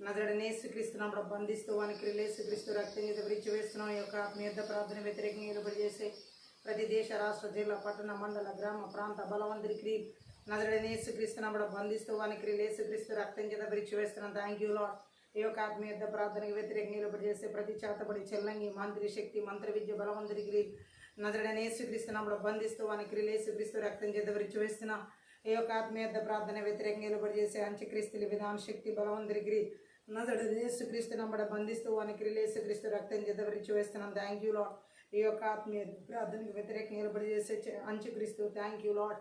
నజరుడైన యేసుక్రీస్తు నామమున బంధిస్తూ వాని క్రియలు యేసుక్రీస్తు రక్తం చేత విరిచి వేస్తున్నాం. ఈ యొక్క ఆత్మీయ యుద్ధ ప్రార్థన వ్యతిరేకంగా నిలబడి చేసే ప్రతి దేశ రాష్ట్ర జిల్లా పట్టణ మండల గ్రామ ప్రాంత బలవంతుడి క్రియ నజరుడైన యేసుక్రీస్తు నామమున బంధిస్తూ వాని క్రియలు యేసుక్రీస్తు రక్తం చేత విరిచి వేస్తున్నాం. Thank you lord. ఈ యొక్క ఆత్మీయ యుద్ధ ప్రార్థనకు వ్యతిరేకంగా నిలబడి చేసే ప్రతి చేతబడి చెల్లంగి మంత్రి శక్తి మంత్ర విద్య బలవంతుడి క్రియ నజరుడైన యేసుక్రీస్తు నామమున బంధిస్తూ వాని క్రియలు యేసుక్రీస్తు రక్తం చేత విరిచి వేస్తున్నాం. ఈ యొక్క ఆత్మీయ యుద్ధ ప్రార్థన వ్యతిరేకంగా నిలబడి చేసే అంత్యక్రీస్తుల విధాన శక్తి బలవంతుడి క్రియ నజరుడైన యేసుక్రీస్తు నామమున బంధిస్తూ వాని క్రియలు యేసుక్రీస్తు రక్తం చేత విరిచి వేస్తున్నాం. Thank you lord. ఈ యొక్క ఆత్మీయ ప్రార్థనకు వ్యతిరేకంగా నిలబడి చేసే అంత్యక్రీస్తు థ్యాంక్ యూ లార్డ్.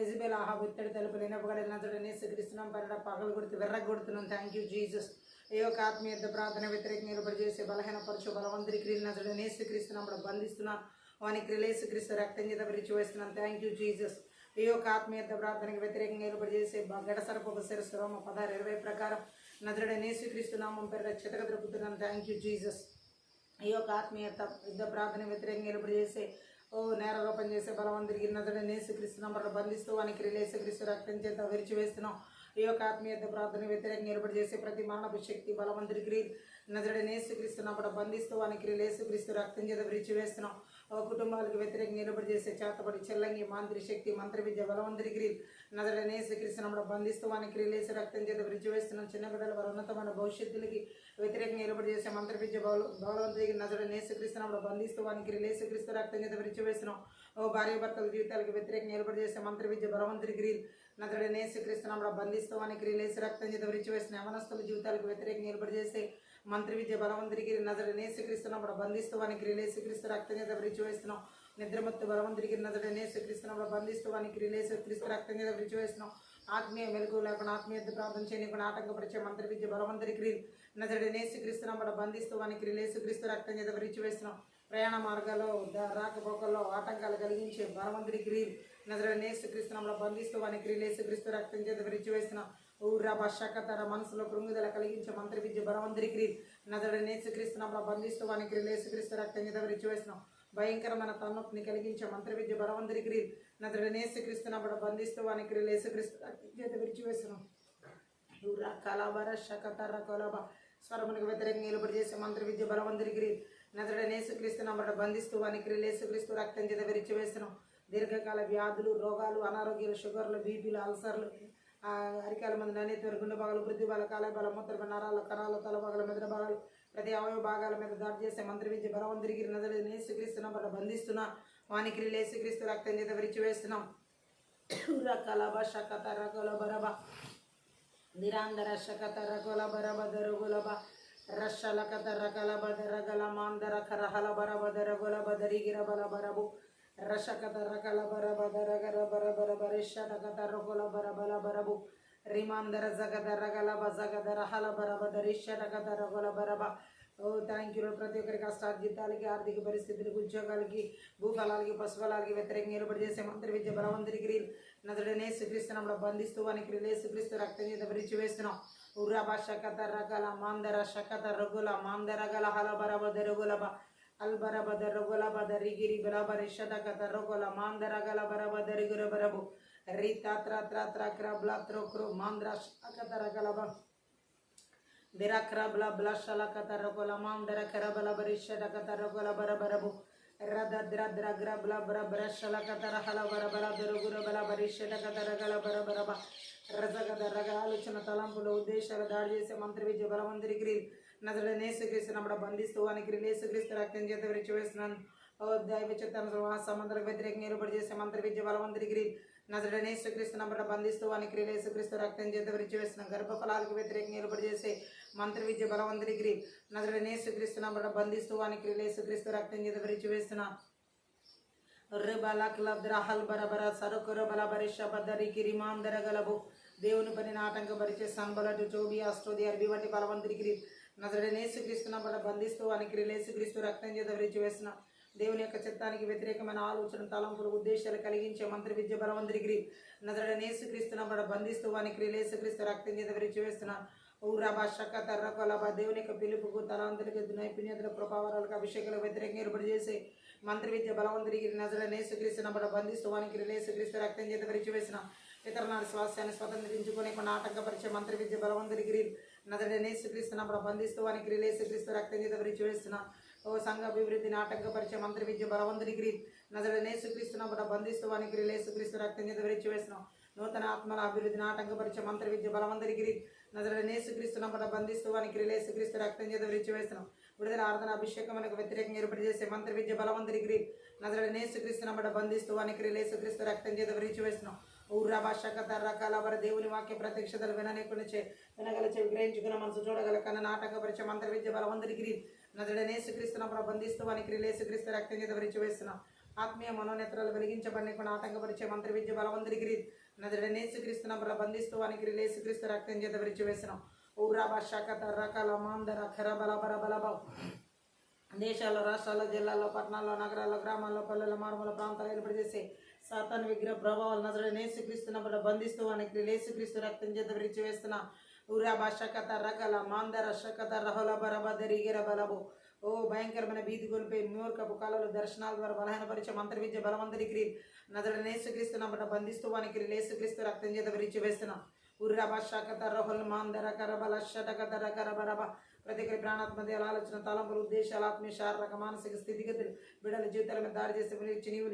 ఇజబెల్ ఆహా విత్తడి తలుపులు నినపగడిన నజరుడైన యేసుక్రీస్తునామమున పరిడ పగలు కొడుతూ వెర్రగొడుతున్నాం. Thank you Jesus. ఈ యొక్క ఆత్మీయ ప్రార్థన వ్యతిరేకంగా నిలబడి చేసే బలహీనపరచు బలవంతుడి క్రియలు నజరుడైన యేసుక్రీస్తునామమున బంధిస్తున్నాం. వాని క్రియలు యేసుక్రీస్తు రక్తం చేత విరిచి వేస్తున్నాం. Thank you Jesus. ఈ యొక్క ఆత్మీయ ప్రార్థనకు వ్యతిరేకంగా నిలబడి చేసే గడసరపు శిరస్సు రోమ 16:20 ప్రకారం నజరుడైన యేసుక్రీస్తు నామం పేరిట చితక దొరుకుతున్నాం. Thank you Jesus. ఈ యొక్క ఆత్మీయ యుద్ధ ప్రార్థన వ్యతిరేకంగా నిలబడి చేసే నేరలోపం చేసే బలవంతుడికి నజరుడైన యేసుక్రీస్తు నామమున బంధిస్తూ వాని క్రియలు యేసుక్రీస్తు రక్తం చేత విరిచి వేస్తున్నాం. ఈ యొక్క ఆత్మీయ ప్రార్థన వ్యతిరేకంగా నిలబడి చేసే ప్రతి మరణపు శక్తి బలవంతుడి క్రియలు నజరుడైన యేసుక్రీస్తు నామమున బంధిస్తూ వాని క్రియలు యేసుక్రీస్తు రక్తం చేత విరిచి వేస్తున్నాం. కుటుంబాలకు వ్యతిరేకంగా నిలబడి చేసే చేతబడి చెల్లంగి మాంత్రి శక్తి మంత్ర విద్య బలవంతుడి క్రియలు నజరుడైన యేసుక్రీస్తు నామమున బంధిస్తూ వాని క్రియలు యేసు రక్తం చేత విరిచి వేస్తున్నాం. చిన్న బిడ్డల వారి ఉన్నతమైన భవిష్యత్తులకి వ్యతిరేకంగా నిలబడి చేసే మంత్ర విద్య బలవంతుడికి నజరుడైన యేసుక్రీస్తు నామమున బంధిస్తూ వాని క్రియలు యేసుక్రీస్తు రక్తం చేత విరిచి వేస్తున్నాం. భార్య భర్తల జీవితాలకు వ్యతిరేకంగా నిలబడి చేసే మంత్ర విద్య బలవంతుడి క్రియలు నజరుడైన యేసుక్రీస్తు నామమున బంధిస్తూ వాని క్రియలు యేసు రక్తం చేత విరిచి వేస్తున్నాం. యవనస్తుల జీవితాలకు వ్యతిరేకంగా నిలబడి చేసే మంత్రి విద్య బలవంతుడికి నజరుడైన యేసుక్రీస్తు నామమున బంధిస్తూ వాని క్రియలు యేసుక్రీస్తు రక్తం చేత విరిచి వేస్తున్నాం. నిద్రమత్తు బలవంతుడికి నజరుడైన యేసుక్రీస్తు నామమున బంధిస్తూ వాని క్రియలు యేసుక్రీస్తు రక్తం చేత విరిచి వేస్తున్నాం. ఆత్మీయ మెలకు లేకుండా ఆత్మీయ ప్రార్థన చేయకుండా ఆటంకపరిచే మంత్ర విద్య బలవంతుడి క్రియలు నజరుడైన యేసుక్రీస్తు నామమున బంధిస్తూ వాని క్రియలు యేసుక్రీస్తు రక్తం చేత విరిచి వేస్తున్నాం. ప్రయాణ మార్గాల్లో రాకపోకల్లో ఆటంకాలు కలిగించే బలవంతుడి క్రియలు నజరుడైన యేసుక్రీస్తు నామమున బంధిస్తూ వాని క్రియలు యేసుక్రీస్తు రక్తం చేత విరిచి వేస్తున్నాం. ఊర్రా భాషకతర మనసులో కృంగుదల కలిగించే మంత్ర విద్య బలవంతుడి క్రియలు నజరుడైన యేసుక్రీస్తు నామమున బంధిస్తూ వాని క్రియలు యేసుక్రీస్తు రక్తం చేత విరిచి వేస్తున్నాం. భయంకరమైన తలనొప్పిని కలిగించే మంత్ర విద్య బలవంతుడి క్రియలు నజరుడైన యేసుక్రీస్తు నామమున బంధిస్తూ వాని క్రియలు యేసుక్రీస్తు రక్తం చేత విరిచి వేస్తున్నాం. ఊర్రా కలబర శకతర కొలబ స్వరమునికి వ్యతిరేకంగా నిలబడి చేసే మంత్ర విద్య బలవంతుడి క్రియలు నజరుడైన యేసుక్రీస్తు నామమున బంధిస్తూ వాని క్రియలు యేసుక్రీస్తు రక్తం చేత విరిచి వేస్తున్నాం. దీర్ఘకాల వ్యాధులు రోగాలు అనారోగ్యాలు షుగర్లు బీపీలు అల్సర్లు అరికాల మంది నాణ్యత గుండె భాగాలు వృద్ధి భాగాలు కాలయ భాగాలు మూత్ర నరాలు కణాలు తల భాగాలు మెదడు భాగాలు ప్రతి అవయవ భాగాల మీద దాడి చేసే మంత్రి విద్య బలవంతుడికి నజరుడైన యేసుక్రీస్తు నామమున బంధిస్తున్నా వాని క్రియలు యేసుక్రీస్తు రక్తం చేత విరిచి వేస్తున్నాం. రకలబ శకతర కొలబరబ నిరాందర శకతర కొలబరబ దరుగులబ రషలకతర కలబ దరగల మాందర కరహల బరబ దరగొలబ దరిగిర బలబరబు రషకతర కలబరబ దరగర బరబర బరిషకతర కొలబర బలబరబు రిమాందర జగదర గలబ జగదర హల బరబ దరిషకతర కొలబరబ. Thank you. ప్రతి ఒక్కరికి కష్టార్జితాలకి ఆర్థిక పరిస్థితులకు ఉద్యోగాలకి భూఫలాలకి పశుఫలాలకి వ్యతిరేకంగా నిలబడి చేసే మంత్ర విద్య బలవంతుడి క్రియలు నజరుడైన యేసుక్రీస్తు నామమున బంధిస్తూ వాని క్రియలు యేసుక్రీస్తు రక్తం చేత విరిచి వేస్తున్నాం. ఉర్రా భాషకతర గల మాందర శకతర గుల మాందర గల హల బరబ దరుగులబ అల్బరబ దరుగులబ దరిగిరి బలబ రిషదక దరుగుల మాందర గల బరబ దరిగుర బరబు రీతాత్ర బ్లాత్రో మాంద్ర శకతర గలబ దిరక్రబ్ల బ్లషలకతర కొల మాందర కరబల బరిషదకతర కొల బరబరబు రద్రద్రగ్రబ్ల బ్రషలకతర హల బరబల దరుగుర బల బరిషదకతర గల బరబరబ రజగదరగ ఆలోచన తలంపులు ఉద్దేశాలు దాడి చేసే మంత్ర విద్య బలవంతుడి క్రియలు నజరుడైన యేసుక్రీస్తు నామమున బంధిస్తూ వాని క్రియలు యేసుక్రీస్తు రక్తం చేత విరిచి వేస్తున్నాను. దైవ చిత్తానుసార సంబంధాలకు వ్యతిరేకంగా నిలబడి చేసే మంత్ర విద్య బలవంతుడి క్రియలు నజరుడైన యేసుక్రీస్తు నామమున బంధిస్తూ వాని క్రియలు యేసుక్రీస్తు రక్తం చేత విరిచి వేస్తున్నాం. గర్భఫలాలకు వ్యతిరేకంగా నిలబడి చేసే మంత్ర విద్య బలవంతుడి క్రియలు నజరుడైన యేసుక్రీస్తు నామమున బంధిస్తూ వాని క్రియలు యేసుక్రీస్తు రక్తం చేత విరిచి వేస్తున్నాం. రిబలక్లబ్రహల్ బరబర సరుకుర బలబరిష బద్దరికి రిమాందర గలబు దేవుని పనిని ఆటంకపరిచే సంబలటు చోబి అస్ట్రోది అరబి వంటి బలవంతుడి క్రియలు నజరుడైన యేసుక్రీస్తు నామమున బంధిస్తూ వాని క్రియలు యేసుక్రీస్తు రక్తం చేత విరిచి వేస్తున్నాం. దేవుని యొక్క చిత్తానికి వ్యతిరేకమైన ఆలోచన తలంపులు ఉద్దేశాలు కలిగించే మంత్ర విద్య బలవంతుడి క్రియలు నజరుడైన యేసుక్రీస్తు నామమున బంధిస్తూ వాని క్రియలు యేసుక్రీస్తు రక్తం చేత విరిచి వేస్తున్నాం. ఊరా భాషకతర కొలబ దేవుని యొక్క పిలుపుకు తలాంతులకు నైపుణ్యతల కృపావరాలకు అభిషేకాలకు వ్యతిరేకంగా నిలబడి చేసే మంత్ర విద్య బలవంతుడికి నజరుడైన యేసుక్రీస్తు నామమున బంధిస్తూ వాని క్రియలు యేసుక్రీస్తు రక్తం చేత విరిచి వేసిన ఇతరుల స్వాస్థ్యాన్ని స్వతంత్రించుకునే కొన్ని ఆటంకపరిచే మంత్ర విద్య బలవంతుడి క్రియలు నజరేయుడైన యేసుక్రీస్తు నామమున బంధిస్తూ వాని క్రియలు యేసుక్రీస్తు రక్తం చేత విరిచివేస్తున్నా. ఓ సంఘ అభివృద్ధిని ఆటంకపరిచే మంత్ర విద్య బలవంతుని క్రియ నజరేయుడైన యేసుక్రీస్తు నామమున బంధిస్తూ వాని క్రియలు యేసుక్రీస్తు రక్తం చేత విరిచివేస్తున్నాం. నూతన ఆత్మల అభివృద్ధిని ఆటంకపరిచే మంత్ర విద్య బలవంతుని క్రియ నజరేయుడైన యేసుక్రీస్తు నామమున బంధిస్తూ వాని క్రియలు యేసుక్రీస్తు రక్తం చేత విరిచివేస్తున్నాం. విడుదల ఆరాధన అభిషేకమునకు వ్యతిరేకంగా ఏర్పాటు చేసే మంత్ర విద్య బలవంతుని క్రియ నజరేయుడైన యేసుక్రీస్తు నామమున బంధిస్తూ వాని క్రియలు యేసుక్రీస్తు రక్తం చేత విరిచివేస్తున్నాం. ఊర్రా భాషకత రకాల దేవుని వాక్య ప్రత్యక్షతలు విననేకునిచే వినగల చెవి గ్రహించుకున్న మనసు చూడగల కన్న ఆటంకపరిచే మంత్ర విద్య బలవంతుని క్రియ నజరేయుడైన యేసుక్రీస్తు నామమున బంధిస్తూ వాని క్రియలు యేసుక్రీస్తు రక్తం చేత విరిచివేస్తున్నాం. ఆత్మీయ మనోనేత్రాలు వెలిగించబడిన ఆటంకపరిచే మంత్ర విద్య బలవంతుని క్రియ నజరేయుడైన యేసుక్రీస్తు నామమున బంధిస్తూ వాని క్రియలు యేసుక్రీస్తు రక్తం చేత విరిచివేస్తున్నాం. ఊర్రా భాషకత రకాల మాందర ఖర బల బర బల దేశాల్లో, రాష్ట్రాల్లో, జిల్లాల్లో, పట్టణాల్లో, నగరాల్లో, గ్రామాల్లో, పల్లెల్లో, మారుమూల ప్రాంతాలు ఏర్పాటు చేసే సాతాను విగ్రహ ప్రభావాలు నజరేయుడైన యేసుక్రీస్తు నామమున బంధిస్తూ వాని క్రియలు యేసుక్రీస్తు రక్తం చేత విరిచివేస్తున్నా. ఊరా భాషకత రకాల మాందర శకత రహల బరబ దరిగిర బలబో ఓ భయంకరమైన భీతి కొనిపే మూర్ఖపు కళలు దర్శనాల ద్వారా బలహీనపరిచే మంత్ర విద్య బలవంతుని క్రియ నజరేయుడైన యేసుక్రీస్తు నామమున బంధిస్తూ వాని క్రియలు యేసుక్రీస్తు రక్తం చేత విరిచివేస్తున్నా. ఉర్రా భాషకత రహుల్ మాందర కరబల షటకత రకరబరబ ప్రతి ఒక్కరి ప్రాణాత్మదేయాల ఆలోచన తలంపులు ఉద్దేశాలు ఆత్మీయ శారీరక మానసిక స్థితిగతులు బిడ్డల జీవితాల మీద దాడి చేసే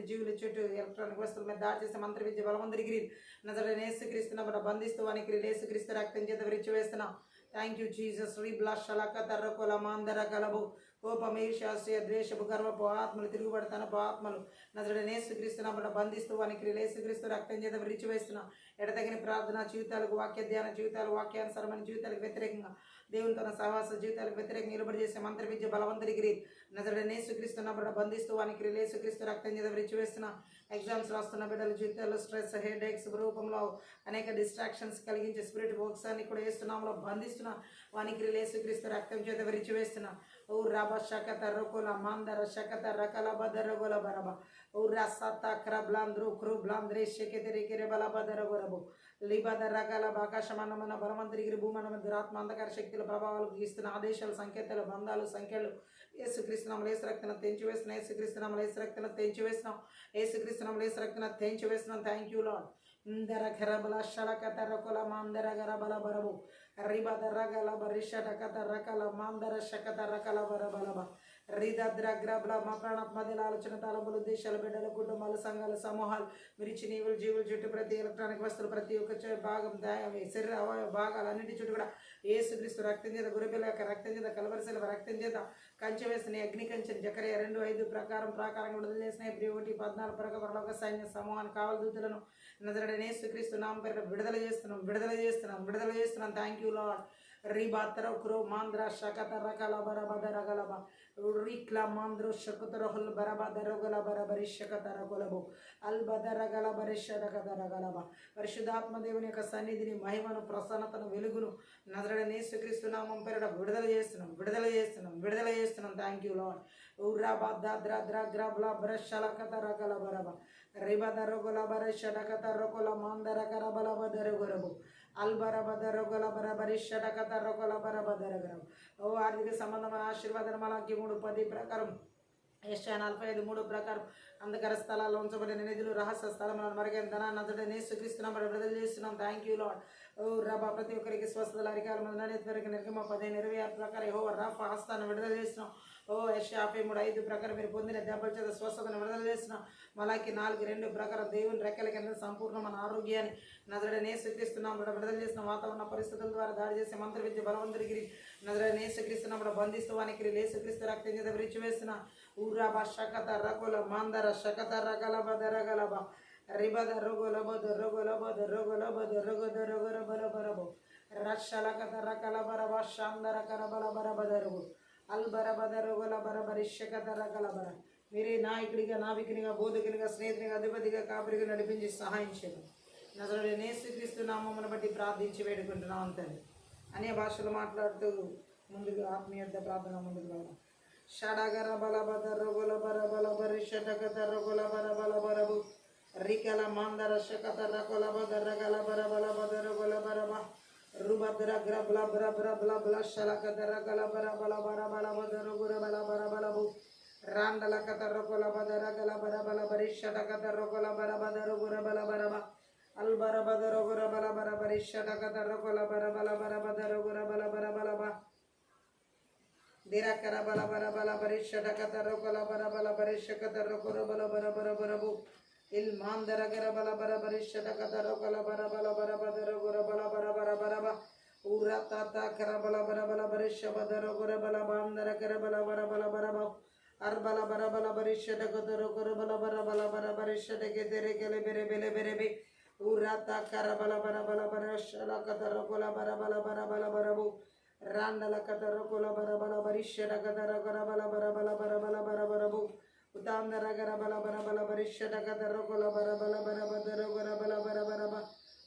జీవుల చుట్టూ ఎలక్ట్రానిక్ వస్తువుల మీద దాడి చేసే మంత్ర విద్య బలవంతుని క్రియ నజరేయుడైన యేసుక్రీస్తు నామమున బంధిస్తూ వాని క్రియలు యేసుక్రీస్తు రక్తం చేత విరిచివేస్తున్నాం. Thank you Jesus. రీబ్లాషలక తర్రకుల మాందర కలబు కోపం, ఈర్ష్య, ద్వేషపు, గర్వపు ఆత్మలు, తిరుగుబడతనపు ఆత్మలు నజరేయుడైన యేసుక్రీస్తు నామమున బంధిస్తూ వాని క్రియలు యేసుక్రీస్తు రక్తం చేత విరిచివేస్తున్నాం. ఎడతగిన ప్రార్థన జీవితాలకు, వాక్య ధ్యాన జీవితాలు, వాక్యానుసారమైన జీవితాలకు వ్యతిరేకంగా దేవునితో సహవాస జీవితాలకు వ్యతిరేకంగా నిలబడి చేసే మంత్ర విద్య బలవంతుని క్రియ నజరేయుడైన యేసుక్రీస్తు నామమున బంధిస్తూ వాని క్రియలు యేసుక్రీస్తు రక్తం చేత విరిచివేస్తున్నా. ఎగ్జామ్స్ రాస్తున్న బిడ్డల జీవితాల్లో స్ట్రెస్, హెడేక్స్ రూపంలో అనేక డిస్ట్రాక్షన్స్ కలిగించే స్పిరిట్ వర్క్స్ అన్ని కూడా యేసునామములో బంధిస్తున్నా. వాని క్రియలు యేసుక్రీస్తు రక్తం చేత విరిచివేస్తున్నా. ఓ రాబ శకత రకుల మాందర శకత రకల బదరగోల బరబ ఓ రసత క్రబ్లాంద్రు క్రూబ్లాంద్రే శకెతరికెరె బల బదరగోరబు లిబద రకల ఆకాశమన్నమైన బలవంతుని క్రియ భూమన దురాత్మ అంధకార శక్తుల ప్రభావాలకు ఇస్తున్న ఆదేశాలు, సంకేతాలు, బంధాలు, సంఖ్యలు యేసుక్రీస్తు నామములో యేసు రక్తాన్ని తెంచివేస్తున్నాం. యేసుక్రీస్తు నామములో యేసు రక్తాన్ని తెంచివేస్తున్నాం. యేసుక్రీస్తు నామములో యేసు రక్తాన్ని తెంచివేస్తున్నాం. Thank you lord. ఇందర ఖరబల షలకత రకుల మాందర గరబల బరబు రిబద రగల బరిషటకత రకల మాందర శకత రకల బరబలబ రిదద్రగ్రబల మా ప్రాణాత్మదిల ఆలోచన తలంపులు ఉద్దేశాలు బిడ్డల కుటుంబాలు సంఘాలు సమూహాలు మిరిచి నీవులు జీవులు చుట్టూ ప్రతి ఎలక్ట్రానిక్ వస్తువులు ప్రతి ఒక్క భాగం శరీర అవయవ భాగాలన్నింటి చుట్టూ కూడా యేసుక్రీస్తు రక్తం చేత గురిపిల్ల యొక్క రక్తం చేత కలవరశిల రక్తం చేత కంచె వేసిన అగ్ని కంచెని జకరియా 2:5 ప్రకారంగా విడుదల చేసిన Hebrew 1:14 ప్రకారం పరలోక సైన్య సమూహాన్ని కావలి దూతలను నజరేయుడైన యేసుక్రీస్తు నామమున పేరిట విడుదల చేస్తున్నాం. Thank you lord. రీబాతర క్రో మాంద్ర శకత రకల బరబద రగలబ రీక్లా మాంద్రో శకత రహుల్ బరబద రగల బరబరి శకత రగలబు అల్బద రగల బరిషకత రగలబ పరిశుద్ధాత్మ దేవుని యొక్క సన్నిధిని, మహిమను, ప్రసన్నతను, వెలుగును నజరేయుడైన యేసుక్రీస్తు నామమున పేరిట విడుదల చేస్తున్నాం. Thank you lord. ఉర్రాబద ద్ర గ్రబ్ల బ్రషలకత రగల బరబ రిబద రగల బరిషకత రగల మాందర కరబల బదరగరబు అల్బరబదరగల బరబరిషకత రగల బరబదరగరబు ఓ ఆర్థిక సంబంధమైన ఆశీర్వాదం అలాగే 3:10 ప్రకారం యెషయా 45:3 ప్రకారం అంధకార స్థలాల్లో ఉంచబడిన నిధులు, రహస్య స్థలములను మరుగైన ధనాన్ని నజరేయుడైన యేసుక్రీస్తు నామమున విడుదల చేస్తున్నాం. Thank you lord. ఓ రబా ప్రతి ఒక్కరికి స్వస్థతల అరికాల మీద నడిత్వరికి నిర్గమ 15:26 ప్రకారం యెహోవా రాఫా హస్తాన్ని విడుదల చేస్తున్నాం. ఓ యెషయా 53:5 ప్రకారం మీరు పొందిన దెబ్బల చేత స్వస్థతను విడుదల చేస్తున్నాం. మలాకి 4:2 ప్రకారం దేవుని రెక్కల కింద సంపూర్ణమైన ఆరోగ్యాన్ని నజరేయుడైన యేసుక్రీస్తు నామమున విడుదల చేసిన. వాతావరణ పరిస్థితుల ద్వారా దాడి చేసే మంత్ర విద్య బలవంతుని క్రియ నజరేయుడైన యేసుక్రీస్తు నామమున బంధిస్తూ వాని క్రియలు యేసుక్రీస్తు రక్తం చేత విరిచివేస్తున్నా. ఊరా భాషకత రకుల మాందర శకత రకల బదరగలబ రిబద రొగొలబద రొగొలబద రొగొలబద రొగొద రొగొరబలబరబో రషలకత రకల బరబ శాందర కరబల బరబదరుగు అల్బరబద రొగొల బరబరిషకత రకల బర మీరే నాయకుడిగా, నావికునిగా, బోధకునిగా, స్నేహితునిగా, అధిపతిగా, కాపురిగా నడిపించి సహాయం చేయండి. నజరేయుడైన యేసుక్రీస్తు నామమును బట్టి ప్రార్థించి వేడుకుంటున్నాం తండ్రి. అనే భాషలు మాట్లాడుతూ ముందుగా ఆత్మీయత ప్రార్థన ముందుకు వెళ్దాం. షడగర బలబద రొగొల బరబల బరిషకత రొగొల బరబల బరబు రికల మాందర శకత రకొల బదరగల బరబల బదరగొల బరబ రుబద్ర గ్రబ్ల బ్రబ్ర బ్లబ్ల శలకత రగల బరబల బరబల బదరగుర బల బరబలబు రాండల కత రొగొల బదరగల బరబల బరిషకత రొగొల బరబదరగుర బల బరబ అల్బర బదరగుర బల బరబరి పరిషడగదర కొల బర బల బర బదర గుర బల బర బల బ దిరకర బల బర బల పరిషడగదర కొల బర బల పరిషకదర కొర బల బర బర బరబు ఇల్ మాందర గర బల బర పరిషడగదర కొల బర బల బర బదర గుర బల బర బర బర బ ఊర తాత కర బల బర బల పరిష బదర గుర బల బాందర కర బల బర బల బర బ అర్బల బర బల పరిషడగదర గుర బల బర బల బర పరిషడగెదెర గెల బెరె బెలె బెరె బె ఊరత కర బల బర బల పరిషల కదర కొల బర బల బర బల బరబు రాండల కదర కొల బర బల పరిషడగదర గర బల బర బల బర బల బర బరబు ఉతాందర గర బల బర బల పరిషడగదర కొల బర బల బర బదర గర బల బర బర బ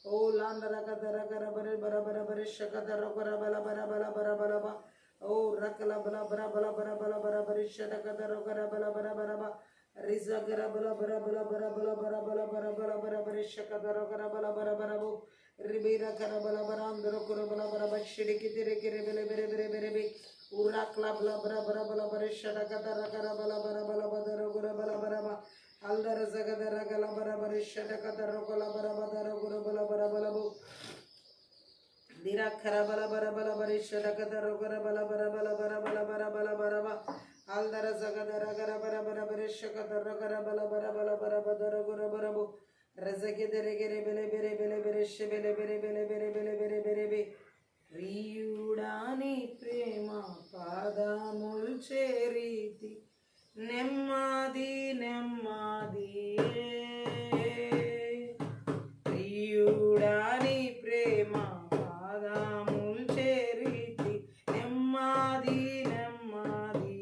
ఓ లాండర కదర గర బర బర బర పరిషగదర గర బల బర బల బర బర బ ఓ రకల బల బర బల బర బల బర పరిషడగదర గర బల బర బర బ రిజ గర బల బర బల బర బల బర బల బర బల బర పరిషగదర గర బల బర బరబు రిబీర గర బల బర అందర గర బల బర బషిడికి తిరిగి బెలె బెరె బెరె బెరె బె ఉరక్ల బల బర బర బల పరిషడగదర గర బల బర బల బదర గర బల బర బ అల్దర జగదర గల బర పరిషడగదర గల బర బదర గర బల బర బలబు దిరఖర బల బర బల పరిషడగదర గర బల బర బల బర బల బర బల బర బ అల్దర జగదర గర బర బర పరిషగదర గర బల బర బల బర బదర గర బరబు రజగెదెర గెరె బెలె బెరె బెలె బెరెష బెలె బెరె బెలె బెరె బెలె బెరె బెరె బె ప్రియుడాని ప్రేమ పాదముల్ చేరీతి నెమ్మది నెమ్మది ప్రియుడాని ప్రేమ పాదముల్ చేరీతి నెమ్మది నెమ్మది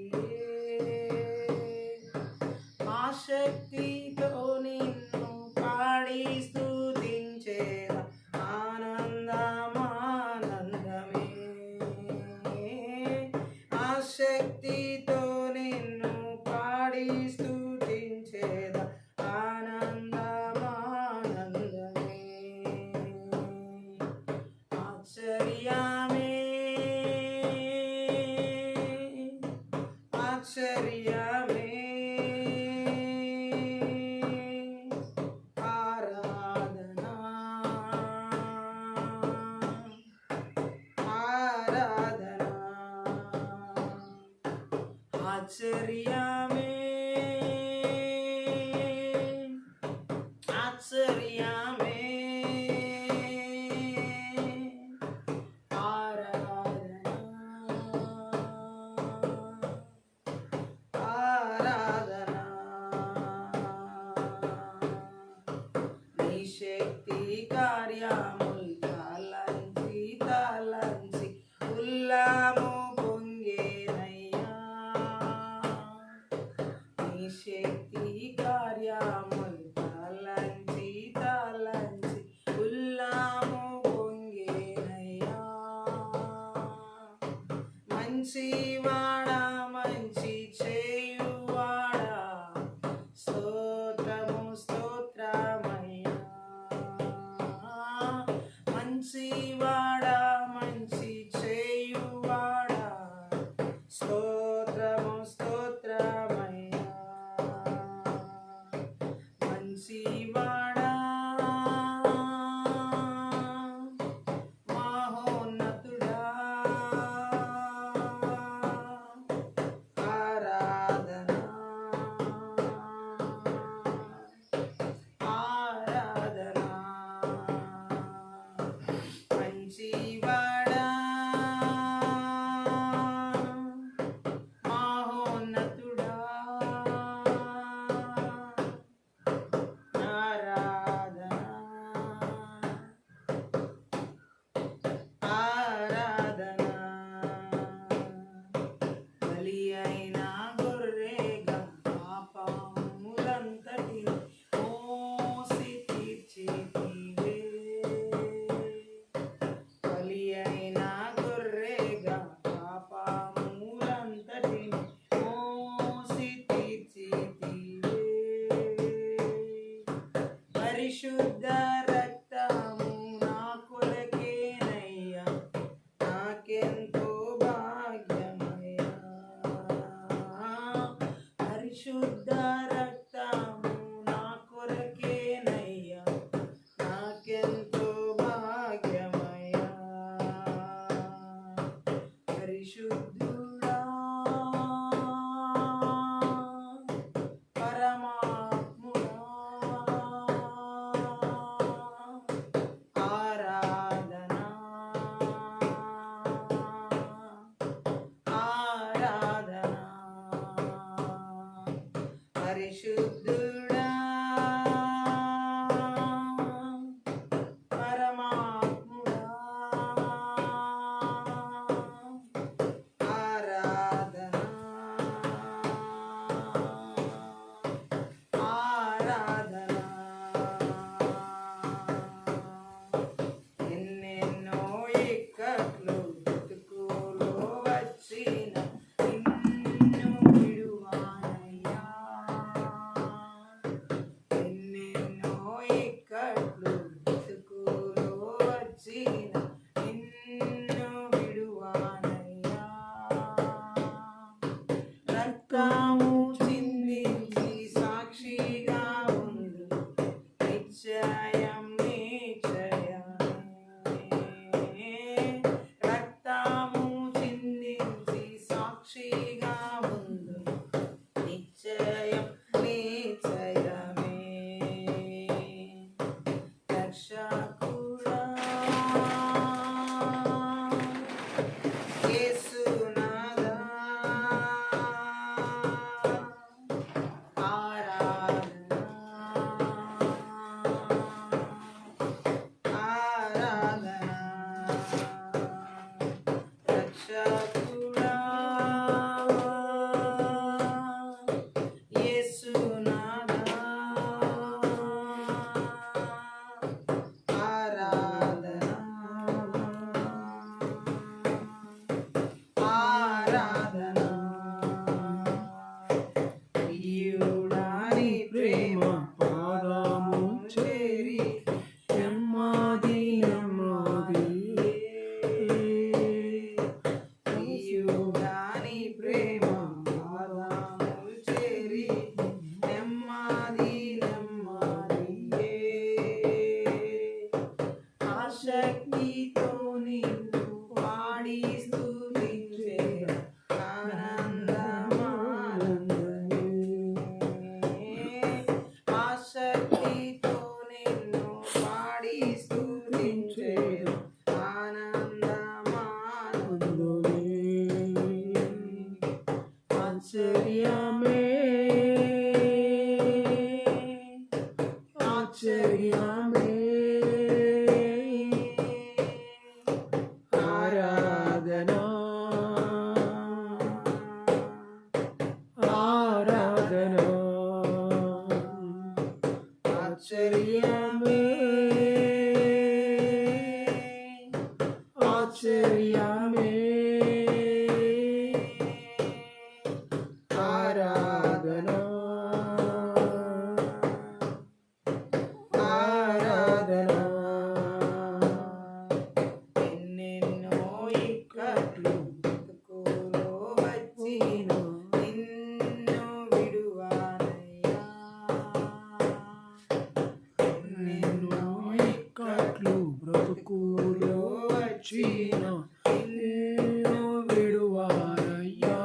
ఆసక్తితో నిన్ను పాడి స్తుతించేదా ఆనందమానందమే ఆసక్తితో నిన్ను పాడి స్తుతించేదా ఆనందమానందమే ఆశ్చర్యమే ఆశ్చర్యమే ఆరాధనా ఆరాధనా ఆశ్చర్యమే ఆశ్చర్యమే ఆరాధనా ఆరాధనా నీ శక్తి కార్యముల్ తలంచి తలంచి ఉల్లాము పొంగేనయ్యా నీ శక్తి కార్యముల్ తలంచి తలంచి ఉల్లాము పొంగేనయ్యా మంచివాడా మంచి చేయువాడా స్తోత్రము స్తోత్రమయ్యా మంచివాడా మంచి చేయువాడా స్తోత్రము స్తోత్రమయ్యా మంచివాడా మహోన్నతుడా ఆరాధనా ఆరాధనా మంచివాడా మహోన్నతుడా ఆరాధనా ఆరాధనా బలి అయిన గొర్రెగా పాపములంతటిని మోసి తీర్చితివే బలి అయిన గొర్రెగా పాపములంతటిని మోసి తీర్చితివే పరిశుద్ధ రక్తము నా కొరకేనయ్యా నాకెంతో భాగ్యమయ్యా పరిశుద్ధ రక్తము నా కొరకేనయ్యా నాకెంతో భాగ్య నిశ్చయం నిశ్చయమే రక్తము చిందించి సాక్షిగా ముందు నిశ్చయం నిశ్చయమే రక్షకుడా యేసునాథా శక్తితో నిన్ను పాడి స్తుతించే ఆనందమానందమే ఆ శక్తితో నిన్ను పాడి స్తుతించే ఆనందమానందమే ఆశ్చర్యమే ఆశ్చర్యమే ఆశ్చర్యమే ఆశ్చర్యమే ఆరాధన ఆరాధన ఎన్నెన్నో ఇక్కట్లు బ్రతుకులో వచ్చిన నిన్ను విడువానయ్యా ఎన్నెన్నో ఇక్కట్లు బ్రతుకులో వచ్చిన నిన్ను విడువానయ్యా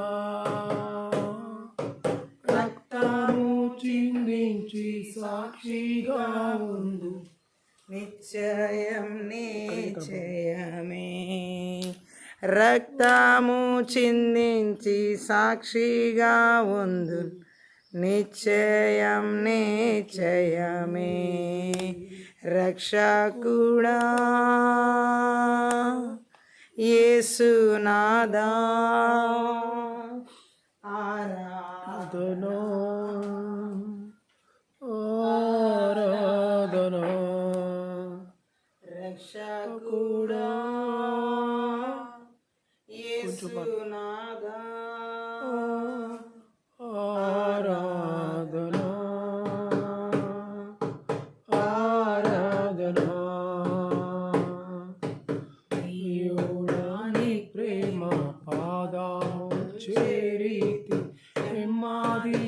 రక్తము చిందించి సాక్షిగా ఉండు నిశ్చయం నిశ్చయమే రక్తము చిందించి సాక్షిగా ఉందు నిశ్చయం నిశ్చయమే రక్షకుడా యేసునాథా ఆరాధన ఆరాధన రక్షకుడా యేసునాథా ఆరాధన ఆరాధన నీ ప్రేమ పాదము చేరితి నెమ్మది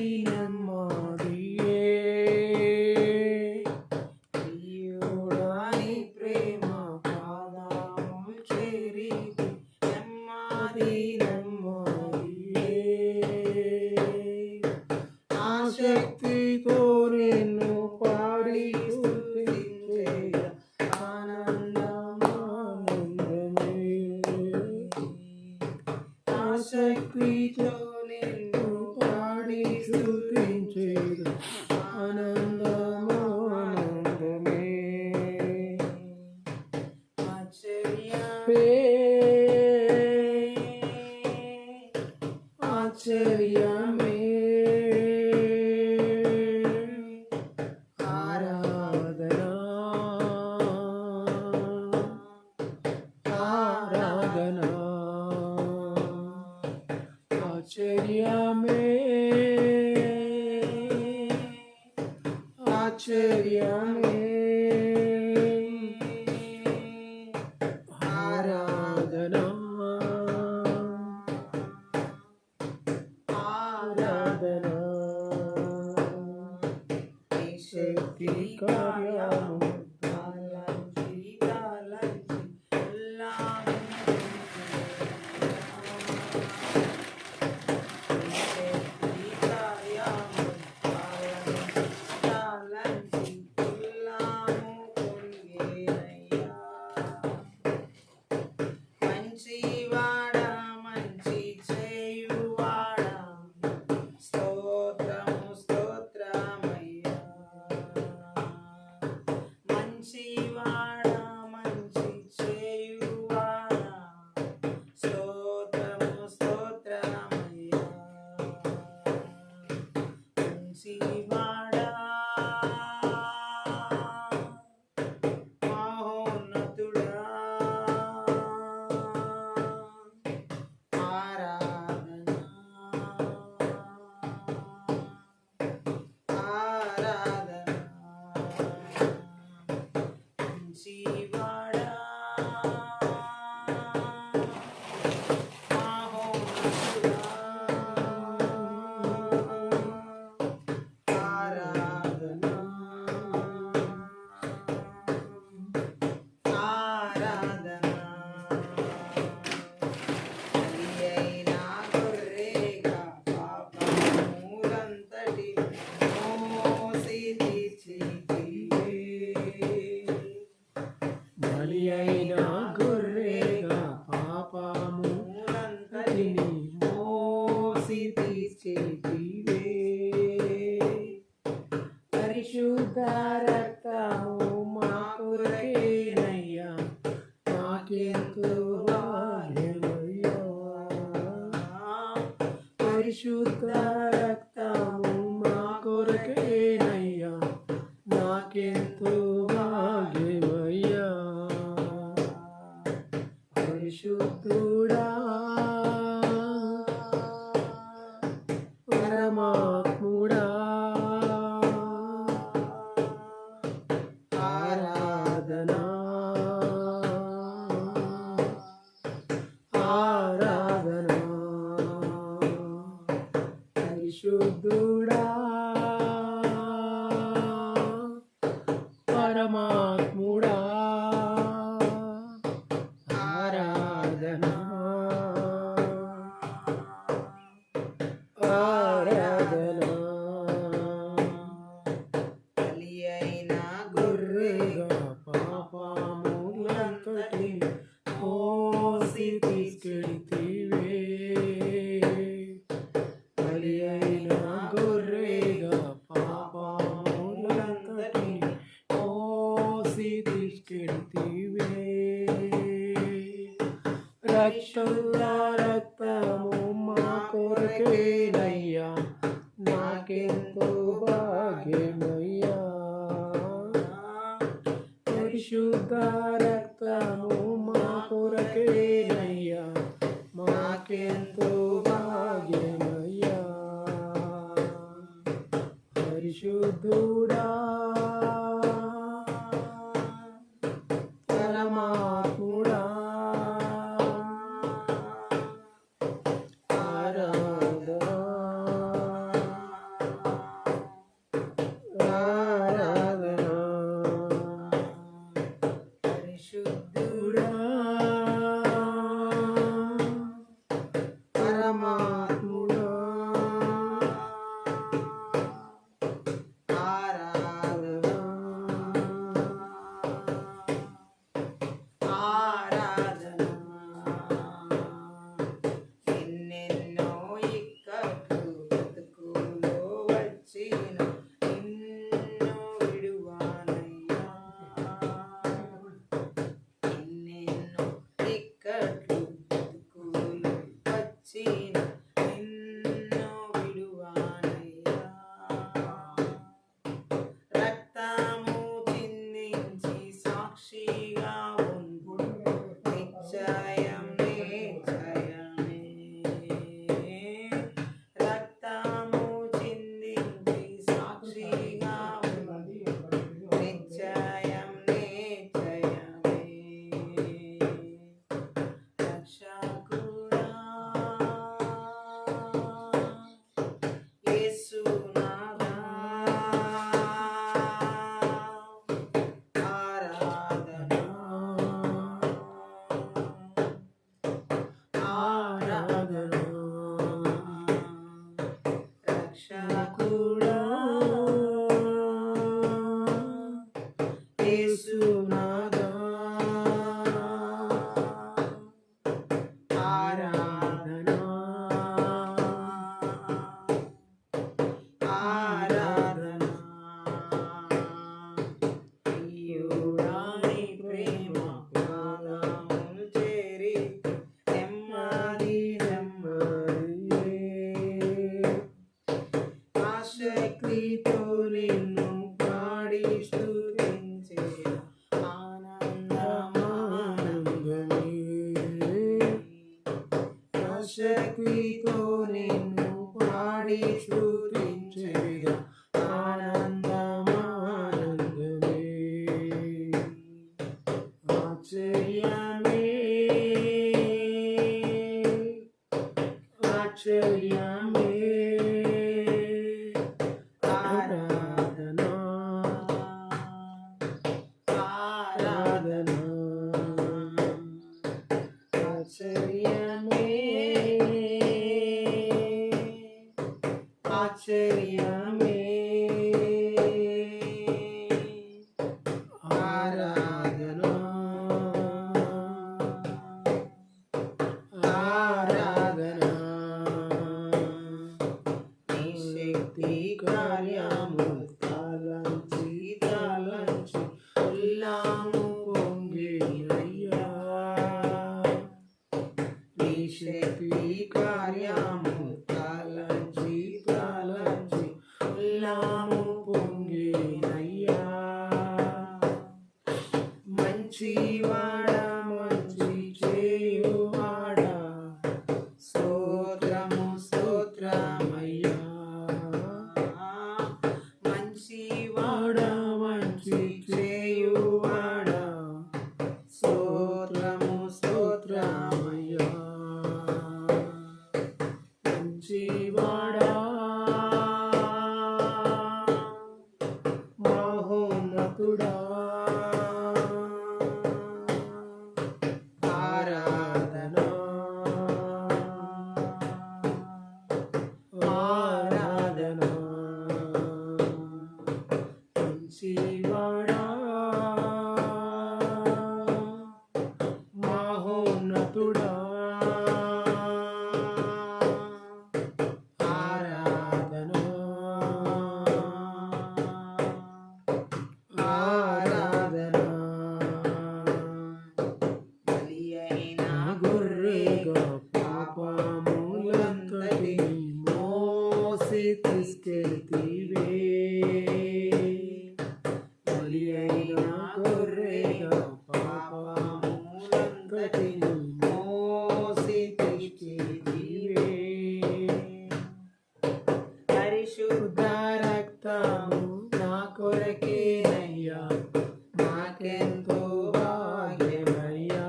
కార్యము తలంచి ఎల్లాము పరిశుద్ధ రక్తము మా కొరకేనయ్యా నాకెంతో భాగ్యమయ్యా పరిశుద్ధ రక్తము మా కొరకేనయ్యా నాకెంతో భాగ్యమయ్యా పరిశుద్ధుడా పరమాత్ముడా ఆరాధనా ఆరాధనా పరిశుద్ధుడా పరమాత్ముడా ఆరాధనా ఆరాధనా బలి అయిన గొర్రెగా పాపములంతటి మోసి తీసుకెళితివే బలి అయిన గొర్రెగా పాపములంతటి మోసి తీసుకెళితివే రక్తము మా కొరకేనయ్యా నాకెంతో భాగ్యమయ్యా పరిశుద్ధ రక్తము మా కొరకేనయ్యా మాకెంతో భాగ్యమయ్యా పరిశుద్ధుడా పరమాత్ముడా పరమాత్ముడా యేసునాథా ఆరాధనా ఆరాధనా ప్రియుడాని ప్రేమ పాదములు చేరి నెమ్మది నెమ్మది ఆశక్తితో నిన్ను పాడి స్తుతించే ఆనందమానందమే ఆశక్తితో నిన్ను పాడి స్తుతించే ఆనందమానందమే ఆశ్చర్యమే ఆశ్చర్యమే ఆరాధనా ఆరాధనా ఆశ్చర్యమే ఆశ్చర్యమే ఆరాధనా ఆరాధనా నీ శక్తి కార్యము తలంచి తలంచి ఉల్లాము పొంగినయ్యా నీ శక్తి కార్యము తలంచి తలంచి ఉల్లాము పొంగినయ్యా మంచివాడా మంచి చేయువాడా స్తోత్రము స్తోత్రమయ్యా మంచివాడా మంచి చేయువాడా స్తోత్రము స్తోత్రమయ్యా మంచివాడా మహోన్నతుడా ఆరాధనా ఆరాధనా మంచివాడా మహోన్నతుడా ఆరాధనా ఆరాధనా బలి అయిన గొర్రెగా పాపములంతటి మోసి తీసుకెళ్తీవే బలి అయిన గొర్రెగా పాపములంతటి మోసి తీసుకెళ్తీవే పరిశుద్ధ రక్తము నా కొరకేనయ్యా నాకెంతో భాగ్యమయ్యా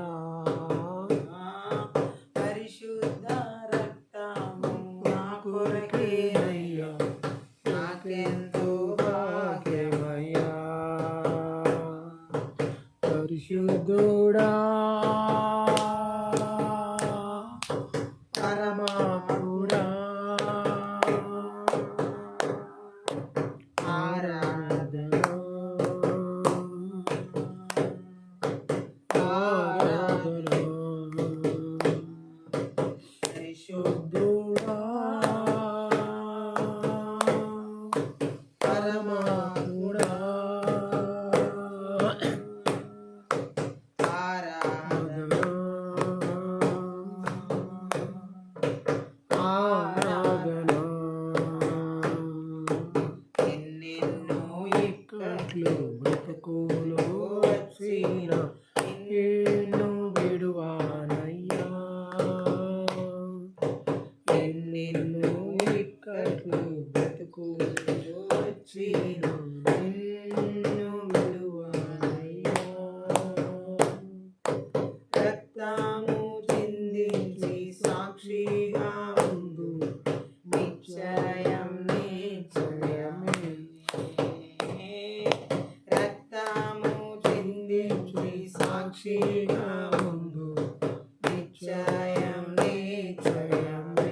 పరిశుద్ధ రక్తము నా కొరకేనయ్యా నాకెంతో భాగ్యమయ్యా పరిశుద్ధుడా పరమాత్ముడా ఆరాధనా ఆరాధనా పరిశుద్ధుడా పరమాత్ముడా ఆరాధనా ఆరాధనా ఎన్నెన్నో ఇక్కట్లు బ్రతుకులో వచ్చిన ఎన్నో విడువానయ్యా ఎన్నెన్నో ఇక్కట్లు బ్రతుకులో వచ్చిన ఎన్నో విడువానయ్యా రక్తము చిందించి సాక్షిగా ఉండు నిశ్చయం నిశ్చయమే రక్తము చిందించి సాక్షిగా ఉండు నిశ్చయం నిశ్చయమే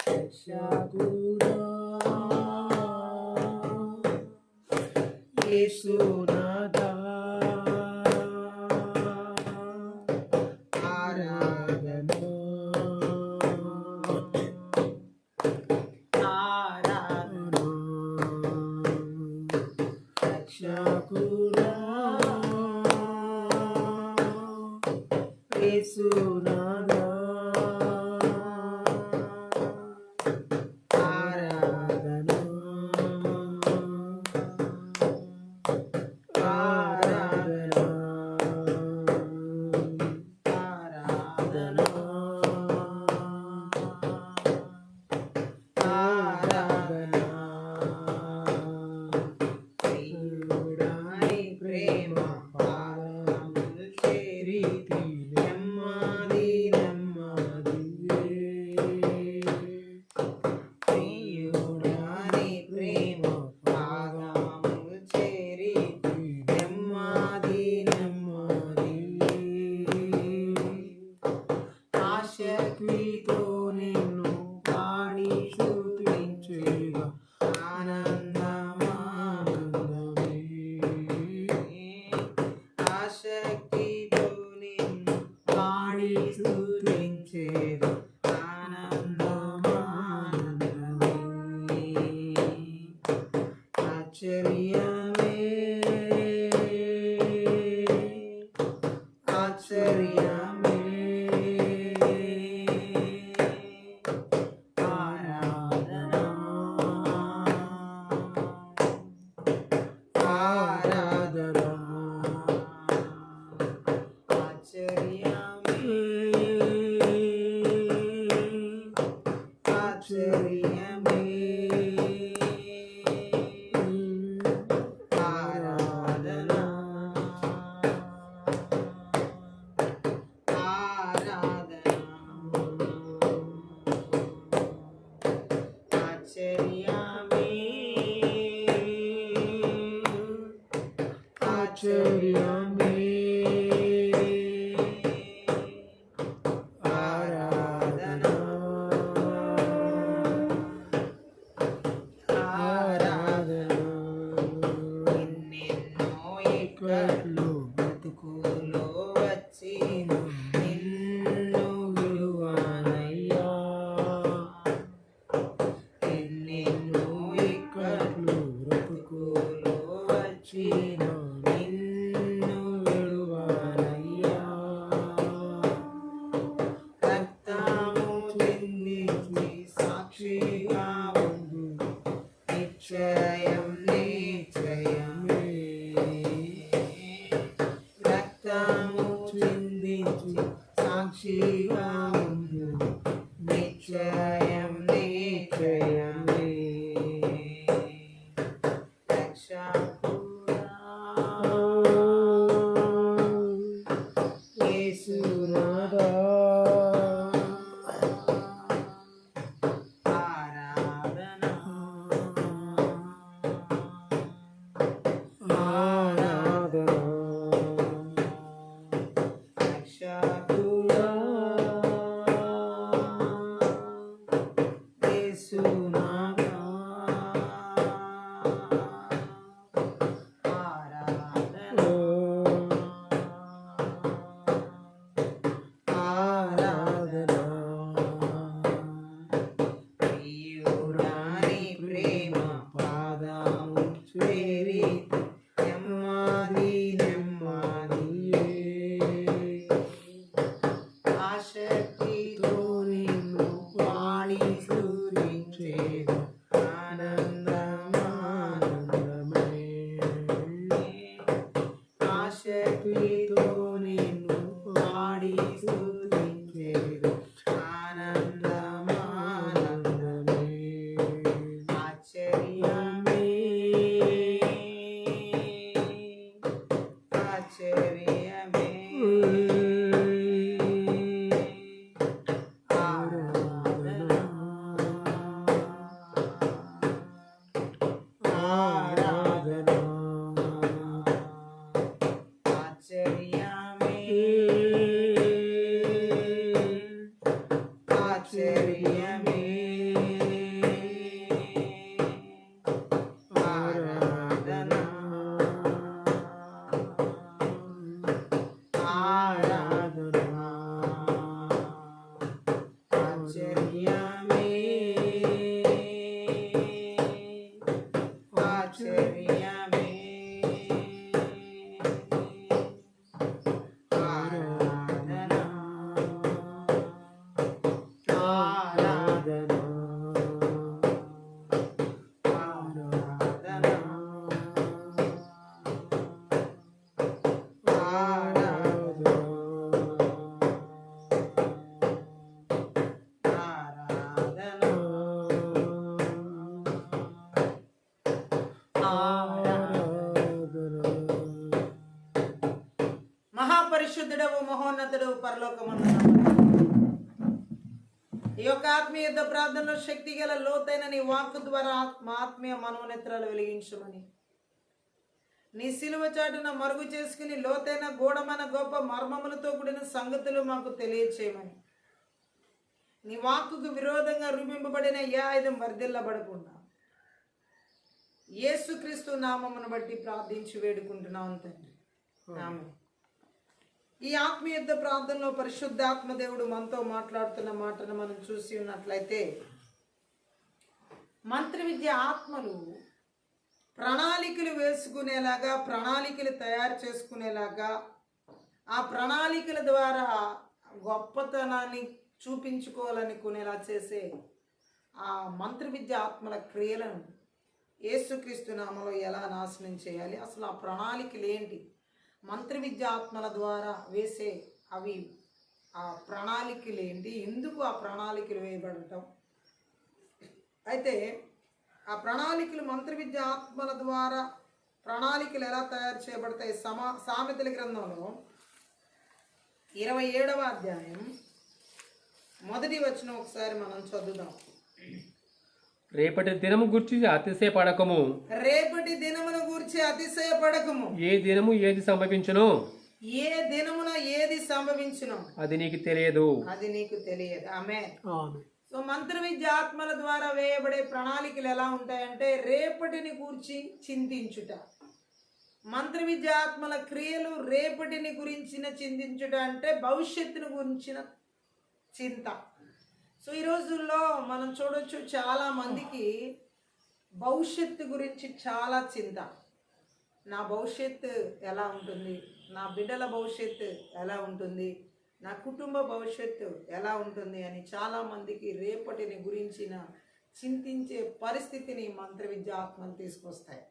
రక్షకుడా యేసునాథా ఆరాధన ఆరాధన రక్షకుడా యేసునాథా ఆరాధన ఆరాధన ఆరాధన ఆరాధన ప్రియుడాని ప్రేమ పాదములు చేరితి నెమ్మది నెమ్మది ప్రియుడాని ప్రేమ పాదములు చేరితి నెమ్మది నెమ్మది ఆశక్తితో నిన్ను పాడి స్తుతించేగా ఆనందమానందమే ఆశక్తితో నిన్ను పాడి స్తుతించేగా ఆనందమానందమే ఆశ్చర్యమే ఆశ్చర్యమే ఆరాధన ఆరాధన ఆశ్చర్యమే ఆశ్చర్యమే ఆరాధన ఆరాధన ఆశ్చర్యమే ఆశ్చర్యమే ఆరాధన ఆరాధన ఎన్నెన్నో ఇక్కట్లు బ్రతుకులో వచ్చిన నిన్ను విడువనయ్యా ఎన్నెన్నో ఇక్కట్లు బ్రతుకులో వచ్చిన నిన్ను విడువనయ్యా రక్తము చిందించి సాక్షిగా ఉండు నిశ్చయం నిశ్చయమే రక్తము చిందించి సాక్షిగా ఉండు నిశ్చయం నిశ్చయమే రక్షకుడా యేసునాథా ఆరాధన ఆరాధన రక్షకుడా పరిశుద్ధుడవు మహోన్నతుడు పరలోకమందున ఈ యొక్క ఆత్మీయ యుద్ధ ప్రార్థనలో శక్తి గల లోతైన నీ వాక్కు ద్వారా మా ఆత్మీయ మనోనేత్రాలు వెలిగించమని, నీ సిలువ చాటున మరుగు చేసుకుని లోతైన గూఢమైన గొప్ప మర్మములతో కూడిన సంగతులు మాకు తెలియచేయమని, నీ వాక్కుకు విరోధంగా రూపింపబడిన ఏ ఆయుధం వర్ధిల్లబడకుండా యేసుక్రీస్తు నామమును బట్టి ప్రార్థించి వేడుకుంటున్నాం తండ్రి. ఆమేన్. ఈ ఆత్మీయ యుద్ధ ప్రార్థనలో పరిశుద్ధాత్మ దేవుడు మనతో మాట్లాడుతున్న మాటను మనం చూసి ఉన్నట్లయితే, మంత్ర విద్య ఆత్మలు ప్రణాళికలు వేసుకునేలాగా, ప్రణాళికలు తయారు చేసుకునేలాగా, ఆ ప్రణాళికల ద్వారా గొప్పతనాన్ని చూపించుకోవాలనుకునేలా చేసే ఆ మంత్ర విద్య ఆత్మల క్రియలను యేసుక్రీస్తు నామములో ఎలా నాశనం చేయాలి, అసలు ఆ ప్రణాళికలు ఏంటి, మంత్ర విద్య ఆత్మల ద్వారా వేసే ఆ ప్రణాళికలు ఏంటి, ఎందుకు ఆ ప్రణాళికలు వేయబడటం, అయితే ఆ ప్రణాళికలు మంత్ర విద్య ఆత్మల ద్వారా ప్రణాళికలు ఎలా తయారు చేయబడతాయి. సామెతల గ్రంథంలో 27వ అధ్యాయం 1వ వచనం ఒకసారి మనం చదువుదాం. రేపటి దినము గురించి అతిశయపడకము. రేపటి దినమును గురించి అతిశయపడకము. ఏ దినము ఏది సంభవించునో, ఏ దినమున ఏది సంభవించునో అది నీకు తెలియదు. అది నీకు తెలియదు. ఆమేన్. ఆమేన్. సో మంత్ర విద్య ఆత్మల ద్వారా వేయబడే ప్రణాళికలు ఎలా ఉంటాయంటే, రేపటిని గూర్చి చింతించుట. మంత్ర విద్య ఆత్మల క్రియలు రేపటిని గురించిన చింతించుట అంటే భవిష్యత్తును గురించిన చింత. సో ఈ రోజుల్లో మనం చూడొచ్చు, చాలా మందికి భవిష్యత్తు గురించి చాలా చింత. నా భవిష్యత్తు ఎలా ఉంటుంది, నా బిడ్డల భవిష్యత్తు ఎలా ఉంటుంది, నా కుటుంబ భవిష్యత్తు ఎలా ఉంటుంది అని చాలామందికి రేపటిని గురించిన చింతించే పరిస్థితిని మంత్ర విద్య ఆత్మలు తీసుకొస్తాయి.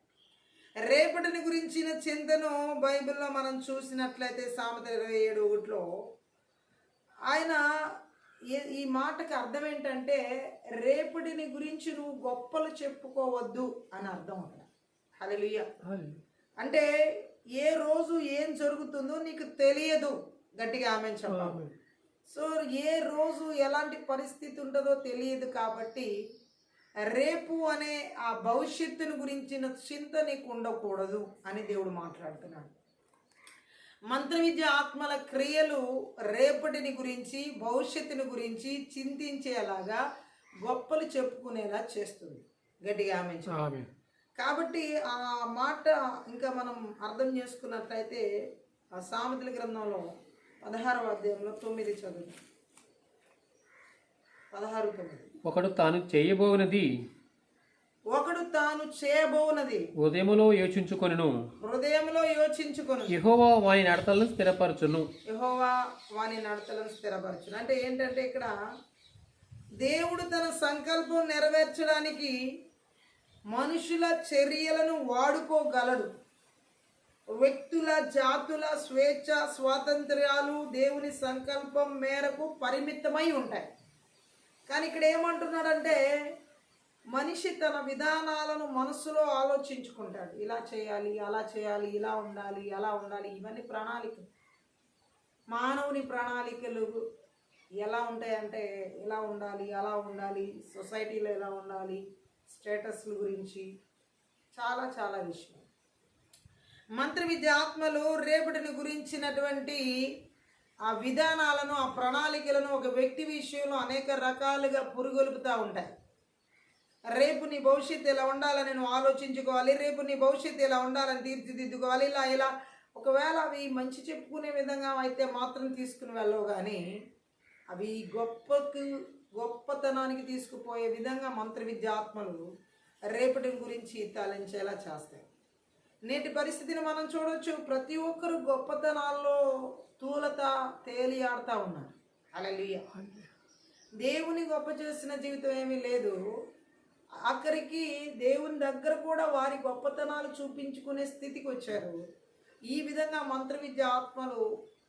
రేపటిని గురించిన చింతను బైబిల్లో మనం చూసినట్లయితే సామెతల 27:1 ఆయన ఈ మాటకి అర్థం ఏంటంటే, రేపటిని గురించి నువ్వు గొప్పలు చెప్పుకోవద్దు అని అర్థం అక్కడ. హల్లెలూయా. అంటే ఏ రోజు ఏం జరుగుతుందో నీకు తెలియదు. గట్టిగా ఆమేన్ చెప్పాలి. సో ఏ రోజు ఎలాంటి పరిస్థితి ఉంటుందో తెలియదు కాబట్టి రేపు అనే ఆ భవిష్యత్తును గురించిన చింత నీకు ఉండకూడదు అని దేవుడు మాట్లాడుతున్నాడు. మంత్ర విద్య ఆత్మల క్రియలు రేపటిని గురించి, భవిష్యత్తుని గురించి చింతించేలాగా, గొప్పలు చెప్పుకునేలా చేస్తుంది. గట్టిగా ఆమేన్. కాబట్టి ఆ మాట ఇంకా మనం అర్థం చేసుకున్నట్లయితే ఆ సామెతల గ్రంథంలో 16వ అధ్యాయంలో 9 చదువు. 16:9. ఒకడు తాను చేయబోనది హృదయములో యోచించుకొనును. యెహోవా వాని నడతలను స్థిరపరచును. అంటే ఏంటంటే, ఇక్కడ దేవుడు తన సంకల్పం నెరవేర్చడానికి మనుషుల చర్యలను వాడుకోగలడు. వ్యక్తుల, జాతుల స్వేచ్ఛ, స్వాతంత్ర్యాలు దేవుని సంకల్పం మేరకు పరిమితమై ఉంటాయి. కానీ ఇక్కడ ఏమంటున్నాడంటే, మనిషి తన విధానాలను మనసులో ఆలోచించుకుంటాడు. ఇలా చేయాలి, అలా చేయాలి, ఇలా ఉండాలి, అలా ఉండాలి. ఇవన్నీ ప్రణాళికలు. మానవుని ప్రణాళికలు ఎలా ఉంటాయంటే, ఎలా ఉండాలి, అలా ఉండాలి, సొసైటీలో ఎలా ఉండాలి, స్టేటస్ల గురించి చాలా చాలా విషయం. మంత్ర విద్య ఆత్మలు రేపటిని గురించినటువంటి ఆ విధానాలను, ఆ ప్రణాళికలను ఒక వ్యక్తి విషయంలో అనేక రకాలుగా పురుగొలుపుతూ ఉంటాయి. రేపు నీ భవిష్యత్తు ఎలా ఉండాలని నువ్వు ఆలోచించుకోవాలి, రేపు నీ భవిష్యత్తు ఎలా ఉండాలని తీర్చిదిద్దుకోవాలి. ఇలా ఒకవేళ అవి మంచి చెప్పుకునే విధంగా అయితే మాత్రం తీసుకుని వెళ్ళవు, కానీ అవి గొప్పతనానికి తీసుకుపోయే విధంగా మంత్ర విద్య ఆత్మలు రేపటి గురించి తలంచేలా చేస్తాయి. నేటి పరిస్థితిని మనం చూడొచ్చు. ప్రతి ఒక్కరు గొప్పతనాల్లో తేలియాడుతూ ఉన్నారు. హల్లెలూయా. దేవుని గొప్ప చేసిన జీవితం ఏమీ లేదు. ఆఖరికి దేవుని దగ్గర కూడా వారి గొప్పతనాలు చూపించుకునే స్థితికి వచ్చారు. ఈ విధంగా మంత్ర విద్య ఆత్మలు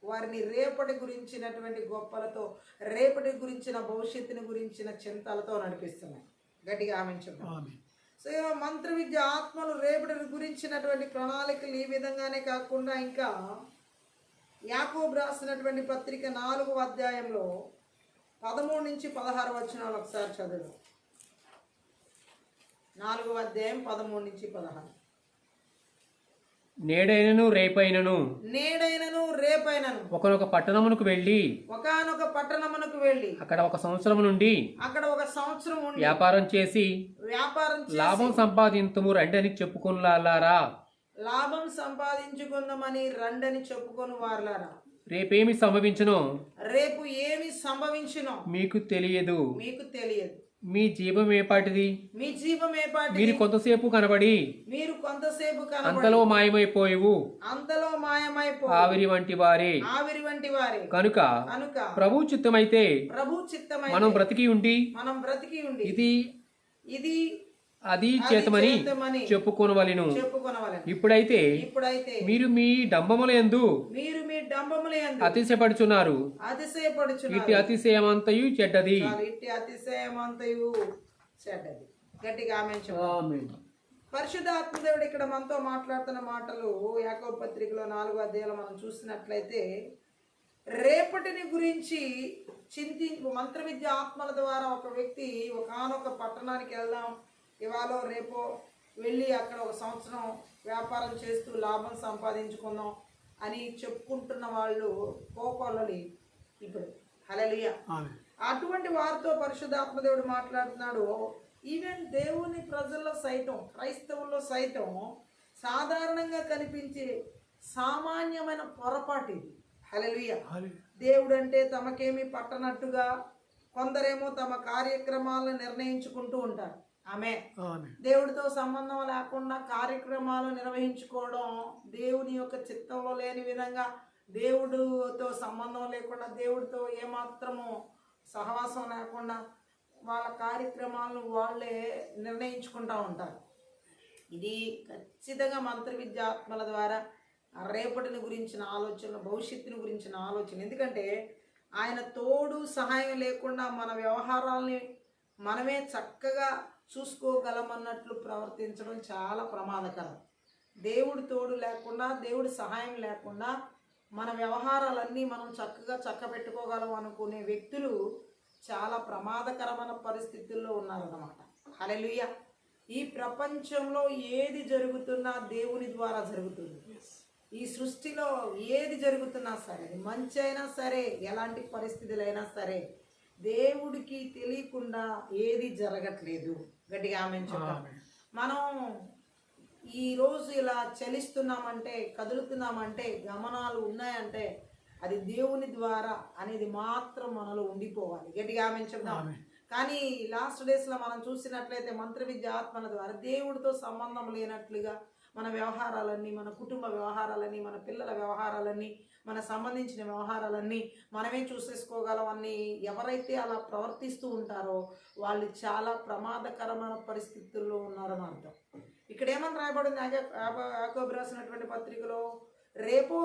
వారిని రేపటి గురించినటువంటి గొప్పలతో, రేపటి గురించిన భవిష్యత్తుని గురించిన చింతలతో నడిపిస్తున్నాయి. గట్టిగా ఆమేన్ చెప్పండి. సో మంత్ర విద్య ఆత్మలు రేపటి గురించినటువంటి ప్రణాళికలు ఈ విధంగానే కాకుండా ఇంకా యాకోబు రాసినటువంటి పత్రిక 4వ అధ్యాయంలో 13 నుంచి 16 వచనాలు ఒకసారి చదువు. 4వ అధ్యాయం 13 నుంచి 16. నేడైనను రేపైనను ఒకనొక పట్టణమునకు వెళ్ళి అక్కడ ఒక సంవత్సరం నుండి వ్యాపారం చేసి లాభం సంపాదింతుము రండని చెప్పుకొనులారా. లాభం సంపాదించుకుందామని రండని చెప్పుకొని వారలారా. రేపేమి సంభవించునో రేపు ఏమి సంభవించునో మీకు తెలియదు. మీ జీవం ఏపాటిది? మీరు కొంతసేపు కనబడి అంతలో మాయమైపోయేవు. ఆవిరి వంటి వారే. కనుక ప్రభు చిత్తమైతే మనం బ్రతికి ఉండి ఇది అది చేతమని చెప్పుకొనవలెను. ఇప్పుడైతే మీరు మీ డంబములందు అతిశయపడుచున్నారు. ఇట్టి అతిశయమంతయు చెడ్డది. గట్టిగా ఆమేన్. పరిశుద్ధాత్మదేవుడు ఇక్కడ మనతో మాట్లాడుతున్న మాటలు యాకోబు పత్రికలో 4వ అధ్యాయంలో మనం చూసినట్లయితే రేపటిని గురించి మంత్ర విద్య ఆత్మల ద్వారా ఒక వ్యక్తి ఒకానొక పట్టణానికి వెళ్దాం, ఇవాళ రేపో వెళ్ళి అక్కడ ఒక సంవత్సరం వ్యాపారం చేస్తూ లాభం సంపాదించుకుందాం అని చెప్పుకుంటున్న వాళ్ళు కోకొల్లలి ఇప్పుడు. హల్లెలూయా. అటువంటి వారితో పరిశుద్ధాత్మదేవుడు మాట్లాడుతున్నాడు. ఈవెన్ దేవుని ప్రజల్లో సైతం, క్రైస్తవుల్లో సైతం సాధారణంగా కనిపించే సామాన్యమైన పొరపాటు ఇది. హల్లెలూయా. దేవుడు అంటే తమకేమీ పట్టనట్టుగా కొందరేమో తమ కార్యక్రమాలను నిర్ణయించుకుంటూ ఉంటారు. ఆమె దేవుడితో సంబంధం లేకుండా కార్యక్రమాలు నిర్వహించుకోవడం దేవుని యొక్క చిత్తంలో లేని విధంగా, దేవుడితో సంబంధం లేకుండా, దేవుడితో ఏమాత్రము సహవాసం లేకుండా వాళ్ళ కార్యక్రమాలను వాళ్ళే నిర్ణయించుకుంటూ ఉంటారు. ఇది ఖచ్చితంగా మంత్ర విద్యాత్మల ద్వారా రేపటిని గురించిన ఆలోచన, భవిష్యత్తుని గురించిన ఆలోచన. ఎందుకంటే ఆయన తోడు సహాయం లేకుండా మన వ్యవహారాలని మనమే చక్కగా చూసుకోగలమన్నట్లు ప్రవర్తించడం చాలా ప్రమాదకరం. దేవుడి తోడు లేకుండా, దేవుడి సహాయం లేకుండా మన వ్యవహారాలన్నీ మనం చక్కగా చక్కబెట్టుకోగలం అనుకునే వ్యక్తులు చాలా ప్రమాదకరమైన పరిస్థితుల్లో ఉన్నారన్నమాట. హల్లెలూయా. ఈ ప్రపంచంలో ఏది జరుగుతున్నా దేవుని ద్వారా జరుగుతుంది. ఈ సృష్టిలో ఏది జరుగుతున్నా సరే, మంచి అయినా సరే, ఎలాంటి పరిస్థితులైనా సరే, దేవుడికి తెలియకుండా ఏది జరగట్లేదు. గట్టిగా ఆమేన్ చెప్తాం. మనం ఈరోజు ఇలా చలిస్తున్నామంటే, కదులుతున్నామంటే, గమనాలు ఉన్నాయంటే అది దేవుని ద్వారా అనేది మాత్రం మనలో ఉండిపోవాలి. గట్టిగా ఆమేన్ చెప్తాం. కానీ లాస్ట్ డేస్లో మనం చూసినట్లయితే మంత్ర విద్య ఆత్మల ద్వారా దేవుడితో సంబంధం లేనట్లుగా మన వ్యవహారాలన్నీ, మన కుటుంబ వ్యవహారాలన్నీ, మన పిల్లల వ్యవహారాలన్నీ, మన సంబంధించిన వ్యవహారాలన్నీ మనమే చూసేసుకోగలమని ఎవరైతే అలా ప్రవర్తిస్తూ ఉంటారో వాళ్ళు చాలా ప్రమాదకరమైన పరిస్థితుల్లో ఉన్నారని అర్థం. ఇక్కడ ఏమని రాయబడింది యాకోబు రాసినటువంటి పత్రికలో? రేపో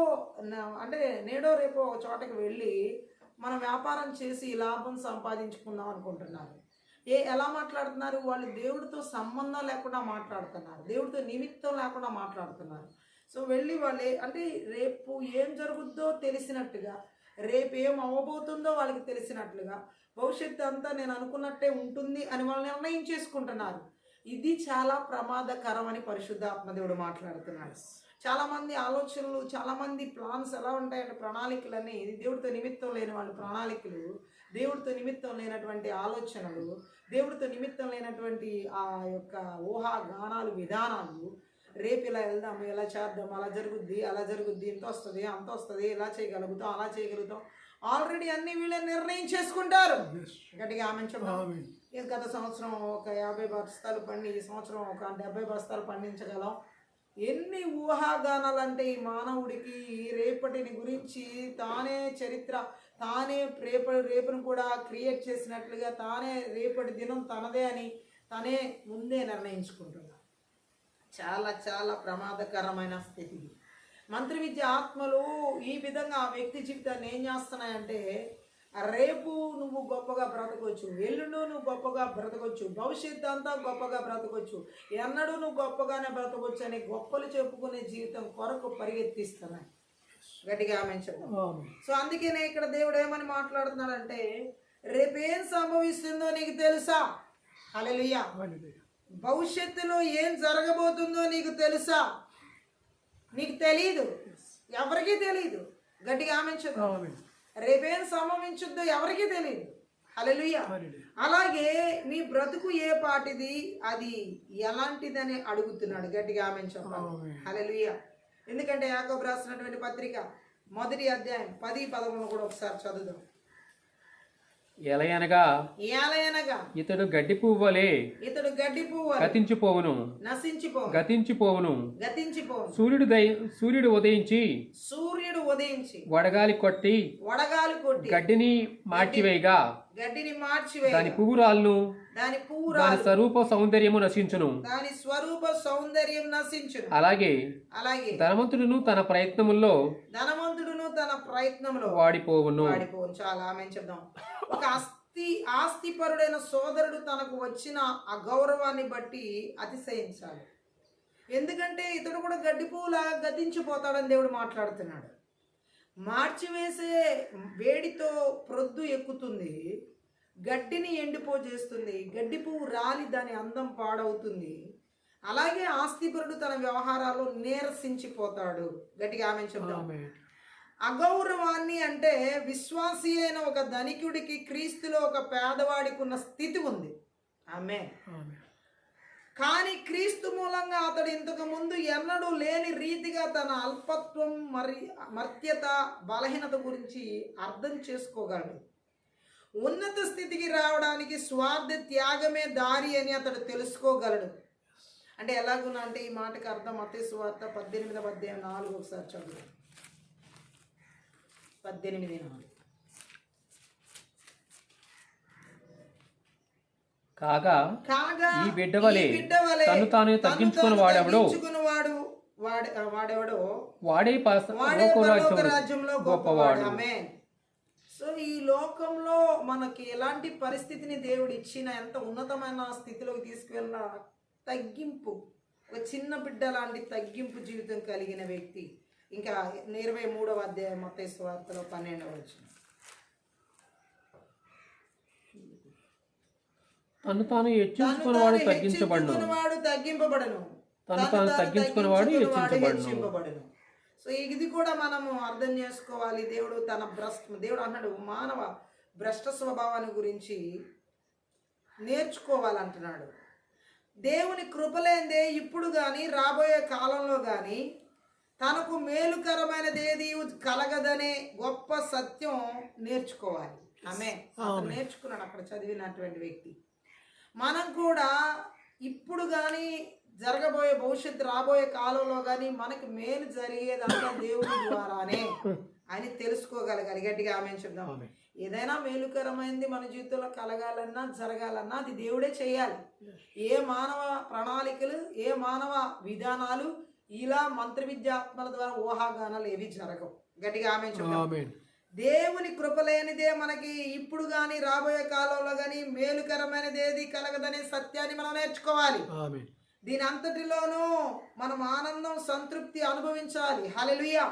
అంటే నేడో రేపో ఒక చోటకి వెళ్ళి మనం వ్యాపారం చేసి లాభం సంపాదించుకుందాం అనుకుంటున్నారు. ఎలా మాట్లాడుతున్నారు? వాళ్ళు దేవుడితో సంబంధం లేకుండా మాట్లాడుతున్నారు, దేవుడితో నిమిత్తం లేకుండా మాట్లాడుతున్నారు. సో వెళ్ళి వాళ్ళు అంటే రేపు ఏం జరుగుద్దో తెలిసినట్టుగా, రేపు ఏం అవ్వబోతుందో వాళ్ళకి తెలిసినట్లుగా, భవిష్యత్తు అంతా నేను అనుకున్నట్టే ఉంటుంది అని వాళ్ళు నిర్ణయం చేసుకుంటున్నారు. ఇది చాలా ప్రమాదకరం అని పరిశుద్ధాత్మదేవుడు మాట్లాడుతున్నాడు. చాలామంది ఆలోచనలు, చాలామంది ప్లాన్స్ ఎలా ఉంటాయంటే ప్రణాళికలని దేవుడితో నిమిత్తం లేని వాళ్ళ ప్రణాళికలు, దేవుడితో నిమిత్తం లేనటువంటి ఆలోచనలు, దేవుడితో నిమిత్తం లేనటువంటి ఆ యొక్క ఊహాగానాలు, విధానాలు. రేపు ఇలా వెళ్దాము, ఇలా చేద్దాం, అలా జరుగుద్ది, అలా జరుగుద్ది, ఇంత వస్తుంది, అంత వస్తుంది, ఇలా చేయగలుగుతాం, అలా చేయగలుగుతాం, ఆల్రెడీ అన్ని వీళ్ళే నిర్ణయం చేసుకుంటారు. గట్టిగా ఆమె గత సంవత్సరం ఒక 50 బస్తాలు పండి, ఈ సంవత్సరం ఒక 70 బస్తాలు పండించగలం. ఎన్ని ఊహాగానాలు అంటే ఈ మానవుడికి రేపటిని గురించి తానే చరిత్ర, తానే రేపును కూడా క్రియేట్ చేసినట్లుగా, తానే రేపటి దినం తనదే అని తనే ముందే నిర్ణయించుకుంటున్నాడు. చాలా చాలా ప్రమాదకరమైన స్థితి. మంత్ర విద్య ఆత్మలు ఈ విధంగా ఆ వ్యక్తి జీవితాన్ని ఏం చేస్తున్నాయంటే, రేపు నువ్వు గొప్పగా బ్రతకొచ్చు, ఎల్లుండు నువ్వు గొప్పగా బ్రతకొచ్చు, భవిష్యత్తు అంతా గొప్పగా బ్రతకొచ్చు, ఎన్నడూ నువ్వు గొప్పగానే బ్రతకొచ్చు అని గొప్పలు చెప్పుకునే జీవితం కొరకు పరిగెత్తిస్తున్నాయి. గట్టిగా ఆమె చెప్తాం. సో అందుకనే ఇక్కడ దేవుడు ఏమని మాట్లాడుతున్నాడంటే, రేపేం సంభవిస్తుందో నీకు తెలుసా? హల్లెలూయా. భవిష్యత్తులో ఏం జరగబోతుందో నీకు తెలుసా? నీకు తెలీదు, ఎవరికీ తెలీదు. గట్టిగా ఆమె చెప్తాం. రేపేం సంభవించుద్దో ఎవరికీ తెలియదు. హల్లెలూయా. అలాగే మీ బ్రతుకు ఏ పాటిది, అది ఎలాంటిదని అడుగుతున్నాడు. గట్టిగా ఆమె చెప్పాలి. హల్లెలూయా. ఎందుకంటే యాకోబు రాసినటువంటి పత్రిక 1వ అధ్యాయం 10-11 కూడా ఒకసారి చదువుదాం. ఎలయనగా ఇతడు గడ్డి పువ్వలే గతించిపోవును, గతించిపోవును. సూర్యుడు ఉదయించి వడగాలి కొట్టి గడ్డిని మార్చివేయగా దాని పువ్వు రాలును, దాని స్వరూప సౌందర్యము నశించును. అలాగే ధనవంతుడును తన ప్రయత్నముల్లో వాడిపోవును. చాలా ఆమె చెప్దాం. ఒక ఆస్తిపరుడైన సోదరుడు తనకు వచ్చిన అగౌరవాన్ని బట్టి అతిశయించాలి. ఎందుకంటే ఇతడు కూడా గడ్డి పువ్వులా గతించిపోతాడని దేవుడు మాట్లాడుతున్నాడు. మార్చివేసే వేడితో ప్రొద్దు ఎక్కుతుంది, గడ్డిని ఎండిపోజేస్తుంది, గడ్డి పువ్వు రాలి దాని అందం పాడవుతుంది. అలాగే ఆస్తిపరుడు తన వ్యవహారాలు నీరసించిపోతాడు. గట్టిగా ఆమె చెప్దాం. అగౌరవాన్ని అంటే విశ్వాసి అయిన ఒక ధనికుడికి క్రీస్తులో ఒక పేదవాడికి ఉన్న స్థితి ఉంది. ఆమేన్. కానీ క్రీస్తు మూలంగా అతడు ఇంతకు ముందు ఎన్నడూ లేని రీతిగా తన అల్పత్వం, మర్త్యత, బలహీనత గురించి అర్థం చేసుకోగలడు. ఉన్నత స్థితికి రావడానికి స్వార్థ త్యాగమే దారి అని అతడు తెలుసుకోగలడు. అంటే ఎలాగున్నా అంటే ఈ మాటకి అర్థం మత్తయి సువార్త 18వ అధ్యాయం 4 ఒకసారి చదువు. 18:4. కాగా ఈ బిడ్డవలే తను తాను తగ్గించుకుని వాడెవడో వాడే రాజ్యంలో గొప్పవాడు. సో ఈ లోకంలో మనకి ఎలాంటి పరిస్థితిని దేవుడు ఇచ్చిన, ఎంత ఉన్నతమైన స్థితిలోకి తీసుకువెళ్ళిన తగ్గింపు, ఒక చిన్న బిడ్డ లాంటి తగ్గింపు జీవితం కలిగిన వ్యక్తి. ఇంకా 23వ అధ్యాయం మత్తయి సువార్తలో 12వ వచనం. తను తాను హెచ్చించుకున్నవాడు తగ్గింపబడను, తను తాను తగ్గించుకున్నవాడు హెచ్చించబడను. సో ఇది కూడా మనము అర్థం చేసుకోవాలి. దేవుడు దేవుడు అన్నాడు మానవ భ్రష్ట స్వభావాన్ని గురించి నేర్చుకోవాలంటున్నాడు. దేవుని కృపలేందే ఇప్పుడు కానీ రాబోయే కాలంలో కానీ తనకు మేలుకరమైనది ఏది కలగదనే గొప్ప సత్యం నేర్చుకోవాలి. నేర్చుకున్నాడు అక్కడ చదివినటువంటి వ్యక్తి. మనం కూడా ఇప్పుడు కానీ జరగబోయే భవిష్యత్తు రాబోయే కాలంలో కానీ మనకి మేలు జరిగేదంతా దేవుడి ద్వారానే అని తెలుసుకోగలగాలి. గట్టిగా ఆమె చెప్దాం. ఏదైనా మేలుకరమైనది మన జీవితంలో కలగాలన్నా జరగాలన్నా అది దేవుడే చేయాలి. ఏ మానవ ప్రణాళికలు, ఏ మానవ విధానాలు, ఇలా మంత్ర విద్యాత్మల ద్వారా ఊహాగానాలు ఏవి జరగవు. గట్టిగా ఆమె చెప్దాం. దేవుని కృపలేనిదే మనకి ఇప్పుడు కానీ రాబోయే కాలంలో కానీ మేలుకరమైనది ఏది కలగదనే సత్యాన్ని మనం నేర్చుకోవాలి. దీని అంతటిలోనూ మనం ఆనందం, సంతృప్తి అనుభవించాలి. హల్లెలూయా.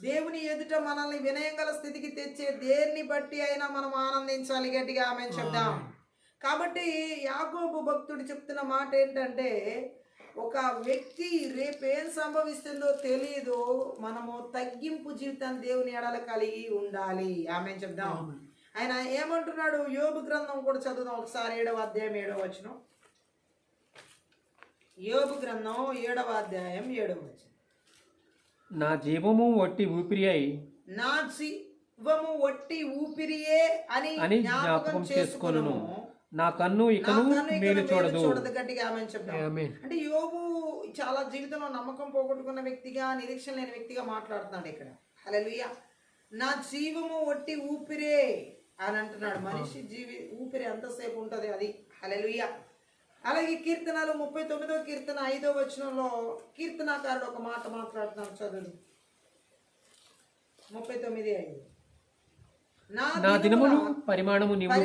దేవుని ఎదుట మనల్ని వినయంగల స్థితికి తెచ్చే దేన్ని బట్టి అయినా మనం ఆనందించాలి. గట్టిగా ఆమె చెప్దాం. కాబట్టి యాకోబు భక్తుడు చెప్తున్న మాట ఏంటంటే, ఒక వ్యక్తి రేపేం సంభవిస్తుందో తెలియదు, మనము తగ్గింపు జీవితాన్ని దేవుని ఎడల కలిగి ఉండాలి. ఆమె చెప్దాం. ఆయన ఏమంటున్నాడు? యోబు గ్రంథం కూడా చదువుదాం ఒకసారి. 7వ అధ్యాయం 7వ వచనం. యోబు గ్రంథం 7వ అధ్యాయం 7వ వచనం. నా జీవము వట్టి ఊపిరియే అని జ్ఞాపకం చేసుకొనును, నా కన్ను ఇకను మేలు చూడదు. గట్టిగా ఆమె చెప్తాం. అంటే యోబు చాలా జీవితంలో నమ్మకం పోగొట్టుకున్న వ్యక్తిగా, నిరీక్షణ లేని వ్యక్తిగా మాట్లాడుతున్నాడు ఇక్కడ. హల్లెలూయా. నా జీవము వట్టి ఊపిరే అని అంటున్నాడు. మనిషి ఊపిరి ఎంతసేపు ఉంటుంది అది. హల్లెలూయా. అలాగే కీర్తనలు 39వ కీర్తన 5వ వచనంలో కీర్తనాకారుడు ఒక మాట మాట్లాడుతున్నాడు. చదువు. 39:5. నా దినములు పరిమాణము నీవు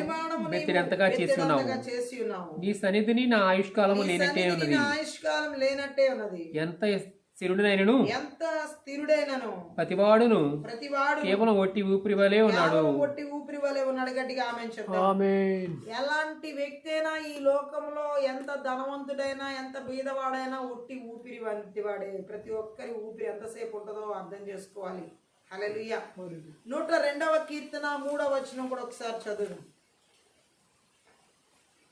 బెత్తిరెంతగా చేసి ఉన్నావు, నీ సన్నిధిని నా ఆయుష్కాలము లేనట్టే ఉన్నది. ఎంత స్థిరుడైనను ఎంత స్థిరుడైనను ప్రతివాడును ప్రతివాడు కేవలం ఒట్టి ఊపిరి వలె ఉన్నాడు. కేవలం ఒట్టి ఊపిరి వలె ఉన్నాడు. గట్టిగా ఆమేన్ చెప్దాం. ఆమేన్. ఎలాంటి వ్యక్తి అయినా ఈ లోకంలో ఎంత ధనవంతుడైనా ఎంత బీదవాడైనా ఒట్టి ఊపిరి వంటి వాడే. ప్రతి ఒక్కరి ఊపిరి ఎంతసేపు ఉంటుందో అర్థం చేసుకోవాలి. హల్లెలూయా. 102వ కీర్తన 3వ వచనం కూడా ఒకసారి చదువు.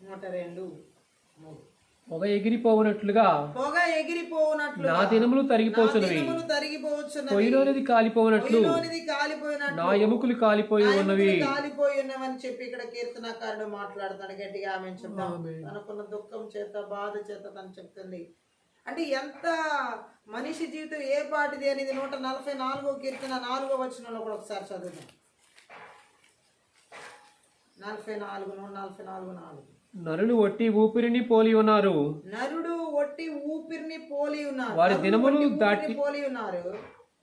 102, 3. పొగ ఎగిరిపోవునట్లుగా పొగ ఎగిరిపోవునట్లు నా దినములు తరిగిపోచున్నవి, పొయ్యిలోనిది కాలిపోవునట్లు కాలిపోయినట్లు నా ఎముకలు కాలిపోయి ఉన్నవి. కాలిపోయి ఉన్నవని చెప్పి ఇక్కడ కీర్తనకారుడు మాట్లాడుతాడు. గట్టిగా ఆమె చెప్తాం. తనకున్న దుఃఖం చేత బాధ చేత తను చెప్తుంది. అంటే ఎంత మనిషి జీవితం ఏ పాటిది అనేది 144వ కీర్తన 4వ వచనంలో కూడా ఒకసారి చదువుతాం. 144, నరులు ఒట్టి ఊపిరిని పోలి ఉన్నారు, నరుడు ఒట్టి ఊపిరిని పోలి ఉన్నారు. వారి దినములు దాటి పోలి ఉన్నారు.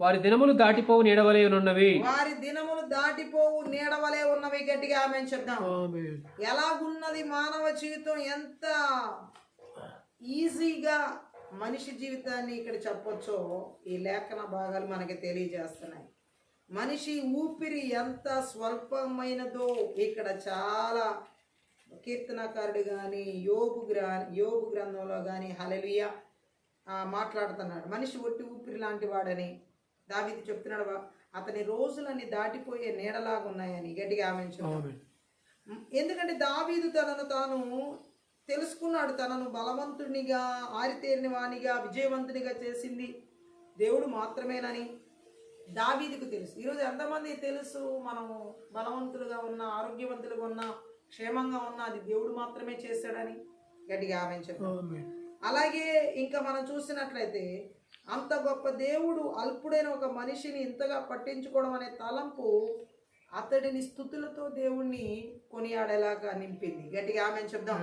వారి దినములు దాటిపోవు నీడవలే ఉన్నవి. వారి దినములు దాటిపోవు నీడవలే ఉన్నవి. గట్టిగా ఆమె చెప్దాం. ఎలాగున్నది మానవ జీవితం, ఎంత ఈజీగా మనిషి జీవితాన్ని ఇక్కడ చెప్పొచ్చో ఈ లేఖన భాగాలు మనకి తెలియజేస్తున్నాయి. మనిషి ఊపిరి ఎంత స్వల్పమైనదో ఇక్కడ చాలా కీర్తనకారుడు కానీ యోబు గ్రంథంలో కానీ హల్లెలూయా మాట్లాడుతున్నాడు. మనిషి ఒట్టి ఊపిరి లాంటి వాడని దావీదు చెప్తున్నాడు. అతని రోజులని దాటిపోయే నీడలాగా ఉన్నాయని. గట్టిగా ఆమె. ఎందుకంటే దావీదు తనను తాను తెలుసుకున్నాడు. తనను బలవంతునిగా, ఆరితేరిన వానిగా, విజయవంతునిగా చేసింది దేవుడు మాత్రమేనని దావీదుకు తెలుసు. ఈరోజు ఎంతమంది తెలుసు మనం బలవంతులుగా ఉన్నా, ఆరోగ్యవంతులుగా ఉన్నా, క్షేమంగా ఉన్నా అది దేవుడు మాత్రమే చేశాడని. గట్టిగా ఆమె చెప్పాలి. అలాగే ఇంకా మనం చూసినట్లయితే అంత గొప్ప దేవుడు అల్పుడైన ఒక మనిషిని ఇంతగా పట్టించుకోవడం అనే తలంపు అతడిని స్తుతులతో దేవుణ్ణి కొనియాడేలాగా నింపింది. గట్టిగా ఆమె చెప్దాం.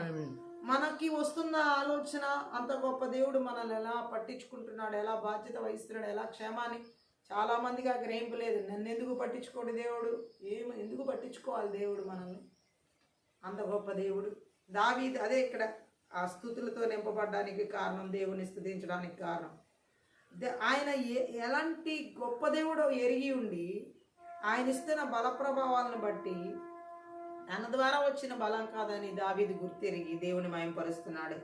మనకి వస్తున్న ఆలోచన అంత గొప్ప దేవుడు మనల్ని ఎలా పట్టించుకుంటున్నాడు, ఎలా బాధ్యత వహిస్తున్నాడు, ఎలా క్షేమాన్ని చాలా మందికి ఆ గ్రహింపు లేదు. నన్ను ఎందుకు పట్టించుకోడు దేవుడు, ఎందుకు పట్టించుకోవాలి దేవుడు మనల్ని, అంత గొప్ప దేవుడు. దావీదు అదే ఇక్కడ ఆ స్తుతులతో నింపబడడానికి కారణం, దేవుని స్తుతించడానికి కారణం. ఆయన ఎలాంటి గొప్ప దేవుడో ఎరిగి ఉండి ఆయన ఇస్తున్న బల ప్రభావాలను బట్టి తన ద్వారా వచ్చిన బలం కాదని దావీదు గుర్తెరిగి దేవుని మహిమపరుస్తున్నాడు.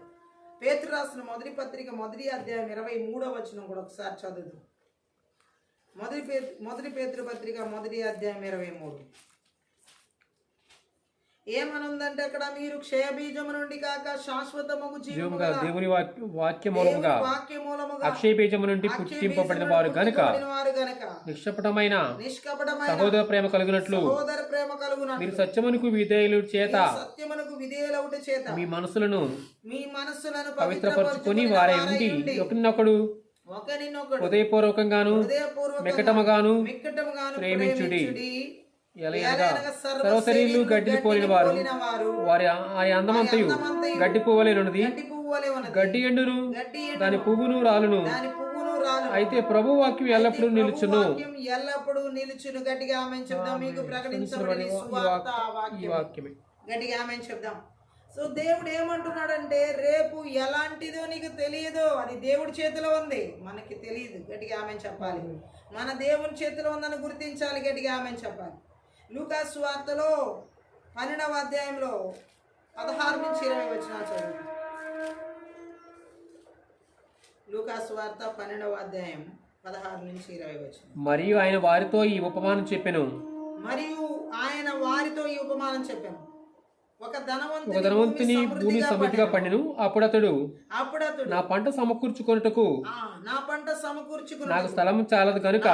పేతురు రాసిన మొదటి పత్రిక 1వ అధ్యాయం 23వ వచనం కూడా ఒకసారి చదువుదాం. మొదటి పేతురు పత్రిక 1వ అధ్యాయం 23. ఏమనుందంటే అక్కడ మీరు క్షయబీజము నుండి కాక శాశ్వతమగు జీవముగా దేవుని వాక్యమూలముగా అక్షయ బీజము నుండి పుట్టింపబడిన వారు గనుక నిష్కపటమైన సహోదర ప్రేమ కలుగునట్లు మీరు సత్యమునకు విధేయుల చేత మీ మనసులను పవిత్రపరచుకొని వారై ఉండి ఒకరినొకడు హృదయపూర్వకంగాను మిక్కటముగాను ప్రేమించుడి. సర్వశరీరులు గడ్డిని పోలిన వారు వారి అందమంతయు గడ్డి పువ్వులేనున్నది. గడ్డి ఎండును, దాని పువ్వును రాలును, అయితే ప్రభు వాక్యం ఎల్లప్పుడూ నిలుచును. గట్టిగా ఆమేన్ చెప్దాం. మీకు ప్రకటించబడిన సువార్త వాక్యమే. గట్టిగా ఆమేన్ చెప్దాం. సో దేవుడు ఏమంటున్నాడంటే రేపు ఎలాంటిదో నీకు తెలియదు, అది దేవుడి చేతిలో ఉంది, మనకి తెలియదు. గట్టిగా ఆమేన్ చెప్పాలి. మన దేవుని చేతిలో ఉందని గుర్తించాలి. గట్టిగా ఆమేన్ చెప్పాలి. లూకా సువార్తలో 12వ అధ్యాయంలో 16 నుంచి 20 వచనాలు చదువు. లూకా సువార్త 12వ అధ్యాయం 16 నుంచి 20 వచనం. మరియు ఆయన వారితో ఈ ఉపమానం చెప్పెను. ఒక ధనవంతుని భూమి సమృద్ధిగా పండెను. అప్పుడు అతడు నా పంట సమకూర్చుకొనుటకు నాకు స్థలము చాలదు గనుక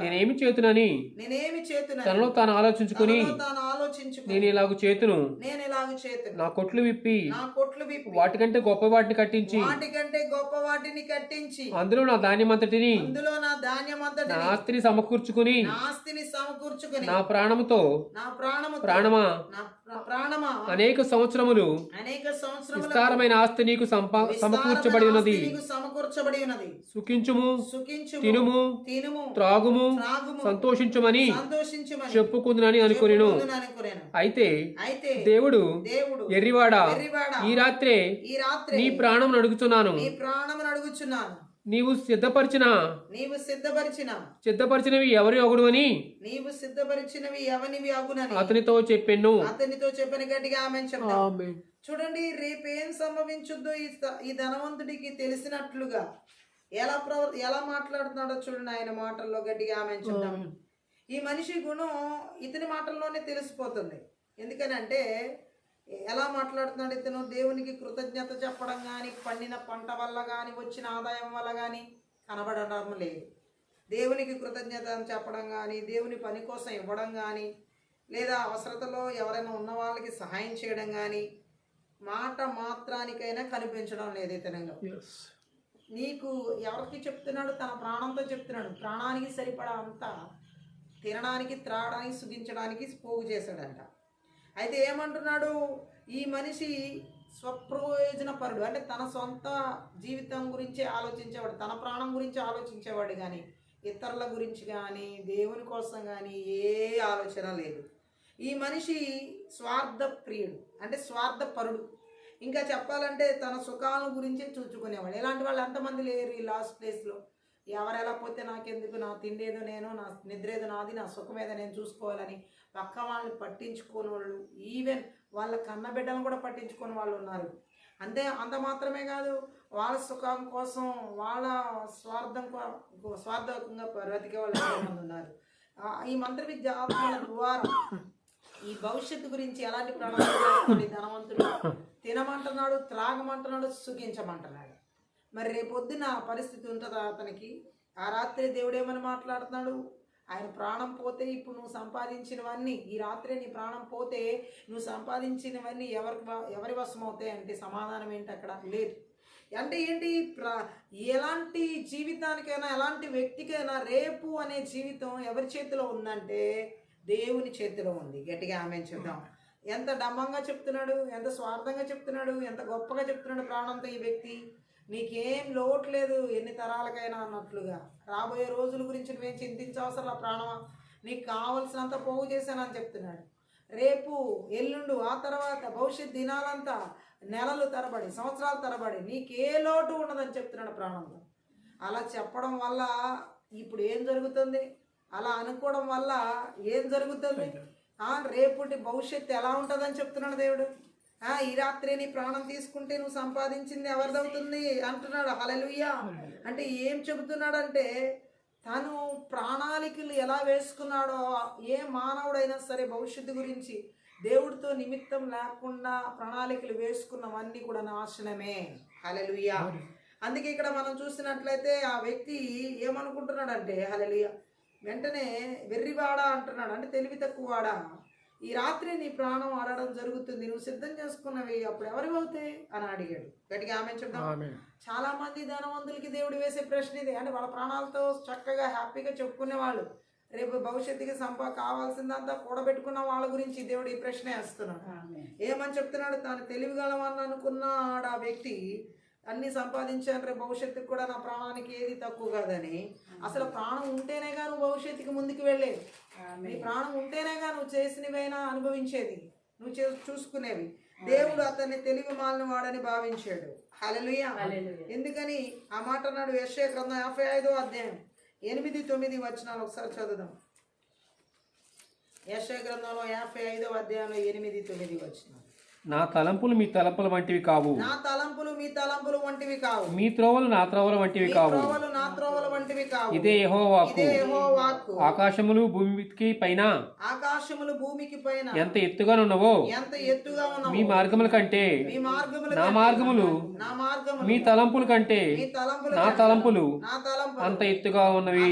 నేనేమి చేతునని తనలో తాను ఆలోచించుకుని నేను ఇలాగు చేతును, నా కొట్లు విప్పి వాటికంటే గొప్ప వాటిని కట్టించి అందులో నా ధాన్యమంతటిని నా ఆస్తిని సమకూర్చుకుని నా ప్రాణముతో ప్రాణమా అనేక సంవత్సరములు విస్తారమైన ఆస్తి నీకు సమకూర్చబడి ఉన్నది. సుఖించుము, తినుము, త్రాగుము, సంతోషించుమని చెప్పుకుందునని అనుకొనెను. అయితే దేవుడు ఎర్రివాడా, ఈ రాత్రే నీ ప్రాణం అడుగుచున్నాను, నీవు సిద్ధపరిచిన సిద్ధపరిచినవి ఎవరి అగుడు అని నీవు సిద్ధపరిచినవి ఎవనివి అగునని అతనితో చెప్పెను. చెప్పని గట్టిగా ఆమె చూడండి, రేపు ఏం సంభవించుద్దో ఈ ధనవంతుడికి తెలిసినట్లుగా ఎలా మాట్లాడుతున్నాడో చూడండి. ఆయన మాటల్లో గట్టిగా ఆమె చూద్దాం. ఈ మనిషి గుణం ఇతని మాటల్లోనే తెలిసిపోతుంది. ఎందుకనంటే ఎలా మాట్లాడుతున్నాడు ఇతను? దేవునికి కృతజ్ఞత చెప్పడం కానీ, పండిన పంట వల్ల కానీ, వచ్చిన ఆదాయం వల్ల కానీ కనబడడం లేదు. దేవునికి కృతజ్ఞత చెప్పడం కానీ, దేవుని పని కోసం ఇవ్వడం కానీ, లేదా అవసరతలో ఎవరైనా ఉన్న వాళ్ళకి సహాయం చేయడం కానీ మాట మాత్రానికైనా కనిపించడం లేదు ఇతనిలో. నీకు ఎవరికి చెప్తున్నాడు? తన ప్రాణంతో చెప్తున్నాడు. ప్రాణానికి సరిపడా అంతా తినడానికి, త్రాగడానికి, సుఖించడానికి పోగు చేశాడంట. అయితే ఏమంటున్నాడు? ఈ మనిషి స్వప్రయోజనపరుడు, అంటే తన సొంత జీవితం గురించి ఆలోచించేవాడు, తన ప్రాణం గురించి ఆలోచించేవాడు కానీ ఇతరుల గురించి కానీ దేవుని కోసం కానీ ఏ ఆలోచన లేదు. ఈ మనిషి స్వార్థ ప్రియుడు, అంటే స్వార్థపరుడు. ఇంకా చెప్పాలంటే తన సుఖాల గురించే చూచుకునేవాడు. ఇలాంటి వాళ్ళు ఎంతమంది లేరు ఈ లాస్ట్ ప్లేస్లో? ఎవరు ఎలా పోతే నాకెందుకు, నా తిండేదో నేను, నా నిద్రేదో నాది, నా సుఖమేదో నేను చూసుకోవాలని పక్క వాళ్ళని పట్టించుకోని వాళ్ళు, ఈవెన్ వాళ్ళ కన్నబిడ్డలను కూడా పట్టించుకోని వాళ్ళు ఉన్నారు. అంత మాత్రమే కాదు, వాళ్ళ సుఖం కోసం వాళ్ళ స్వార్థంగా బ్రతికే వాళ్ళు ఎంతోమంది ఉన్నారు. ఈ మంత్ర విద్య ఆత్మల ద్వారా ఈ భవిష్యత్తు గురించి ఎలాంటి ప్రణాళిక ధనవంతుడు తినమంటున్నాడు, త్రాగమంటున్నాడు, సుఖించమంటున్నాడు. మరి రేపొద్దున పరిస్థితి ఉంటుందా అతనికి? ఆ రాత్రి దేవుడేమని మాట్లాడుతున్నాడు? ఆయన ప్రాణం పోతే ఇప్పుడు నువ్వు సంపాదించినవన్నీ, ఈ రాత్రి నీ ప్రాణం పోతే నువ్వు సంపాదించినవన్నీ ఎవరి వశం అవుతాయి అంటే సమాధానం ఏంటి? అక్కడ లేదు. అంటే ఏంటి? ఎలాంటి జీవితానికైనా, ఎలాంటి వ్యక్తికైనా రేపు అనే జీవితం ఎవరి చేతిలో ఉందంటే దేవుని చేతిలో ఉంది. గట్టిగా ఆమె చెప్దాం. ఎంత డంబంగా చెప్తున్నాడు, ఎంత స్వార్థంగా చెప్తున్నాడు, ఎంత గొప్పగా చెప్తున్నాడు ప్రాణంతో ఈ వ్యక్తి. నీకేం లోటు లేదు ఎన్ని తరాలకైనా అన్నట్లుగా. రాబోయే రోజుల గురించి నువ్వేం చింతించవసరం ప్రాణమా, నీకు కావలసినంత పోగు చేశానని చెప్తున్నాడు. రేపు, ఎల్లుండు, ఆ తర్వాత భవిష్యత్ దినాలంతా, నెలలు తరబడి, సంవత్సరాల తరబడి నీకే లోటు ఉండదని చెప్తున్నాడు ప్రాణంలో. అలా చెప్పడం వల్ల ఇప్పుడు ఏం జరుగుతుంది? అలా అనుకోవడం వల్ల ఏం జరుగుతుంది? రేపటి భవిష్యత్తు ఎలా ఉంటుందని చెప్తున్నాడు దేవుడు. ఈ రాత్రి నీ ప్రాణం తీసుకుంటే నువ్వు సంపాదించింది ఎవరిదవుతుంది అంటున్నాడు. హల్లెలూయా. అంటే ఏం చెబుతున్నాడంటే తను ప్రణాళికలు ఎలా వేసుకున్నాడో, ఏ మానవుడైనా సరే భవిష్యత్తు గురించి దేవుడితో నిమిత్తం లేకుండా ప్రణాళికలు వేసుకున్నవన్నీ కూడా నాశనమే. హల్లెలూయా. అందుకే ఇక్కడ మనం చూసినట్లయితే ఆ వ్యక్తి ఏమనుకుంటున్నాడంటే, హల్లెలూయా, వెంటనే వెర్రివాడా అంటున్నాడు, అంటే తెలివి తక్కువవాడా, ఈ రాత్రి నీ ప్రాణం ఆడడం జరుగుతుంది, నువ్వు సిద్ధం చేసుకున్నవి అప్పుడు ఎవరివి అవుతాయి అని అడిగాడు. గట్టిగా ఆమె చెప్తాం. చాలా మంది ధనవంతులకి దేవుడు వేసే ప్రశ్న ఇది. అంటే వాళ్ళ ప్రాణాలతో చక్కగా హ్యాపీగా చెప్పుకునేవాళ్ళు, రేపు భవిష్యత్తుకి కావాల్సిందంతా కూడబెట్టుకున్న వాళ్ళ గురించి దేవుడు ఈ ప్రశ్న వేస్తున్నాడు. ఏమని చెప్తున్నాడు? తాను తెలివిగలవని అనుకున్నాడు ఆ వ్యక్తి, అన్ని సంపాదించాను, రేపు భవిష్యత్తుకు కూడా నా ప్రాణానికి ఏది తక్కువ కాదని. అసలు ప్రాణం ఉంటేనేగా నువ్వు భవిష్యత్తుకి ముందుకు వెళ్ళేది. నీ ప్రాణం ఉంటేనేగా నువ్వు చేసినవైనా అనుభవించేది, నువ్వు చూసుకునేవి. దేవుడు అతన్ని తెలివి మాలిన వాడని భావించాడు. హల్లెలూయా. ఎందుకని ఆ మాట అన్నాడు? యెషయా గ్రంథం 55వ అధ్యాయం 8-9 వచనాలు ఒకసారి చదువుదాం. యెషయా గ్రంథంలో 55వ అధ్యాయంలో 8-9 వచనాలు. నా తలంపులు మీ తలంపుల వంటివి కావు, నా తలంపులు మీ తలంపులు వంటివి కావు, మీ త్రోవలు నా త్రోవల వంటివి కావు, నా త్రోవల వంటివి కావు. ఇదే యెహోవా వాక్కు. ఆకాశములు భూమికి పైన, ఆకాశములు భూమికి పైన ఎంత ఎత్తుగా ఉన్నవో, మీ మార్గముల కంటే నా మార్గములు, మీ తలంపుల కంటే నా తలంపులు అంత ఎత్తుగా ఉన్నవి.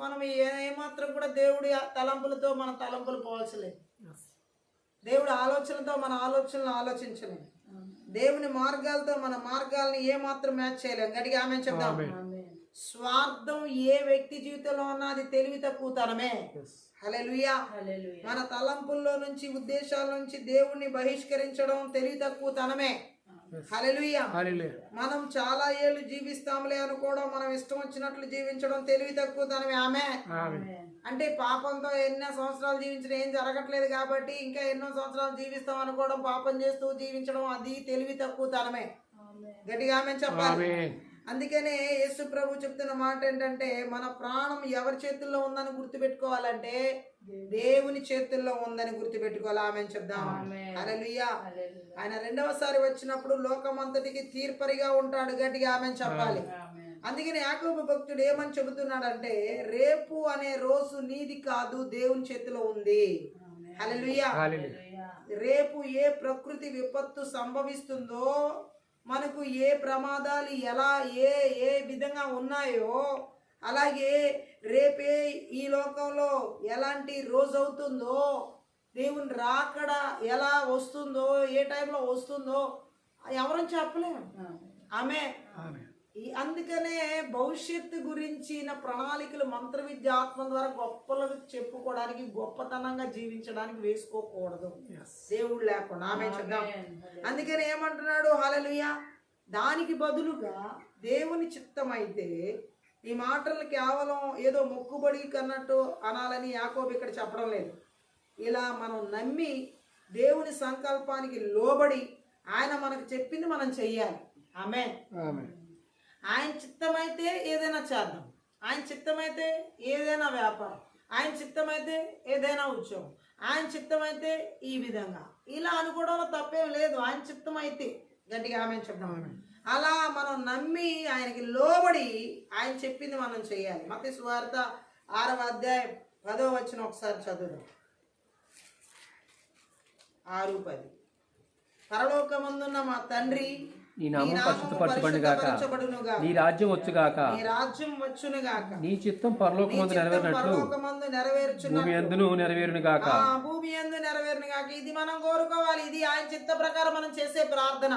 మనం ఏమాత్రం కూడా దేవుడి తలంపులతో మన తలంపులు పోల్చలేదు. దేవుడి ఆలోచనతో మన ఆలోచనలు ఆలోచించలేము. దేవుని మార్గాలతో మన మార్గాలను ఏమాత్రం మ్యాచ్ చేయలేము. గట్టిగా ఆమె చెప్దాం. స్వార్థం ఏ వ్యక్తి జీవితంలో ఉన్నా అది తెలివి తక్కువతనమే. హల్లెలూయా. మన తలంపుల్లో నుంచి, ఉద్దేశాల నుంచి దేవుణ్ణి బహిష్కరించడం తెలివి తక్కువతనమే. హల్లెలూయా. మనం చాలా ఏళ్ళు జీవిస్తాంలే అనుకోవడం, మనం ఇష్టం వచ్చినట్లు జీవించడం తెలివి తక్కువతనమే. ఆమె అంటే పాపంతో ఎన్నో సంవత్సరాలు జీవించడం ఏం జరగట్లేదు కాబట్టి ఇంకా ఎన్నో సంవత్సరాలు జీవిస్తాం అనుకోవడం, పాపం చేస్తూ జీవించడం అది తెలివి తక్కువతనమే. గట్టిగా ఆమె చెప్పాలి. అందుకనే యేసు ప్రభు చెప్తున్న మాట ఏంటంటే మన ప్రాణం ఎవరి చేతుల్లో ఉందని గుర్తుపెట్టుకోవాలంటే దేవుని చేతుల్లో ఉందని గుర్తుపెట్టుకోవాలి. ఆమేన్ చెప్దాం. హల్లెలూయా. ఆయన రెండవసారి వచ్చినప్పుడు లోకమంతటికి తీర్పరిగా ఉంటాడు. గట్టిగా ఆమేన్ చెప్పాలి. అందుకని యాకోబు భక్తుడు ఏమని చెబుతున్నాడంటే రేపు అనే రోజు నీది కాదు, దేవుని చేతిలో ఉంది. హల్లెలూయా. రేపు ఏ ప్రకృతి విపత్తు సంభవిస్తుందో, మనకు ఏ ప్రమాదాలు ఎలా ఏ ఏ విధంగా ఉన్నాయో, అలాగే రేపే ఈ లోకంలో ఎలాంటి రోజు అవుతుందో, దేవుని రాకడ ఎలా వస్తుందో, ఏ టైంలో వస్తుందో ఎవరని చెప్పలేము. ఆమె అందుకనే భవిష్యత్తు గురించిన ప్రణాళికలు మంత్ర విద్య ఆత్మ ద్వారా గొప్పలు చెప్పుకోవడానికి, గొప్పతనంగా జీవించడానికి వేసుకోకూడదు దేవుడు లేకుండా. ఆమె చూద్దాం. అందుకని ఏమంటున్నాడు? హల్లెలూయా. దానికి బదులుగా దేవుని చిత్తం అయితే, ఈ మాటలు కేవలం ఏదో మొక్కుబడి కన్నట్టు అనాలని యాకోబు ఇక్కడ చెప్పడం లేదు. ఇలా మనం నమ్మి దేవుని సంకల్పానికి లోబడి ఆయన మనకు చెప్పింది మనం చెయ్యాలి. ఆమేన్. ఆయన చిత్తమైతే ఏదైనా చేద్దాం, ఆయన చిత్తమైతే ఏదైనా వ్యాపారం, ఆయన చిత్తమైతే ఏదైనా ఉద్యోగం, ఆయన చిత్తమైతే ఈ విధంగా ఇలా అనుకోవడంలో తప్పేం లేదు. ఆయన చిత్తమైతే గట్టిగా ఆమె చెప్తాం. అలా మనం నమ్మి ఆయనకి లోబడి ఆయన చెప్పింది మనం చేయాలి. మత్తయి సువార్త 6వ అధ్యాయం 10వ వచనం ఒకసారి చదువుదాం. 6:10. పరలోకమందున్న మా తండ్రి, నీ నామం పరిశుద్ధపరచబడునుగాక, నీ రాజ్యం వచ్చుగాక, నీ చిత్తం పరలోకమందు నెరవేరినట్లు భూమి యందును నెరవేరునుగాక. భూమి యందు నెరవేరునుగాక. ఇది మనం కోరుకోవాలి. ఇది ఆయన చిత్త ప్రకారం మనం చేసే ప్రార్థన.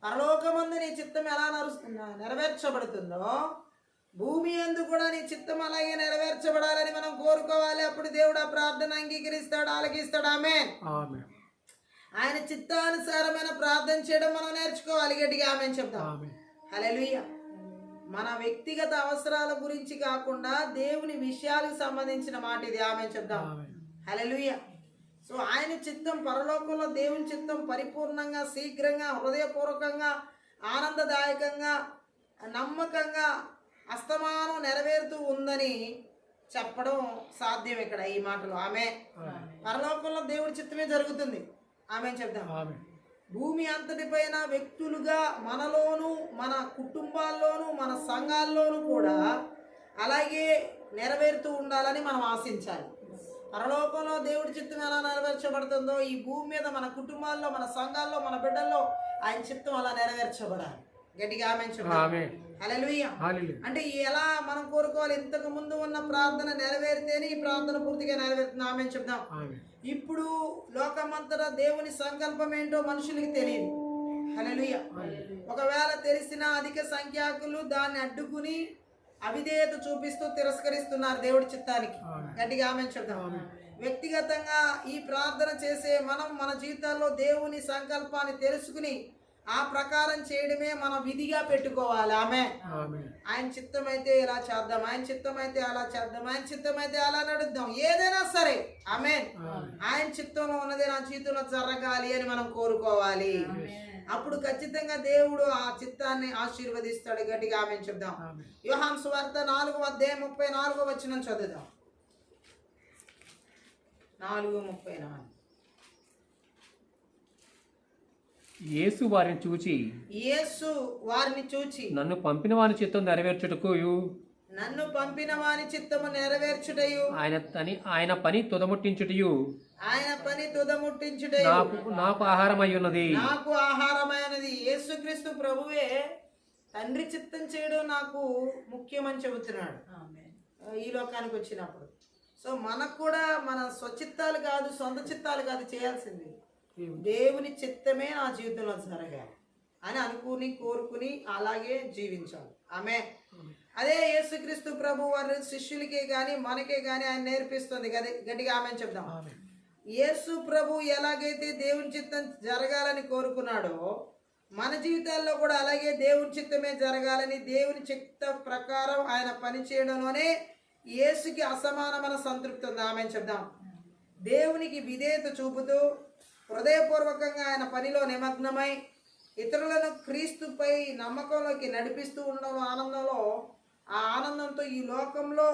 పరలోకమందు నీ చిత్తం ఎలా నెరవేర్చబడుతుందో, భూమి యందు కూడా నీ చిత్తం అలాగే నెరవేర్చబడాలని మనం కోరుకోవాలి. అప్పుడు దేవుడు ఆ ప్రార్థన అంగీకరిస్తాడు, ఆలకిస్తాడు. ఆమేన్. ఆయన చిత్తానుసారమైన ప్రార్థన చేయడం మనం నేర్చుకోవాలి. గట్టిగా ఆమేన్ చెప్తాం. హల్లెలూయా. మన వ్యక్తిగత అవసరాల గురించి కాకుండా దేవుని విషయాలకు సంబంధించిన మాట ఇది. ఆమేన్ చెప్తాం. హల్లెలూయా. సో ఆయన చిత్తం పరలోకంలో దేవుని చిత్తం పరిపూర్ణంగా, శీఘ్రంగా, హృదయపూర్వకంగా, ఆనందదాయకంగా, నమ్మకంగా అస్తమానం నెరవేరుతూ ఉందని చెప్పడం సాధ్యం ఇక్కడ ఈ మాటలు. ఆమె పరలోకంలో దేవుడి చిత్తమే జరుగుతుంది. ఆమె చెప్దాం. భూమి అంతటిపైన వ్యక్తులుగా మనలోను, మన కుటుంబాల్లోనూ, మన సంఘాల్లోనూ కూడా అలాగే నెరవేరుతూ ఉండాలని మనం ఆశించాలి. పరలోకంలో దేవుడి చిత్తం ఎలా నెరవేర్చబడుతుందో, ఈ భూమి మీద మన కుటుంబాల్లో, మన సంఘాల్లో, మన బిడ్డల్లో ఆయన చిత్తం అలా నెరవేర్చబడాలి. గట్టిగా ఆమేన్ చెప్పండి. హల్లెలూయా. అంటే ఎలా మనం కోరుకోవాలి? ఇంతకు ముందు ఉన్న ప్రార్థన నెరవేరితేనే ఈ ప్రార్థన పూర్తిగా నెరవేరుతుంది. ఆమేన్ చెప్దాం. ఇప్పుడు లోకమంతటా దేవుని సంకల్పం ఏంటో మనుషులకి తెలియదు. హల్లెలూయా. ఒకవేళ తెలిసిన అధిక సంఖ్యాకులు దాన్ని అడ్డుకుని అవిధేయత చూపిస్తూ తిరస్కరిస్తున్నారు దేవుడి చిత్తానికి. గట్టిగా ఆమేన్ చెప్దాం. వ్యక్తిగతంగా ఈ ప్రార్థన చేసే మనం మన జీవితాల్లో దేవుని సంకల్పాన్ని తెలుసుకుని ఆ ప్రకారం చేయడమే మన విధిగా పెట్టుకోవాలి. ఆమె ఆయన చిత్తం అయితే ఇలా చేద్దాం, ఆయన చిత్తం అయితే అలా చేద్దాం, ఆయన చిత్తం అయితే అలా నడుద్దాం, ఏదైనా సరే. ఆమె ఆయన చిత్తంలో ఉన్నదే నా జీవితంలో జరగాలి అని మనం కోరుకోవాలి. అప్పుడు ఖచ్చితంగా దేవుడు ఆ చిత్తాన్ని ఆశీర్వదిస్తాడు. గట్టిగా ఆమె చెప్దాం. యోహాను సువార్త 4వ అధ్యాయం 34వ వచనం చదువుదాం. 4:34. యేసు వారిని చూచి నన్ను పంపిన వాని చిత్తం నెరవేర్చుటకు ఆయన పని తుదముట్టించుటయు నాకు ఆహారమై ఉన్నది. యేసుక్రీస్తు ప్రభువే తండ్రి చిత్తం చేయడం నాకు ముఖ్యమని చెబుతున్నాడు ఈ లోకానికి వచ్చినప్పుడు. సో మనకు కూడా మన స్వచిత్తాలు కాదు, సొంత చిత్తాలు కాదు చేయాల్సింది. దేవుని చిత్తమే నా జీవితంలో జరగాలి అని అనుకుని కోరుకుని అలాగే జీవించాలి. ఆమె అదే యేసుక్రీస్తు ప్రభు వారి శిష్యులకే గాని మనకే గాని ఆయన నేర్పిస్తుంది. గట్టిగా ఆమె చెప్దాం. యేసు ప్రభు ఎలాగైతే దేవుని చిత్తం జరగాలని కోరుకున్నాడో మన జీవితాల్లో కూడా అలాగే దేవుని చిత్తమే జరగాలని, దేవుని చిత్త ప్రకారం ఆయన పని చేయడంలోనే యేసుకి అసమానమైన సంతృప్తి ఉంది. ఆమె చెప్దాం. దేవునికి విధేయత చూపుతూ హృదయపూర్వకంగా ఆయన పనిలో నిమగ్నమై ఇతరులను క్రీస్తుపై నమ్మకంలోకి నడిపిస్తూ ఉండడం ఆనందంలో, ఆ ఆనందంతో ఈ లోకంలో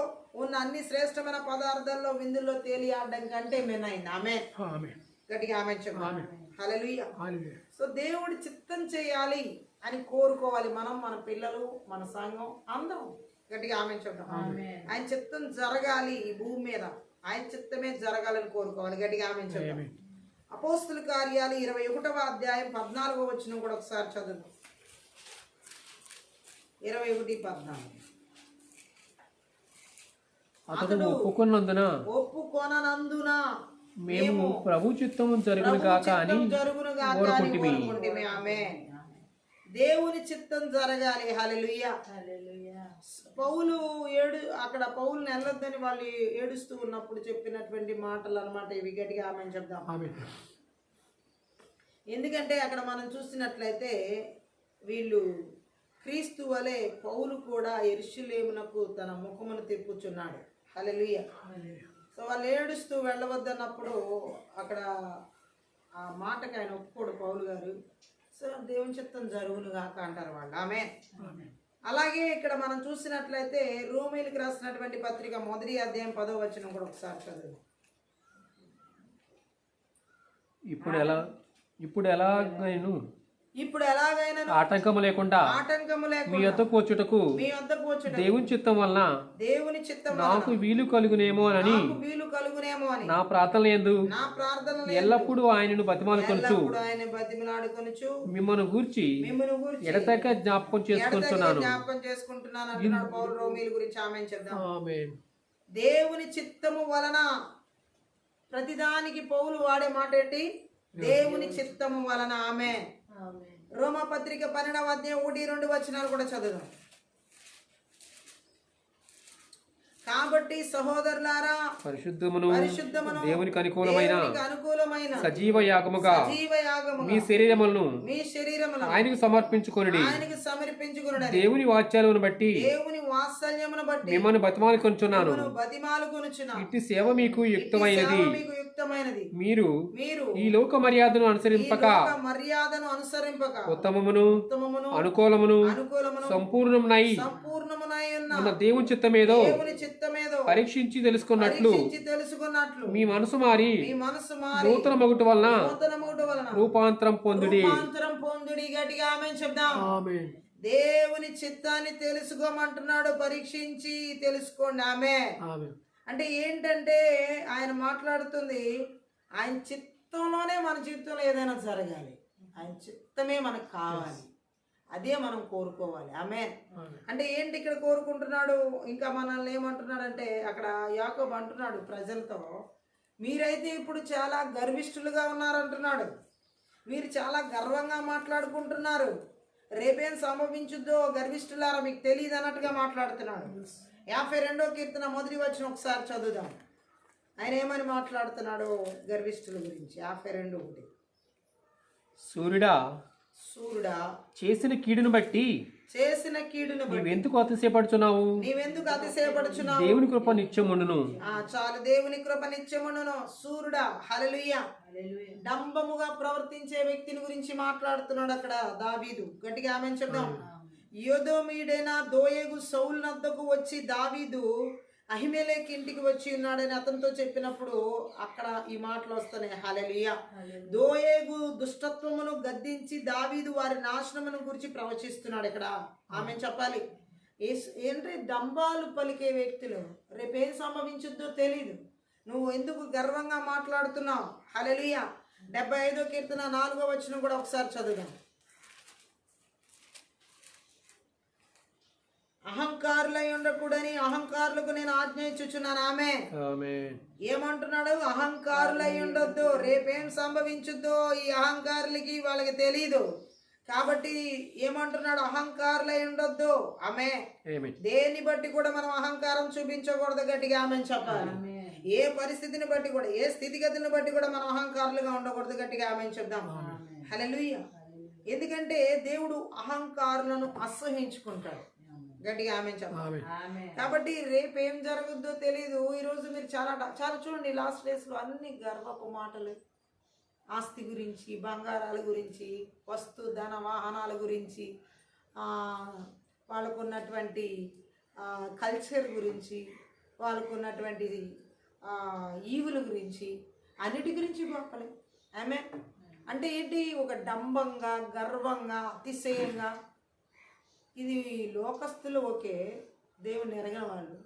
ఉన్న అన్ని శ్రేష్టమైన పదార్థాల్లో విందుల్లో తేలియాడడం కంటే మెనైంది. ఆమె గట్టిగా ఆమె చెప్పాలి. హల్లెలూయా. సో దేవుడి చిత్తం చేయాలి అని కోరుకోవాలి మనం, మన పిల్లలు, మన సంఘం అందరం. గట్టిగా ఆమె చెప్తాం. ఆయన చిత్తం జరగాలి ఈ భూమి మీద, ఆయన చిత్తమే జరగాలని కోరుకోవాలి. గట్టిగా ఆమె చెప్తాం. అపోస్తుల కార్యాలు 21వ అధ్యాయం 14వ వచనం కూడా ఒకసారి చదువు. 21:14. అతడు ఒప్పుకొనందున మేము ప్రభు చిత్తము జరుగును గాక అని కోరుకుంటుమే. ఆమేన్. దేవుని చిత్తం జరగాలి. హల్లెలూయా. పౌలు అక్కడ పౌలుని వెళ్ళొద్దని వాళ్ళు ఏడుస్తూ ఉన్నప్పుడు చెప్పినటువంటి మాటలు అన్నమాట ఇవి. గట్టిగా ఆమె చెప్దాం. ఎందుకంటే అక్కడ మనం చూసినట్లయితే వీళ్ళు క్రీస్తు వలె పౌలు కూడా యెరూషలేమునకు తన ముఖమును తిప్పుచున్నాడు. హల్లెలూయా. సో వాళ్ళు ఏడుస్తూ వెళ్ళవద్దన్నప్పుడు అక్కడ ఆ మాటకి ఆయన ఒప్పుకోడు పౌలు గారు. సో దేవుని చిత్తం జరుగును గాక అంటారు వాళ్ళు. ఆమె. అలాగే ఇక్కడ మనం చూసినట్లయితే రోమీయులకు రాసినటువంటి పత్రిక 1వ అధ్యాయం 10వ వచనం కూడా ఒకసారి చదువు. ఇప్పుడు ఎలాగైనా ఆటంకము లేకుండా మీ యొద్దకు వచ్చుటకు దేవుని చిత్తం వలన నాకు వీలు కలుగునేమో అని నా ప్రార్థన యందు ఎల్లప్పుడూ ఆయనను బతిమాలుకొనుచు మిమ్మల్ని గూర్చి ఎడతెగక జ్ఞాపకం చేసుకుంటున్నాను. దేవుని చిత్తము వలన ప్రతిదానికి పౌలు వాడే మాట ఏంటి? దేవుని చిత్తము వలన. ఆమె. రోమా పత్రిక 12వ అధ్యాయం 1-2 వచనాలు కూడా చదువుదాం. కాబట్టి సహోదరులారా, పరిశుద్ధమును దేవునికి అనుకూలమైన సజీవ యాగముగా మీ శరీరములను ఆయనకు సమర్పించుకొనుడి. దేవుని వాత్సల్యమును బట్టి మిమ్మల్ని బతిమాలుకొనుచున్నాను. ఇట్టి సేవ మీకు యుక్తమైనది. మీరు ఈ లోక మర్యాదను అనుసరింపక ఉత్తమమును అనుకూలమును సంపూర్ణమునై ఉన్న దేవుని చిత్తమేదో పరీక్షించి తెలుసుకున్నట్లు మీ మనసు మారి నూతన మగుట వలన రూపాంతరం పొందుడి. గట్టిగా ఆమేన్ చెప్దాం. దేవుని చిత్తాన్ని తెలుసుకోమంటున్నాడు. పరీక్షించి తెలుసుకోండి. ఆమె. అంటే ఏంటంటే ఆయన మాట్లాడుతుంది ఆయన చిత్తంలోనే మన జీవితంలో ఏదైనా జరగాలి. ఆయన చిత్తమే మనకు కావాలి. అదే మనం కోరుకోవాలి. ఆమేన్. అంటే ఏంటి ఇక్కడ కోరుకుంటున్నాడు? ఇంకా మనల్ని ఏమంటున్నాడంటే అక్కడ యాకోబు అంటున్నాడు ప్రజలతో, మీరైతే ఇప్పుడు చాలా గర్విష్ఠులుగా ఉన్నారంటున్నాడు. మీరు చాలా గర్వంగా మాట్లాడుకుంటున్నారు. రేపేం సంభవించుద్దో గర్విష్ఠులారా మీకు తెలియదు అన్నట్టుగా మాట్లాడుతున్నాడు. 52వ కీర్తన 1వ వచనం ఒకసారి చదువుదాం. ఆయన ఏమని మాట్లాడుతున్నాడో గర్విష్ఠుల గురించి. 52:1. సూర్యుడా చేసిన కీడును బట్టి నీవెందుకు అతిశయపడుచున్నావు? దేవుని కృప నిత్యముండును. చాలు. దేవుని కృప నిత్యముండును. సూర్యుడా. హల్లెలూయా. డంబముగా ప్రవర్తించే వ్యక్తిని గురించి మాట్లాడుతున్నాడు అక్కడ దావీదు. గట్టిగా ఆమేన్ చెప్దాం. యోదోమీడైన దోయేగు సౌలు నద్దకు వచ్చి దావీదు అహిమెలెకు ఇంటికి వచ్చి ఉన్నాడని అతనితో చెప్పినప్పుడు అక్కడ ఈ మాటలు వస్తున్నాయి. హల్లెలూయా. దోయేగు దుష్టత్వమును గద్దించి దావీదు వారి నాశనమును గురించి ప్రవచిస్తున్నాడు ఇక్కడ. ఆమె చెప్పాలి. ఏంటి డంబాలు పలికే వ్యక్తులు రేపేం సంభవించుద్దో తెలీదు. నువ్వు ఎందుకు గర్వంగా మాట్లాడుతున్నావు? హల్లెలూయా. 75వ కీర్తన 4వ వచనం కూడా ఒకసారి చదువుదాం. అహంకారులై ఉండకూడని అహంకారులకు నేను ఆజ్ఞ ఇచ్చుచున్నాను. ఆమె. ఏమంటున్నాడు? అహంకారులై ఉండొద్దు. రేపేం సంభవించుద్దో ఈ అహంకారులకి వాళ్ళకి తెలీదు. కాబట్టి ఏమంటున్నాడు? అహంకారులై ఉండొద్దు. ఆమె. దేన్ని బట్టి కూడా మనం అహంకారం చూపించకూడదు. గట్టిగా ఆమె చెప్పాలి. ఏ పరిస్థితిని బట్టి కూడా, ఏ స్థితిగతులను బట్టి కూడా మనం అహంకారులుగా ఉండకూడదు. గట్టిగా ఆమె చెప్దాం. హల్లెలూయా. ఎందుకంటే దేవుడు అహంకారులను అసహించుకుంటాడు. గట్టిగా ఆమె చెప్పాలి. కాబట్టి రేపు ఏం జరుగుద్దో తెలీదు. ఈరోజు మీరు చాలా చాలా చూడండి, లాస్ట్ డేస్ లో అన్ని గర్వపు మాటలు, ఆస్తి గురించి, బంగారాల గురించి, వస్తు ధన వాహనాల గురించి, వాళ్ళకున్నటువంటి కల్చర్ గురించి, వాళ్ళకున్నటువంటి ఈవుల గురించి, అన్నిటి గురించి గొప్పలే. ఆమె అంటే ఏంటి? ఒక డంబంగా, గర్వంగా, అతిశయంగా. ఇది లోకస్తులు ఓకే, దేవుని ఎరగిన వాళ్ళు,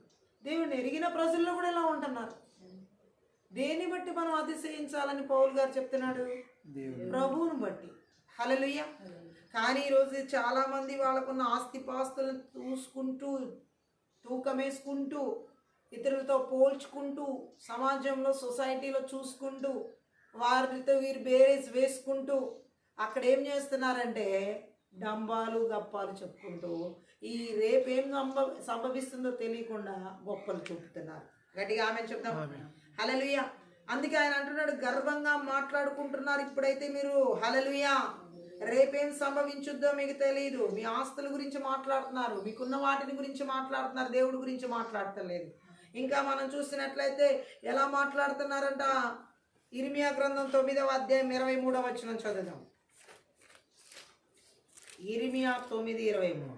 దేవుని ఎరిగిన ప్రజల్లో కూడా ఇలా ఉంటున్నారు. దేన్ని బట్టి మనం అతిశయించాలని పౌలు గారు చెప్తున్నాడు? ప్రభువుని బట్టి. హల్లెలూయా. కానీ ఈరోజు చాలామంది వాళ్ళకున్న ఆస్తిపాస్తులను చూసుకుంటూ, తూకమేసుకుంటూ, ఇతరులతో పోల్చుకుంటూ, సమాజంలో సొసైటీలో చూసుకుంటూ, వారితో వీరు బేరేజ్ వేసుకుంటూ అక్కడ ఏం చేస్తున్నారంటే డంబాలు గప్పాలు చెప్పుకుంటూ ఈ రేపేం సంభవిస్తుందో తెలియకుండా గొప్పలు చూపుతున్నారు. గట్టిగా ఆమె చెప్తాం. హల్లెలూయా. అందుకే ఆయన అంటున్నాడు, గర్వంగా మాట్లాడుకుంటున్నారు ఇప్పుడైతే మీరు. హల్లెలూయా. రేపేం సంభవించుద్దో మీకు తెలియదు. మీ ఆస్తుల గురించి మాట్లాడుతున్నారు, మీకున్న వాటిని గురించి మాట్లాడుతున్నారు, దేవుడి గురించి మాట్లాడతలేదు. ఇంకా మనం చూసినట్లయితే ఎలా మాట్లాడుతున్నారంట? ఇర్మియా గ్రంథం 9వ అధ్యాయం 23వ వచనం చదువుదాం. ఇర్మియా 9:23.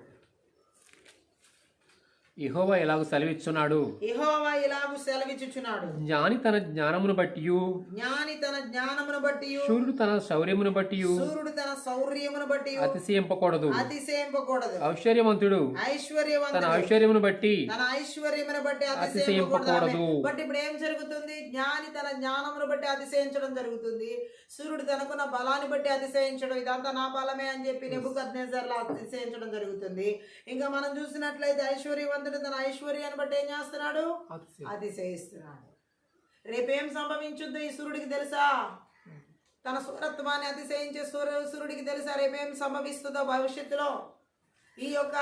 యెహోవా ఇలాగు సెలవిచ్చున్నాడు, యెహోవా ఇలాగు సెలవిచ్చుచున్నాడు, జ్ఞాని తన జ్ఞానమును బట్టియు, జ్ఞాని తన జ్ఞానమును బట్టియు, శూరుడు తన శౌర్యమును బట్టియు, శూరుడు తన శౌర్యమును బట్టియు అతిశయింపకూడదు. అతిశయింపకూడదు. ఐశ్వర్యవంతుడు తన ఐశ్వర్యమును బట్టి అతిశయింపకూడదు. బట్ ఇప్పుడు ఏం జరుగుతుంది? జ్ఞాని తన జ్ఞానమును బట్టి అతిశయించడం జరుగుతుంది. సూర్యుడు తనకున్న బలాన్ని బట్టి అతిశయించడం, ఇదంతా నా బలమే అని చెప్పి నెబుకద్నెజర్లా అతిశయించడం జరుగుతుంది. ఇంకా మనం చూసినట్లయితే ఐశ్వర్యవంతుడు తన ఐశ్వర్యాన్ని బట్టి ఏం చేస్తున్నాడు? అతిశయిస్తున్నాడు. రేపేం సంభవించుద్దో ఈ సూర్యుడికి తెలుసా? తన సూరత్వాన్ని అతిశయించే సూర్యుడికి తెలుసా రేపేం సంభవిస్తుందో భవిష్యత్తులో? ఈ యొక్క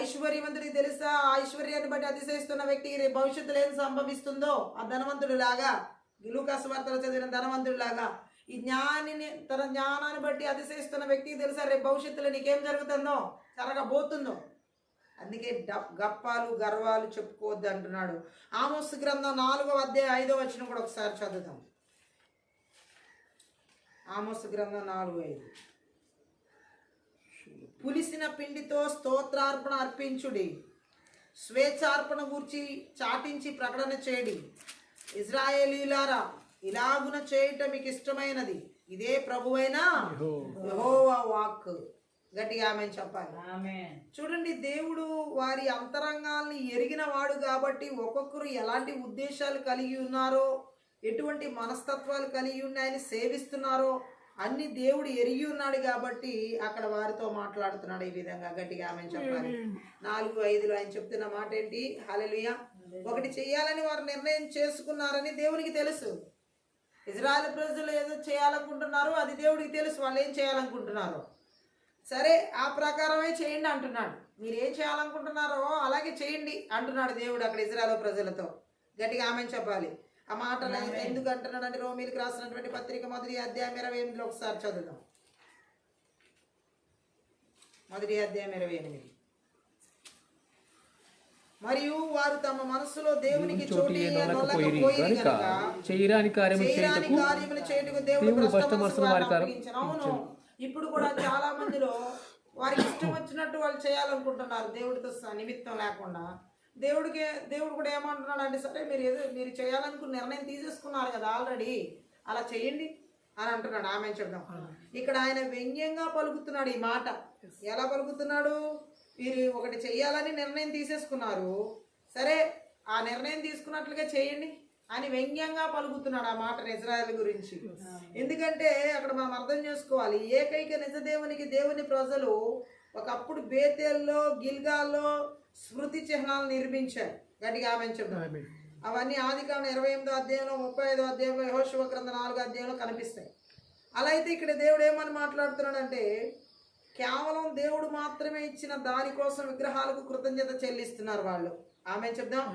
ఐశ్వర్యవంతుడికి తెలుసా ఐశ్వర్యాన్ని బట్టి అతిశయిస్తున్న వ్యక్తికి రేపు భవిష్యత్తులో ఏం సంభవిస్తుందో? ఆ ధనవంతుడు లాగా, లూకాసు వార్తలో చదివిన ధనవంతుడు లాగా ఈ జ్ఞానిని తన జ్ఞానాన్ని బట్టి అతిశయిస్తున్న వ్యక్తికి తెలుసా రేపు భవిష్యత్తులో నీకేం జరుగుతుందో, జరగబోతుందో. అందుకే గప్పాలు గర్వాలు చెప్పుకోవద్దు అంటున్నాడు. ఆమోసు గ్రంథం 4వ అధ్యాయం 5వ వచనం కూడా ఒకసారి చదువుతాం. ఆమోసు గ్రంథం 4:5. పులిసిన పిండితో స్తోత్రార్పణ అర్పించుడి, స్వేచ్ఛార్పణ గూర్చి చాటించి ప్రకటన చేయడి. ఇశ్రాయేలీయులారా, ఇలాగున చేయటం మీకు ఇష్టమైనది, ఇదే ప్రభువైన యెహోవా వాక్. గట్టిగా ఆమె చెప్పాలి. చూడండి, దేవుడు వారి అంతరంగాల్ని ఎరిగిన వాడు కాబట్టి ఒక్కొక్కరు ఎలాంటి ఉద్దేశాలు కలిగి ఉన్నారో, ఎటువంటి మనస్తత్వాలు కలిగి ఉన్నాయని సేవిస్తున్నారో అన్ని దేవుడు ఎరిగి ఉన్నాడు కాబట్టి అక్కడ వారితో మాట్లాడుతున్నాడు ఈ విధంగా. గట్టిగా ఆమె చెప్పాలి. 4:5లో ఆయన చెప్తున్న మాట ఏంటి? హల్లెలూయా. ఒకటి చెయ్యాలని వారు నిర్ణయం చేసుకున్నారని దేవునికి తెలుసు. ఇజ్రాయెల్ ప్రజలు ఏదో చేయాలనుకుంటున్నారు, అది దేవుడికి తెలుసు వాళ్ళు ఏం చేయాలనుకుంటున్నారు. సరే, ఆ ప్రకారమే చేయండి అంటున్నాడు. మీరు ఏం చేయాలనుకుంటున్నారో అలాగే చేయండి అంటున్నాడు దేవుడు అక్కడ ఇజ్రాయెల్ ప్రజలతో. గట్టిగా ఆమె చెప్పాలి. ఆ మాటలు ఎందుకు అంటున్నాడు అంటే రోమీలకు రాసినటువంటి పత్రిక 1వ అధ్యాయం 28లో ఒకసారి చదువుదాం. 1వ అధ్యాయం 28. మరియు వారు తమ మనస్సులో దేవునికి చోటు ఇయ్యనొల్లకపోయిరి గనుక చేయరాని కార్యములు చేయుటకు దేవుడు భ్రష్ట మనస్సును వారికి అప్పగించెను. అవును, ఇప్పుడు కూడా చాలా మందిలో వారికి ఇష్టం వచ్చినట్టు వాళ్ళు చేయాలనుకుంటున్నారు దేవుడితో నిమిత్తం లేకుండా. దేవుడు కూడా ఏమంటున్నాడు అంటే, సరే మీరు చేయాలనుకున్న నిర్ణయం తీసేసుకున్నారు కదా ఆల్రెడీ, అలా చేయండి అని అంటున్నాడు. ఆమె చెప్దాం. ఇక్కడ ఆయన వ్యంగ్యంగా పలుకుతున్నాడు ఈ మాట. ఎలా పలుకుతున్నాడు? మీరు ఒకటి చెయ్యాలని నిర్ణయం తీసేసుకున్నారు, సరే ఆ నిర్ణయం తీసుకున్నట్లుగా చేయండి అని వ్యంగ్యంగా పలుకుతున్నాడు ఆ మాట ఇశ్రాయేలు గురించి. ఎందుకంటే అక్కడ మనం అర్థం చేసుకోవాలి, ఏకైక నిజదేవునికి దేవుని ప్రజలు ఒకప్పుడు బేతేల్లో, గిల్గాల్లో స్మృతి చిహ్నాలు నిర్మించారు. గట్టిగా ఆమె చెప్తాం. అవన్నీ ఆదికాండం 28వ అధ్యాయంలో, 35వ అధ్యాయంలో, యెహోషువ గ్రంథం 4వ అధ్యాయంలో కనిపిస్తాయి. అలా అయితే ఇక్కడ దేవుడు ఏమని మాట్లాడుతున్నాడంటే, కేవలం దేవుడు మాత్రమే ఇచ్చిన దానికోసం విగ్రహాలకు కృతజ్ఞత చెల్లిస్తున్నారు వాళ్ళు. ఆమె చెప్దాం.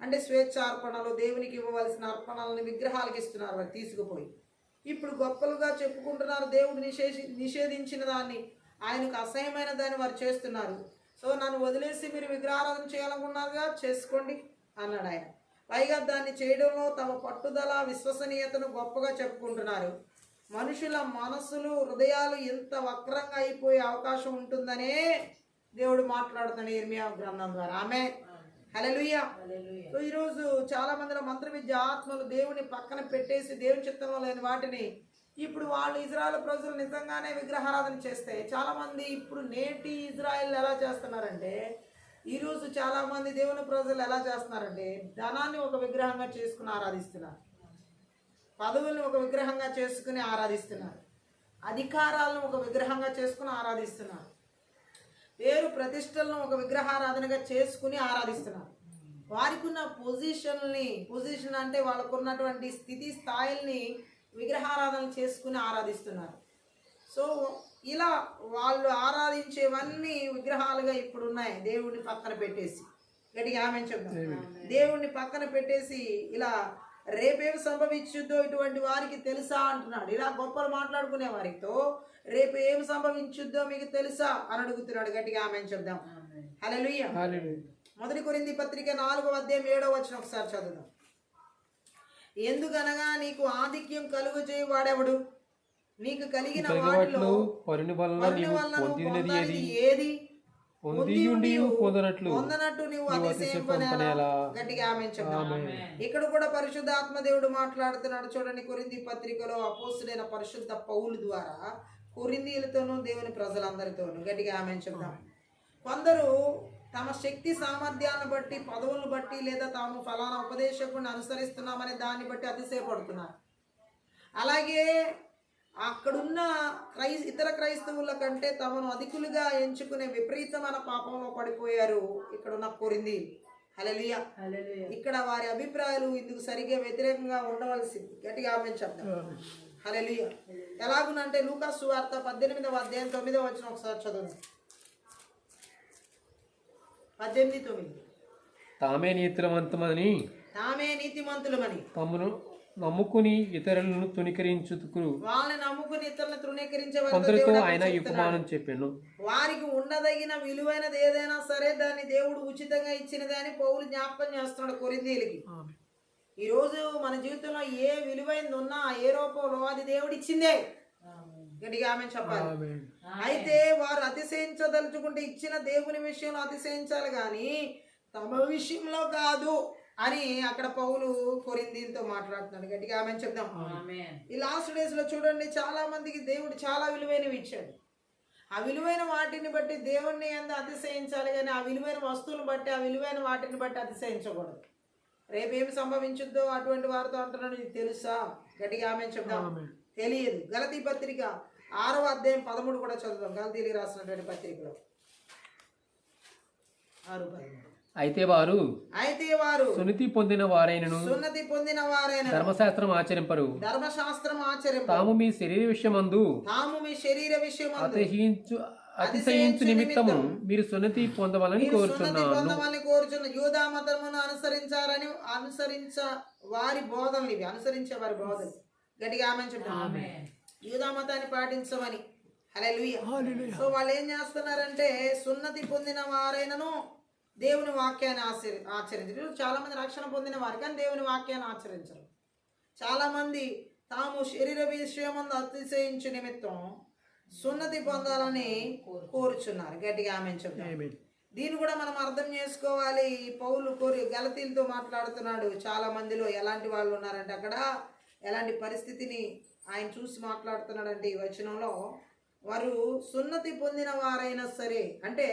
అంటే స్వేచ్ఛార్పణలు, దేవునికి ఇవ్వవలసిన అర్పణలను విగ్రహాలకు ఇస్తున్నారు వాళ్ళు తీసుకుపోయి. ఇప్పుడు గొప్పలుగా చెప్పుకుంటున్నారు దేవుడు నిషేధించిన దాన్ని, ఆయనకు అసహ్యమైన దాన్ని వారు చేస్తున్నారు. సో నన్ను వదిలేసి మీరు విగ్రహారాధన చేయాలనుకున్నారుగా, చేసుకోండి అన్నాడు ఆయన. పైగా దాన్ని చేయడంలో తమ పట్టుదల, విశ్వసనీయతను గొప్పగా చెప్పుకుంటున్నారు. మనుషుల మనసులు హృదయాలు ఎంత వక్రంగా అయిపోయే అవకాశం ఉంటుందనే దేవుడు మాట్లాడుతున్నాడు ఇర్మియా గ్రంథం ద్వారా. ఆమె హల్లెలూయా. సో ఈరోజు చాలా మందిలో మంత్ర విద్య ఆత్మలు దేవుని పక్కన పెట్టేసి దేవుని చిత్తంలో లేని వాటిని ఇప్పుడు వాళ్ళు ఇజ్రాయెల్ ప్రజలు నిజంగానే విగ్రహారాధన చేస్తే చాలా మంది ఇప్పుడు నేటి ఇజ్రాయెల్ ఎలా చేస్తున్నారంటే, ఈరోజు చాలా మంది దేవుని ప్రజలు ఎలా చేస్తున్నారంటే ధనాన్ని ఒక విగ్రహంగా చేసుకుని ఆరాధిస్తున్నారు, పదవుల్ని ఒక విగ్రహంగా చేసుకుని ఆరాధిస్తున్నారు, అధికారాలను ఒక విగ్రహంగా చేసుకుని ఆరాధిస్తున్నారు, పేరు ప్రతిష్టలను ఒక విగ్రహారాధనగా చేసుకుని ఆరాధిస్తున్నారు. వారికి ఉన్న పొజిషన్ అంటే వాళ్ళకున్నటువంటి స్థితి స్థాయిల్ని విగ్రహారాధన చేసుకుని ఆరాధిస్తున్నారు. సో ఇలా వాళ్ళు ఆరాధించేవన్నీ విగ్రహాలుగా ఇప్పుడు ఉన్నాయి. దేవుడిని పక్కన పెట్టేసి, గట్టిగా ఆమేన్ చెప్తాం, దేవుడిని పక్కన పెట్టేసి ఇలా రేపేమి సంభవించుద్దో ఇటువంటి వారికి తెలుసా అంటున్నాడు. ఇలా గొప్పలు మాట్లాడుకునే వారితో రేపు ఏమి సంభవించుద్దో మీకు తెలుసా అని అడుగుతున్నాడు. గట్టిగా ఆమేన్ చెప్దాం. హల్లెలూయా. మొదటి కొరింథీ పత్రిక 4వ అధ్యాయం 7వ వచనం ఒకసారి చదువుదాం. ఎందుకనగా నీకు ఆధిక్యం కలుగు చేయవాడెవడు? నీకు కలిగిన వాటిలో ఏది పొందనట్టు నీవు అతిశయింపనేలా. గట్టిగా ఆమేన్ చెప్దాం. ఇక్కడ కూడా పరిశుద్ధాత్మ దేవుడు మాట్లాడుతున్నాడు. చూడండి, కొరింథీ పత్రికలో అపోస్తులైన పరిశుద్ధ పౌలు ద్వారా కొరింథీయులతోనూ దేవుని ప్రజలందరితోనూ. గట్టిగా ఆమేన్ చెప్దాం. కొందరు తమ శక్తి సామర్థ్యాలను బట్టి, పదవులను బట్టి, లేదా తాము ఫలానా ఉపదేశకుడిని అనుసరిస్తున్నామనే దాన్ని బట్టి అతిశయపడుతున్నారు. అలాగే అక్కడున్న ఇతర క్రైస్తవుల కంటే తమను అధికులుగా ఎంచుకునే విపరీతమైన పాపంలో పడిపోయారు ఇక్కడున్న కొరింథీ. హల్లెలూయా. ఇక్కడ వారి అభిప్రాయాలు ఇందుకు సరిగ్గా వ్యతిరేకంగా ఉండవలసింది. గట్టిగా ఆమేన్ చెప్తాం. హల్లెలూయా. ఎలాగునంటే లూకా సువార్త 18వ అధ్యాయం 9వ వచనం ఒకసారి చదువు. 18:9. తామే నీతిమంతుమని తమను నమ్ముకుని ఇతరులను తృణీకరించుటకు వాళ్ళని నమ్ముకుని ఇతరులను తృణీకరించే కొందరితో ఆయన ఈ ఉపమానం చెప్పాను. వారికి ఉండదగిన విలువైనది ఏదైనా సరే దాన్ని దేవుడు ఉచితంగా ఇచ్చినదని పౌలు జ్ఞాపకం చేస్తున్నాడు కొరింథీయులకి. ఈ రోజు మన జీవితంలో ఏ విలువైనది ఉన్నా ఏ రూపంలో అది దేవుడు ఇచ్చిందే. గట్టిగా ఆమేన్ చెప్పాలి. అయితే వారు అతిశయించదలుచుకుంటే ఇచ్చిన దేవుని విషయంలో అతిశయించాలి కానీ తమ విషయంలో కాదు అని అక్కడ పౌలు కొరింథీయులతో మాట్లాడుతున్నాడు. గట్టిగా ఆమేన్ చెప్దాం. ఈ లాస్ట్ డేస్ లో చూడండి, చాలా మందికి దేవుడు చాలా విలువైనవి ఇచ్చాడు. ఆ విలువైన వాటిని బట్టి దేవుణ్ణి ఎంత అతిశయించాలి కానీ ఆ విలువైన వస్తువులను బట్టి, ఆ విలువైన వాటిని బట్టి అతిశయించకూడదు. రేపేమి సంభవించుద్దో అటువంటి వారితో అంటున్నాడు. ఇది తెలుసా? గట్టిగా ఆమేన్ చెప్దాం. తెలియదు. గలతీ పత్రిక 6వ అధ్యాయం 13 కూడా చదువుదాం. గలతీకి రాసినటువంటి పత్రికలో 6:13. అయితే వారు సున్నతి పొందిన వారైనను ధర్మశాస్త్రం ఆచరింపరు. తాము మీ శరీర విషయమందు అతిశయించు నిమిత్తము మీరు సున్నతి పొందవాలని కోరుచున్నాను. యూదా మతమును అనుసరించ వారి బోధనలు ఇవి. అనుసరించే వారి బోధనలు. గట్టిగా ఆమేన్ చెప్తాం. యూదా మతాన్ని పాటించమని. హల్లెలూయా. సో వాళ్ళు ఏం చేస్తున్నారంటే సున్నతి పొందిన వారైనను దేవుని వాక్యాన్ని ఆచరించరు. చాలా మంది రక్షణ పొందిన వారు కానీ దేవుని వాక్యాన్ని ఆచరించరు. చాలా మంది తాము శరీర విషయమందు అతిశయించు నిమిత్తం సున్నతి పొందాలని కోరుచున్నారు. గట్టిగా ఆమేన్ చెప్తాం. దీన్ని కూడా మనం అర్థం చేసుకోవాలి. పౌలు గలతీలతో మాట్లాడుతున్నాడు. చాలా మందిలో ఎలాంటి వాళ్ళు ఉన్నారంటే అక్కడ ఎలాంటి పరిస్థితిని ఆయన చూసి మాట్లాడుతున్నాడంటే ఈ వచనంలో వారు సున్నతి పొందిన వారైనా సరే, అంటే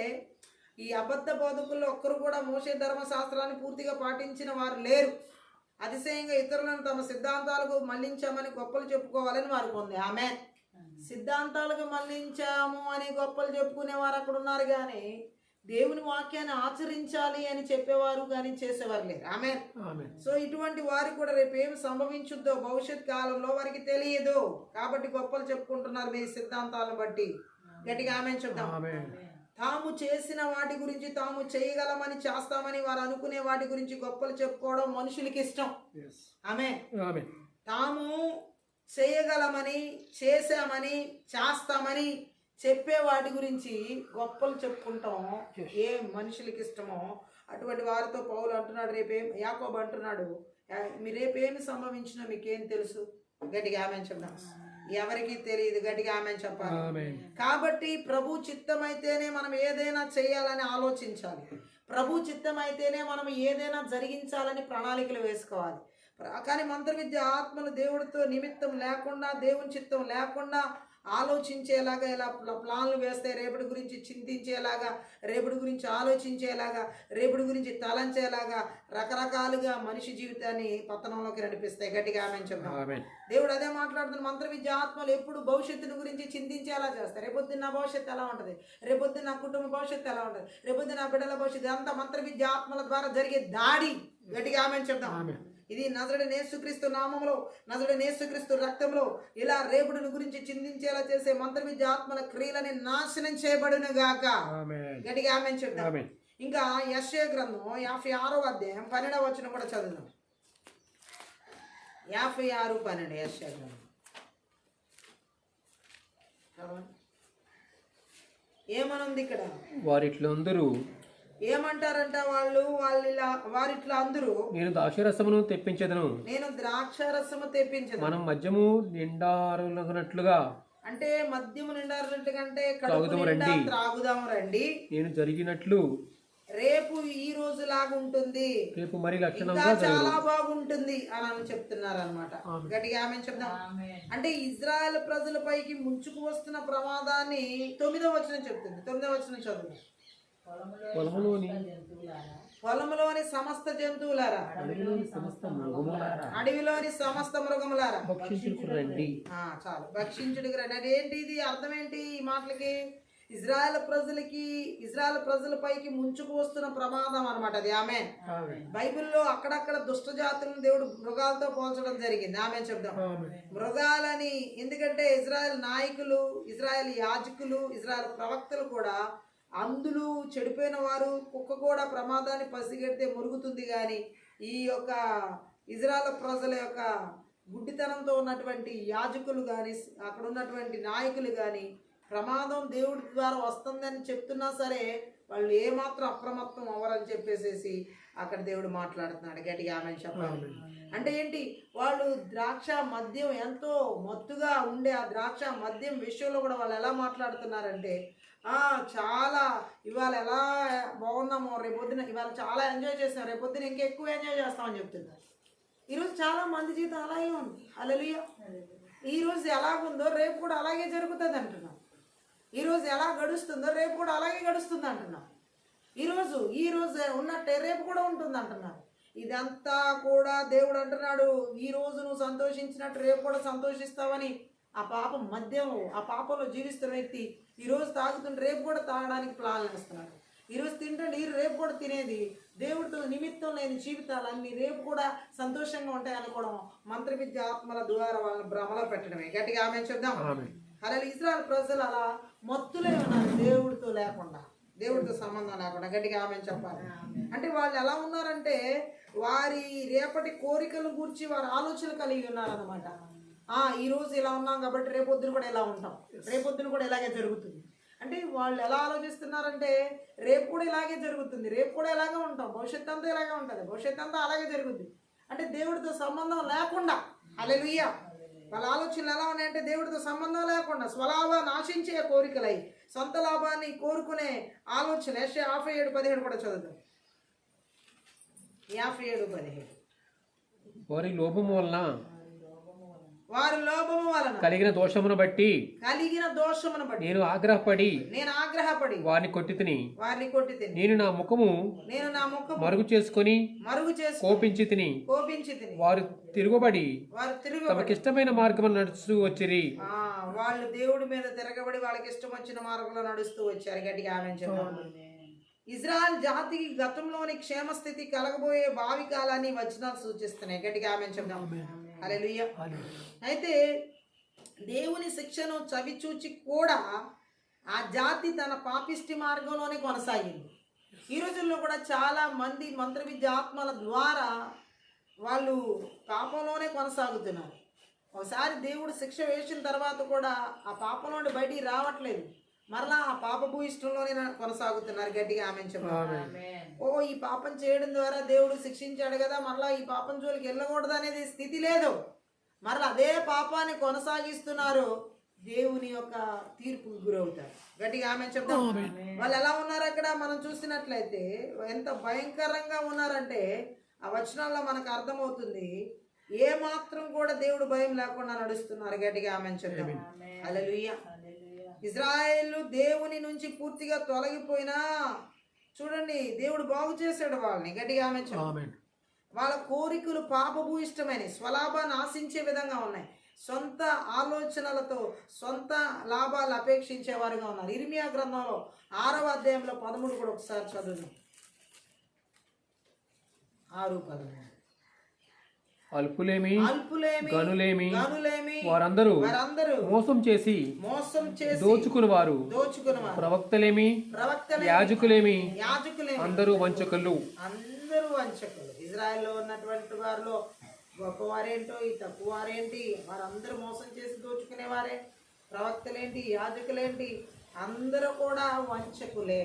ఈ అబద్ధ బోధకుల్లో ఒక్కరు కూడా మోషే ధర్మశాస్త్రాన్ని పూర్తిగా పాటించిన వారు లేరు. అతిశయంగా ఇతరులను తమ సిద్ధాంతాలకు మళ్లించామని గొప్పలు చెప్పుకోవాలని వారికి ఉంది. ఆమె సిద్ధాంతాలకు మళ్లించాము అని గొప్పలు చెప్పుకునేవారు అక్కడ ఉన్నారు కానీ దేవుని వాక్యాన్ని ఆచరించాలి అని చెప్పేవారు కానీ చేసేవారు లేరు. ఆమె సో ఇటువంటి వారికి కూడా రేపు ఏమి సంభవించుద్దో భవిష్యత్ కాలంలో వారికి తెలియదు కాబట్టి గొప్పలు చెప్పుకుంటున్నారు మీ సిద్ధాంతాలను బట్టి. గట్టిగా ఆమేన్ చెప్తాం. తాము చేసిన వాటి గురించి, తాము చేయగలమని, చేస్తామని వారు అనుకునే వాటి గురించి గొప్పలు చెప్పుకోవడం మనుషులకి ఇష్టం. ఆమె తాము చేయగలమని, చేసామని, చేస్తామని చెప్పే వాటి గురించి గొప్పలు చెప్పుకుంటాం ఏ మనుషులకి ఇష్టమో అటువంటి వారితో పౌలు అంటున్నాడు. యాకోబు అంటున్నాడు, మీ రేపేమి సంభవించినా మీకేం తెలుసు? గట్టిగా ఆమేన్ చెప్దాం. ఎవరికి తెలియదు. గట్టిగా ఆమె చెప్పాలి. ఆమేన్. కాబట్టి ప్రభు చిత్తం అయితేనే మనం ఏదైనా చేయాలని ఆలోచించాలి. ప్రభు చిత్తం అయితేనే మనం ఏదైనా జరిగించాలని ప్రణాళికలు వేసుకోవాలి. కానీ మంత్ర విద్య ఆత్మలు దేవుడితో నిమిత్తం లేకుండా, దేవుని చిత్తం లేకుండా ఆలోచించేలాగా, ఇలా ప్లాన్లు వేస్తే రేపటి గురించి చింతించేలాగా, రేపటి గురించి ఆలోచించేలాగా, రేపటి గురించి తలంచేలాగా రకరకాలుగా మనిషి జీవితాన్ని పతనంలోకి నడిపిస్తాయి. గట్టిగా ఆమె చెప్పాం. ఆమేన్. దేవుడు అదే మాట్లాడుతున్న. మంత్ర విద్య ఆత్మలు ఎప్పుడు భవిష్యత్తుని గురించి చింతించేలా చేస్తారు. రేపొద్దున నా భవిష్యత్తు ఎలా ఉంటుంది, రేపొద్దున నా కుటుంబ భవిష్యత్తు ఎలా ఉంటుంది, రేపొద్దున నా బిడ్డల భవిష్యత్తు, అంతా మంత్ర విద్య ఆత్మల ద్వారా జరిగే దాడి. గట్టిగా ఆమె చెప్తాం. ఇది నజరుడైన యేసుక్రీస్తు నామములో, నజరుడైన యేసుక్రీస్తు రక్తంలో ఇలా రేపుడుని గురించి చిందించేలా చేసే మంత్ర విద్య ఆత్మల క్రియలని నాశనం చేయబడును గాక. గట్టిగా ఆమేన్ చెప్తాం. ఆమేన్. ఇంకా యెషయా గ్రంథం 56వ అధ్యాయం 12వ వచనం కూడా చదువుదాం. 56:12 యెషయా గ్రంథం. ఏమనుంది ఇక్కడ? వారిట్లందరూ ఏమంటారంట వారిట్లా అందరూ, నేను ద్రాక్షరసమును తెప్పించదను, నేను ద్రాక్షరసము తెప్పించదు. మనం మద్యము నిండారులగునట్లుగా, అంటే మద్యము నిండారునట్టుగా అంటే త్రాగుదాము రండి. త్రాగుదాము రండి. నేను జరిగినట్లు రేపు ఈ రోజు లాగా ఉంటుంది, రేపు మరి ఇంకా లక్షణంగా చాలా బాగుంటుంది అని చెప్తున్నారు అనమాట. గట్టిగా ఆమె చెప్దాం. అంటే ఇజ్రాయెల్ ప్రజల పైకి ముంచుకు వస్తున్న ప్రమాదాన్ని 9వ వచనం చెప్తుంది. 9వ వచనం చదువు. పొలంలోని సమస్త జంతువులారా, అడవిలోని సమస్త మృగములారా భక్షించుకురండి. చాలు, భక్షించుడికి రండి. అంటే ఏంటి ఇది? అర్థం ఏంటి ఈ మాటలకి? ఇజ్రాయెల్ ప్రజల పైకి ముంచుకు వస్తున్న ప్రమాదం అనమాట అది. ఆమె బైబిల్లో అక్కడక్కడ దుష్ట జాతులను దేవుడు మృగాలతో పోల్చడం జరిగింది. ఆమె చెప్దాం మృగాలని. ఎందుకంటే ఇజ్రాయెల్ నాయకులు, ఇజ్రాయెల్ యాజకులు, ఇజ్రాయెల్ ప్రవక్తలు కూడా అందులు, చెడిపోయిన వారు, కుక్క కూడా ప్రమాదాన్ని పసిగడితే మురుగుతుంది. కానీ ఈ యొక్క ఇజ్రాయెల్ ప్రజల యొక్క గుడ్డితనంతో ఉన్నటువంటి యాజకులు కానీ, అక్కడ ఉన్నటువంటి నాయకులు కానీ ప్రమాదం దేవుడి ద్వారా వస్తుందని చెప్తున్నా సరే వాళ్ళు ఏమాత్రం అప్రమత్తం అవ్వరని చెప్పేసేసి అక్కడ దేవుడు మాట్లాడుతున్నాడు. గట్టిగా ఆమె చెప్పాలి. అంటే ఏంటి? వాళ్ళు ద్రాక్ష మద్యం ఎంతో మత్తుగా ఉండే ఆ ద్రాక్ష మద్యం విషయంలో కూడా వాళ్ళు ఎలా మాట్లాడుతున్నారంటే, చాలా ఇవాళ ఎలా బాగున్నామో, రేపొద్దున ఇవాళ చాలా ఎంజాయ్ చేస్తాం, రేపొద్దున ఇంకా ఎక్కువ ఎంజాయ్ చేస్తామని చెప్తున్నారు. ఈరోజు చాలా మంది జీవితం అలాగే ఉంది. హల్లెలూయా. ఈరోజు ఎలాగుందో రేపు కూడా అలాగే జరుగుతుంది అంటున్నాం. ఈరోజు ఎలా గడుస్తుందో రేపు కూడా అలాగే గడుస్తుంది అంటున్నాం. ఈరోజు ఉన్నట్టే రేపు కూడా ఉంటుంది అంటున్నారు. ఇదంతా కూడా దేవుడు అంటున్నాడు, ఈ రోజు నువ్వు సంతోషించినట్టు రేపు కూడా సంతోషిస్తావని. ఆ పాపం మద్యం, ఆ పాపంలో జీవిస్తున్న వ్యక్తి ఈరోజు తాగుతుంటే రేపు కూడా తాగడానికి ప్లాన్ వేస్తున్నాడు. ఈరోజు తింటుంటే రేపు కూడా తినేది. దేవుడితో నిమిత్తం లేని జీవితాలన్నీ రేపు కూడా సంతోషంగా ఉంటాయి అనుకోవడం మంత్ర విద్య ఆత్మల ద్వారా వాళ్ళని భ్రమలో పెట్టడమే. గట్టిగా ఆమె చూద్దాం. అలా ఇజ్రాయెల్ ప్రజలు అలా మత్తులే ఉన్నారు, దేవుడితో లేకుండా, దేవుడితో సంబంధం లేకుండా. గట్టిగా ఆమె చెప్పాలి. అంటే వాళ్ళు ఎలా ఉన్నారంటే వారి రేపటి కోరికల గురించి వారి ఆలోచన కలిగి ఉన్నారన్నమాట. ఈ రోజు ఇలా ఉన్నాం కాబట్టి రేపొద్దున కూడా ఇలా ఉంటాం, రేపొద్దున కూడా ఇలాగే జరుగుతుంది. అంటే వాళ్ళు ఎలా ఆలోచిస్తున్నారంటే రేపు కూడా ఇలాగే జరుగుతుంది, రేపు కూడా ఇలాగే ఉంటాం, భవిష్యత్తు అంతా ఇలాగే ఉంటుంది, భవిష్యత్తు అంతా అలాగే జరుగుతుంది. అంటే దేవుడితో సంబంధం లేకుండా. హల్లెలూయా. వాళ్ళ ఆలోచనలు ఎలా ఉన్నాయంటే దేవుడితో సంబంధం లేకుండా స్వలాభాన్ని ఆశించే కోరికలై సొంత లాభాన్ని కోరుకునే ఆలోచన. 57:17 కూడా చదువుతాం. 57:17. వారి లోపము వలన వారి లోపము వలన కలిగిన దోషమును బట్టి నేను ఆగ్రహపడి వారిని కొట్టి తిని, నేను నా ముఖము మరుగు చేసుకొని కోపించి తిని, వారు తిరుగుబడి తమకిష్టమైన మార్గం నడుస్తూ వచ్చిరి. వాళ్ళు దేవుడి మీద తిరగబడి వాళ్ళకి ఇష్టం వచ్చిన మార్గంలో నడుస్తూ వచ్చారు. గట్టిగా ఆమె చెప్పాలి. ఇజ్రాయెల్ జాతికి గతంలోని క్షేమస్థితి కలగబోయే భావి కాలాన్ని వచనాలు సూచిస్తున్నాయి. గట్టిగా ఆమె చెప్దాం. హల్లెలూయా. అయితే దేవుని శిక్షను చవిచూచి కూడా ఆ జాతి తన పాపిష్టి మార్గంలోనే కొనసాగింది. ఈ రోజుల్లో కూడా చాలా మంది మంత్ర విద్య ఆత్మల ద్వారా వాళ్ళు పాపంలోనే కొనసాగుతున్నారు. ఒకసారి దేవుడు శిక్ష వేసిన తర్వాత కూడా ఆ పాపంలోని బయటికి రావట్లేదు, మరలా ఆ పాపపు ఇష్టంలోనే కొనసాగుతున్నారు. గట్టిగా ఆమె చెప్పాలి. ఈ పాపం చేయడం ద్వారా దేవుడు శిక్షించాడు కదా, మరలా ఈ పాపం జోలికి వెళ్ళకూడదు అనేది స్థితి లేదు. మరలా అదే పాపాన్ని కొనసాగిస్తున్నారు, దేవుని యొక్క తీర్పుకు గురవుతారు. గట్టిగా ఆమె చెప్తాం. వాళ్ళు ఎలా ఉన్నారు అక్కడ మనం చూసినట్లయితే ఎంత భయంకరంగా ఉన్నారంటే ఆ వచనాల్లో మనకు అర్థమవుతుంది. ఏ మాత్రం కూడా దేవుడు భయం లేకుండా నడుస్తున్నారు. గట్టిగా ఆమె చెప్తాం. హల్లెలూయా. ఇజ్రాయేలు దేవుని నుంచి పూర్తిగా తొలగిపోయినా చూడండి దేవుడు బాగు చేశాడు వాళ్ళని. గట్టిగా ఆమె చెప్తాం. వాళ్ళ కోరికలు పాపభూయిష్టమైన స్వలాభాన్ని ఆశించే విధంగా ఉన్నాయి. సొంత ఆలోచనలతో సొంత లాభాలు అపేక్షించే వారుగా ఉన్నారు. ఇర్మియా గ్రంథంలో 6వ అధ్యాయంలో 13 కూడా ఒకసారి చదువు. 6:13. అల్పులేమి గనులేమి వారందరూ మోసం చేసి దోచుకుని వారు, ప్రవక్తలేమి యాజకులేమి అందరూ వంచకులు. ఇజ్రాయెల్లో ఉన్నటువంటి వారిలో గొప్పవారేంటో ఈ తక్కువ వారేంటి, వారందరూ మోసం చేసి దోచుకునేవారే. ప్రవక్తలేంటి, యాజకులేంటి, అందరూ కూడా వంచకులే.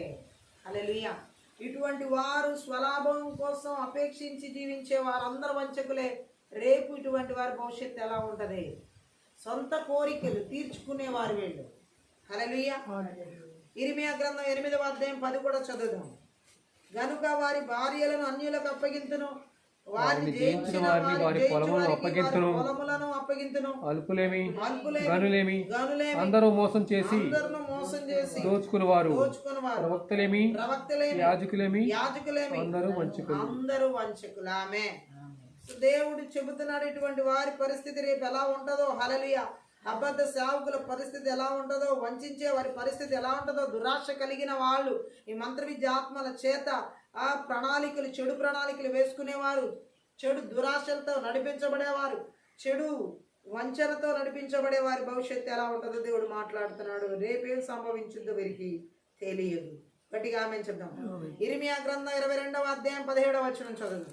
హల్లెలూయా. ఇటువంటి వారు స్వలాభం కోసం అపేక్షించి జీవించే వారందరూ వంచకులే. రేపు ఇటువంటి వారి భవిష్యత్తు ఎలా ఉంటుంది? సొంత కోరికలు తీర్చుకునేవారు వీళ్ళు. హల్లెలూయా. ఇర్మియా గ్రంథం 8వ అధ్యాయం 10 కూడా చదువుదాం. గనుక వారి భార్యలను అన్యులకు అప్పగింతును, వారిని జయించిన వారిని వారి పొలములను అప్పగింతును. అల్పులేమి గనులేమి అందరూ మోసం చేసి దోచుకునేవారు, ప్రవక్తలేమి యాజకులేమి అందరూ వంచకులు. ఆమె దేవుడు చెబుతున్నాడు ఇటువంటి వారి పరిస్థితి రేపు ఎలా ఉంటుందో. హల్లెలూయా. అబద్ధ సేవకుల పరిస్థితి ఎలా ఉంటుందో, వంచే వారి పరిస్థితి ఎలా ఉంటుందో, దురాశ కలిగిన వాళ్ళు ఈ మంత్ర విద్య ఆత్మల చేత ఆ ప్రణాళికలు, చెడు ప్రణాళికలు వేసుకునేవారు, చెడు దురాశలతో నడిపించబడేవారు, చెడు వంచనతో నడిపించబడే వారి భవిష్యత్తు ఎలా ఉంటుందో దేవుడు మాట్లాడుతున్నాడు. రేపేం సంభవించుద్దో వీరికి తెలియదు. గట్టిగా ఆమె చెప్దాం. ఇర్మియా గ్రంథం 22వ అధ్యాయం 17వ వచనం చదువు.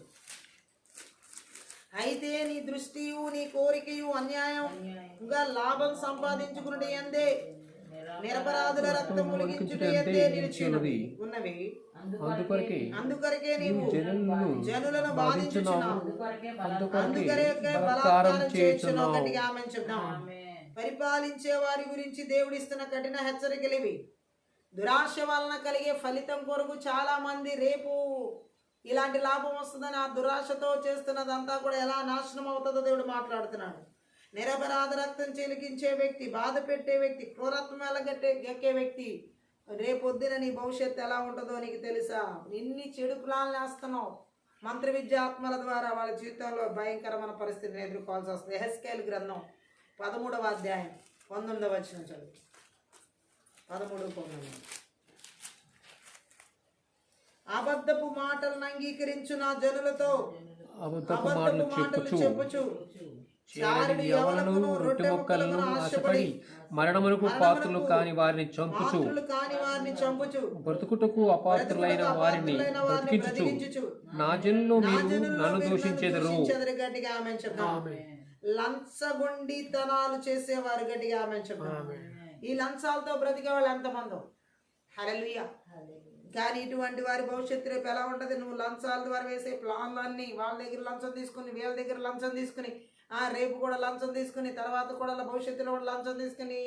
అయితే నీ దృష్టియు నీ కోరికయు అన్యాయంగా లాభం సంపాదించుకున్నది అందే, నిరపరాధుల రక్తం ములిగించుటయందే నిలిచినవి ఉన్నవి. అందుకొరకే నీవు జనులను బాధించుచున్నావు, అందుకొరకే బలాత్కారం చేయుచున్నావు. గట్టిగా ఆమేన్ చెప్దాం. పరిపాలించే వారి గురించి దేవుడు ఇస్తున్న కఠిన హెచ్చరికలివి. దురాశ వలన కలిగే ఫలితం కొరకు చాలా మంది రేపు ఇలాంటి లాభం వస్తుందని ఆ దురాశతో చేస్తున్నదంతా కూడా ఎలా నాశనం అవుతుందో దేవుడు మాట్లాడుతున్నాడు. నిరపరాధ రక్తం చిలికించే వ్యక్తి, బాధ పెట్టే వ్యక్తి, క్రూరత్వం ఎలగట్టే వ్యక్తి రేపొద్దున నీ భవిష్యత్తు ఎలా ఉంటుందో నీకు తెలుసా? ఇన్ని చెడు ప్లాన్లు వేస్తున్నావు. మంత్ర విద్యాత్మల ద్వారా వాళ్ళ జీవితంలో భయంకరమైన పరిస్థితిని ఎదుర్కోవాల్సి వస్తుంది. యెహెజ్కేలు గ్రంథం 13వ అధ్యాయం 19వ వచనం చదువు. 13:19. అబద్ధపు మాటలను అంగీకరించు నా జనులతో అబద్ధపు మాటలు చెప్పుచు రొట్టె ముక్కలను ఆశపడి మరణమునకు పాత్రులు కాని వారిని చంపుచు బ్రతుకుటకు అపాత్రులైన వారిని బ్రతికించుచు నా జనులు మీరు నన్ను దూషించెదరు. గట్టిగా ఆమేన్ చెప్దాం. లంచగొండితనాలు చేసేవారు. గట్టిగా ఆమేన్ చెప్దాం. ఈ లంచాలతో బ్రతికే వాళ్ళు ఎంతమందో. హల్లెలూయా. కానీ ఇటువంటి వారి భవిష్యత్తు రేపు ఎలా ఉంటుంది? నువ్వు లంచాల ద్వారా వేసే ప్లాన్లన్నీ వాళ్ళ దగ్గర లంచం తీసుకుని, వీళ్ళ దగ్గర లంచం తీసుకుని, రేపు కూడా లంచం తీసుకుని, తర్వాత కూడా భవిష్యత్తులో కూడా లంచం తీసుకుని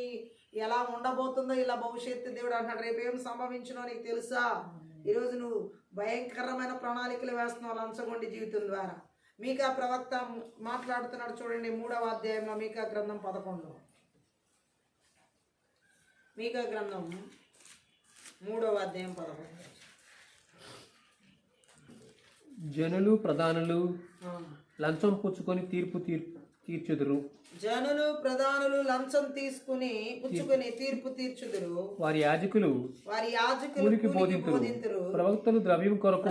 ఎలా ఉండబోతుందో ఇలా భవిష్యత్తు దేవుడు అంటాడు. రేపు ఏం సంభవించినో నీకు తెలుసా? ఈరోజు నువ్వు భయంకరమైన ప్రణాళికలు వేస్తున్నావు లంచగొండి జీవితం ద్వారా. మీకా ప్రవక్త మాట్లాడుతున్నాడు చూడండి 3వ అధ్యాయంలో మీకా గ్రంథం 11. మీకా గ్రంథం 3వ అధ్యాయం 11. జనులు ప్రధానులు లంచం పుచ్చుకొని తీర్చుదురు. జనులు ప్రధానులు లంచం పుచ్చుకొని తీర్పు తీర్చుదురు. వారి యాజకులు ఊరికి బోధింతురు. ప్రవక్తలు ద్రవ్యం కొరకు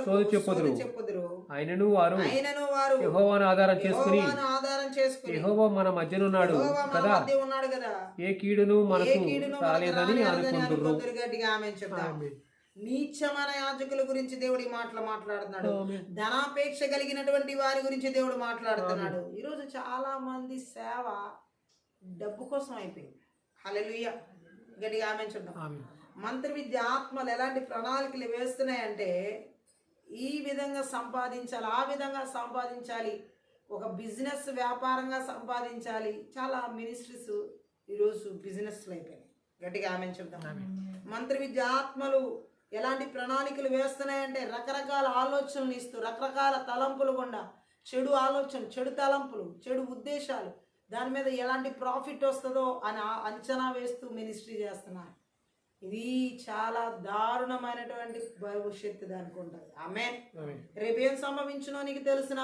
సోది చెప్పుదురు. ఆయనను వారు యెహోవాను ఆధారం చేసుకుని యెహోవా మన మధ్యనున్నాడు కదా, ఏ కీడును మనకు రాలేదని అనుకుంటున్నారు. నీచమైన యాజకుల గురించి దేవుడి మాటలు మాట్లాడుతున్నాడు. ధనాపేక్ష కలిగినటువంటి వారి గురించి దేవుడు మాట్లాడుతున్నాడు. ఈరోజు చాలా మంది సేవ డబ్బు కోసం అయిపోయింది. హల్లెలూయా. గట్టిగా ఆమేన్ చెప్దాం. మంత్ర విద్య ఆత్మలు ఎలాంటి ప్రణాళికలు వేస్తున్నాయంటే ఈ విధంగా సంపాదించాలి, ఆ విధంగా సంపాదించాలి. ఒక బిజినెస్ వ్యాపారంగా సంపాదించాలి. చాలా మినిస్ట్రీస్ ఈరోజు బిజినెస్లు అయిపోయినాయి. గట్టిగా ఆమె చెప్తాం. మంత్ర విద్య ఆత్మలు ఎలాంటి ప్రణాళికలు వేస్తున్నాయంటే రకరకాల ఆలోచనలు ఇస్తూ రకరకాల తలంపులు గుండా చెడు ఆలోచన, చెడు తలంపులు, చెడు ఉద్దేశాలు, దాని మీద ఎలాంటి ప్రాఫిట్ వస్తుందో అని అంచనా వేస్తూ మినిస్ట్రీ చేస్తున్నారు. ఇది చాలా దారుణమైనటువంటి భవిష్యత్తు దానికి ఉంటుంది. ఆమేన్. రేపేం సంభవించునో నీకు తెలిసిన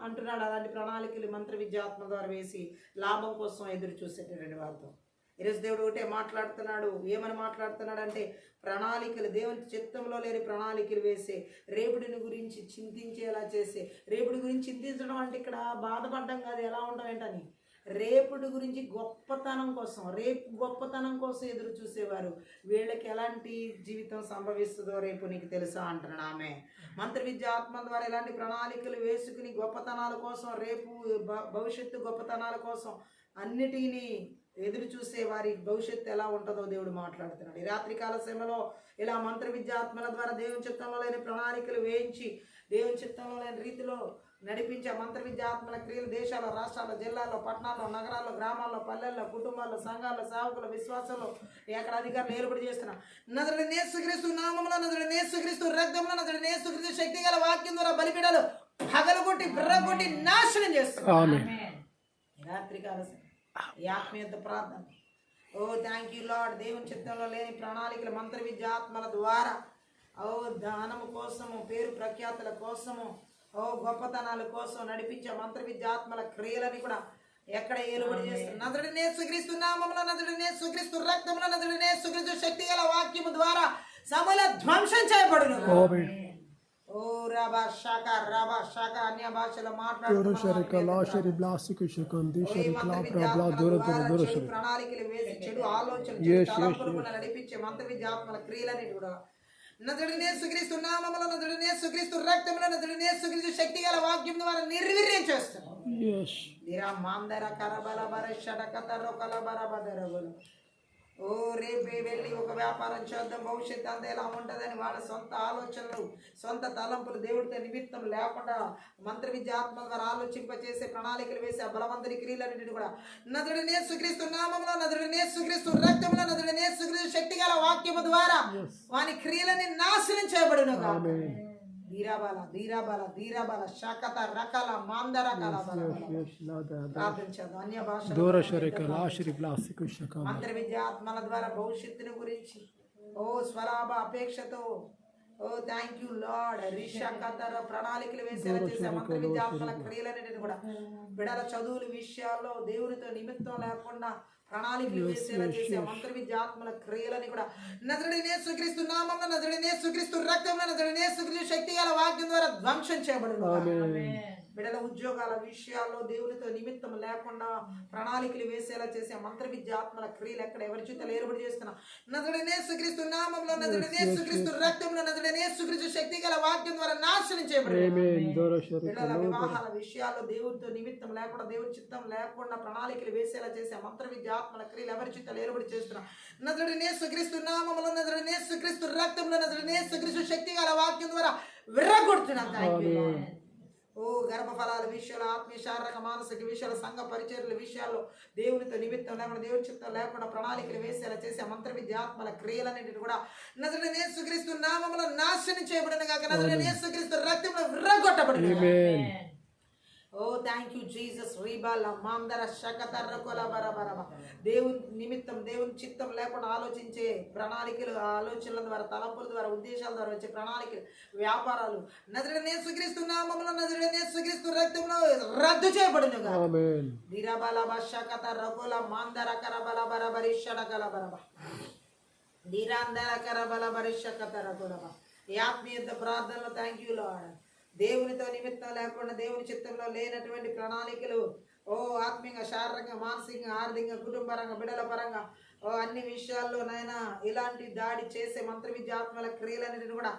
అంటున్నాడు. అలాంటి ప్రణాళికలు మంత్ర విద్యాత్మ ద్వారా వేసి లాభం కోసం ఎదురు చూసేటటువంటి వారితో ఈరోజు దేవుడు ఒకటే మాట్లాడుతున్నాడు. ఏమని మాట్లాడుతున్నాడు అంటే ప్రణాళికలు, దేవుని చిత్తంలో లేని ప్రణాళికలు వేసే, రేపుడిని గురించి చింతించేలా చేసే. రేపుడి గురించి చింతించడం అంటే ఇక్కడ బాధపడడం కాదు, ఎలా ఉండడం ఏంటని, రేపుడి గురించి గొప్పతనం కోసం, రేపు గొప్పతనం కోసం ఎదురు చూసేవారు. వీళ్ళకి ఎలాంటి జీవితం సంభవిస్తుందో రేపు నీకు తెలుసా అంటున్నాడు. ఆమె మంత్ర విద్య ఆత్మ ద్వారా ఎలాంటి ప్రణాళికలు వేసుకుని గొప్పతనాల కోసం, రేపు భవిష్యత్తు గొప్పతనాల కోసం అన్నిటినీ ఎదురు చూసే వారి భవిష్యత్తు ఎలా ఉంటుందో దేవుడు మాట్లాడుతున్నాడు. ఈ రాత్రికాల సమయంలో ఇలా మంత్ర విద్య ఆత్మల ద్వారా దేవుని చిత్తంలో లేని ప్రణాళికలు వేయించి దేవుని చిత్తంలో లేని రీతిలో నడిపించే మంత్ర విద్య ఆత్మల క్రియలు దేశాల్లో, రాష్ట్రాల్లో, జిల్లాల్లో, పట్టణాల్లో, నగరాల్లో, గ్రామాల్లో, పల్లెల్లో, కుటుంబాల్లో, సంఘాల్లో, సేవకుల విశ్వాసంలో ఎక్కడ అధికారులు ఏర్పడి చేస్తున్నారు. నజరుడైన యేసుక్రీస్తు నామములో, నజరుడైన యేసుక్రీస్తు రక్తంలో, నజరుడైన యేసుక్రీస్తు శక్తి గల వాక్యం ద్వారా బలిపీఠాలు పగలగొట్టి బిర్రగొట్టి నాశనం చేస్తున్నారు. రాత్రికాల ఈ ఆత్మీయత ప్రార్థన. ఓ థ్యాంక్ యూ లార్డ్. దేవుని చిత్తంలో లేని ప్రణాళికలు మంత్ర విద్య ఆత్మల ద్వారా దానము కోసము, పేరు ప్రఖ్యాతుల కోసము, గొప్పతనాల కోసం నడిపించే మంత్ర విద్య ఆత్మల క్రియలని కూడా ఎక్కడ ఏలుబడి చేస్తున్నారు. నజరుడైన యేసుక్రీస్తు నామములో, నజరుడైన యేసుక్రీస్తు రక్తంలో, నజరుడైన యేసుక్రీస్తు శక్తి గల వాక్యము ద్వారా సమూల ధ్వంసం చేయబడును. ఓ రబా శాఖ అన్య భాషలో మాట్లాడుతున్నారు. ప్రణాళికలు వేసి చెడు ఆలోచనలు నడిపించే మంత్ర విద్య ఆత్మల క్రియలని కూడా నజరుడైన యేసుక్రీస్తు నామములో, నజరుడైన యేసుక్రీస్తు రక్తంలో, నజరుడైన యేసుక్రీస్తు శక్తి గల వాక్యం ద్వారా నిర్వీర్యం చేస్తున్నారు. ఓ రేపే వెళ్ళి ఒక వ్యాపారం చేద్దాం, భవిష్యత్తు అంతా ఎలా ఉంటుందని వాళ్ళ సొంత ఆలోచనలు, సొంత తలంపులు దేవుడితో నిమిత్తం లేకుండా మంత్ర విద్య ఆత్మ ద్వారా ఆలోచింపచేసే ప్రణాళికలు వేసే బలవంతుని క్రియలన్నింటినీ కూడా నజరుడైన యేసుక్రీస్తు నామములో, నజరుడైన యేసుక్రీస్తు రక్తంలో, నజరుడైన యేసుక్రీస్తు శక్తి గల వాక్యము ద్వారా వాని క్రియలని నాశనం చేయబడును. శాఖత రకాల మాందరకాల ప్రార్థించదు అన్య భాష మంత్ర విద్య ఆత్మల ద్వారా భవిష్యత్తుని గురించి స్వలాభ అపేక్షతో థ్యాంక్ యూ లార్డ్. రిషకతర ప్రణాళికలు వేసేలా చేసే మంత్ర విద్య ఆత్మల క్రియలన్నిటిని కూడా బిడల చదువుల విషయాల్లో దేవునితో నిమిత్తం లేకుండా ప్రణాళికలు వేసేలా చేసే మంత్ర విద్య ఆత్మల క్రియలని కూడా నజరుడైన యేసుక్రీస్తు నామములో, నజరుడైన యేసుక్రీస్తు రక్తంలో, నజరుడైన యేసుక్రీస్తు శక్తి గల వాక్యం ద్వారా ధ్వంసం చేయబడును. బిడల ఉద్యోగాల విషయాల్లో దేవునితో నిమిత్తం లేకుండా ప్రణాళికలు వేసేలా చేసే మంత్ర విద్య ఆత్మల క్రియలు ఎక్కడ ఎవరి చేతులు ఏర్పడి చేస్తున్నా నజరుడైన యేసుక్రీస్తు నామములో, నజరుడైన యేసుక్రీస్తు రక్తంలో, నజరుడైన యేసుక్రీస్తు శక్తి గల వాక్యం ద్వారా నాశనం చేయబడును. బిడల వివాహాల విషయాల్లో దేవునితో నిమిత్తం లేకుండా, దేవుని చిత్తం లేకుండా ప్రణాళికలు వేసేలా చేసే మంత్ర విద్య ఆత్మల క్రియలు ఎవరి చేతులు ఏర్పడి చేస్తున్నా నజరుడైన యేసుక్రీస్తు నామములో, నజరుడైన యేసుక్రీస్తు రక్తంలో, నజరుడైన యేసుక్రీస్తు శక్తి గల వాక్యం ద్వారా విర్రగొడుతున్నాను. గర్భఫలాల విషయాలు, ఆత్మీయ శారీరక మానసిక విషయాలు, సంఘ పరిచర్యల విషయాల్లో దేవునితో నిమిత్తం లేకుండా, దేవుని చిత్తం లేకుండా ప్రణాళికలు వేసేలా చేసే మంత్ర విద్య ఆత్మల క్రియలన్నింటిని కూడా నజరుడైన యేసుక్రీస్తు నామములో నాశనం చేయబడును గాక. నజరుడైన యేసుక్రీస్తు రక్తంలో విర్రగొట్టబడును. ఓ థ్యాంక్ యూ జీసస్. రీబాల మాందర శకతర్రకొల బరబరబ దేవుని నిమిత్తం, దేవుని చిత్తం లేకుండా ఆలోచించే ప్రణాళికలు, ఆలోచనల ద్వారా, తలంపుల ద్వారా, ఉద్దేశాల ద్వారా వచ్చే ప్రణాళికలు, వ్యాపారాలు నజరుడైన యేసుక్రీస్తు నామములో, నజరుడైన యేసుక్రీస్తు రక్తంలో రద్దు చేయబడును గాక. దిరబల శకతర్రకొల మాందర కరబల బరబరి షడకల బరబ దిరాందర కరబల బరి శకతర్రకొల. ఈ ఆత్మీయత ప్రార్థనలో థ్యాంక్ యూ లార్డ్. దేవునితో నిమిత్తం లేకుండా, దేవుని చిత్తంలో లేనటువంటి ప్రణాళికలు ఆత్మీయంగా, శారీరకంగా, మానసికంగా, ఆర్థికంగా, కుటుంబరంగా, బిడ్డల పరంగా అన్ని విషయాల్లో నాయన ఇలాంటి దాడి చేసే మంత్ర విద్య ఆత్మల క్రియలన్నిటిని కూడా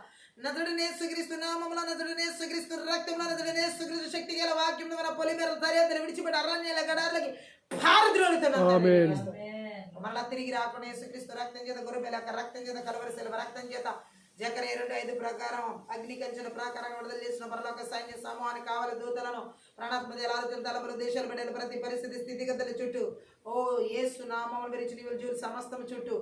నజరుడైన యేసుక్రీస్తు నామములో, నజరుడైన యేసుక్రీస్తు రక్తంలో, నజరుడైన యేసుక్రీస్తు శక్తి గల వాక్యం ద్వారా పొలిమేర దర్యాప్తులు విడిచిపెట్టి అరణ్యాల గడార్లకి పారద్రోలుతున్నారు. మళ్ళా తిరిగి రాకుండా యేసుక్రీస్తు రక్తం చేత, గొర్రెపిల్ల యొక్క రక్తం చేత, కలువరి శిలువ రక్తం చేత, జకరియా 2:5 ప్రకారం అగ్ని కంచెల ప్రకారం విడుదల చేసిన పరలోక సైన్య సమూహానికి కావాలి దూతలను ప్రాణాత్మ ఆలోచన తలములు దేశాలు బిడ్డలు ప్రతి పరిస్థితి స్థితిగతుల చుట్టూ ఓ యేసు నామములు విరిచి నీవులు జీవులు సమస్తం చుట్టూ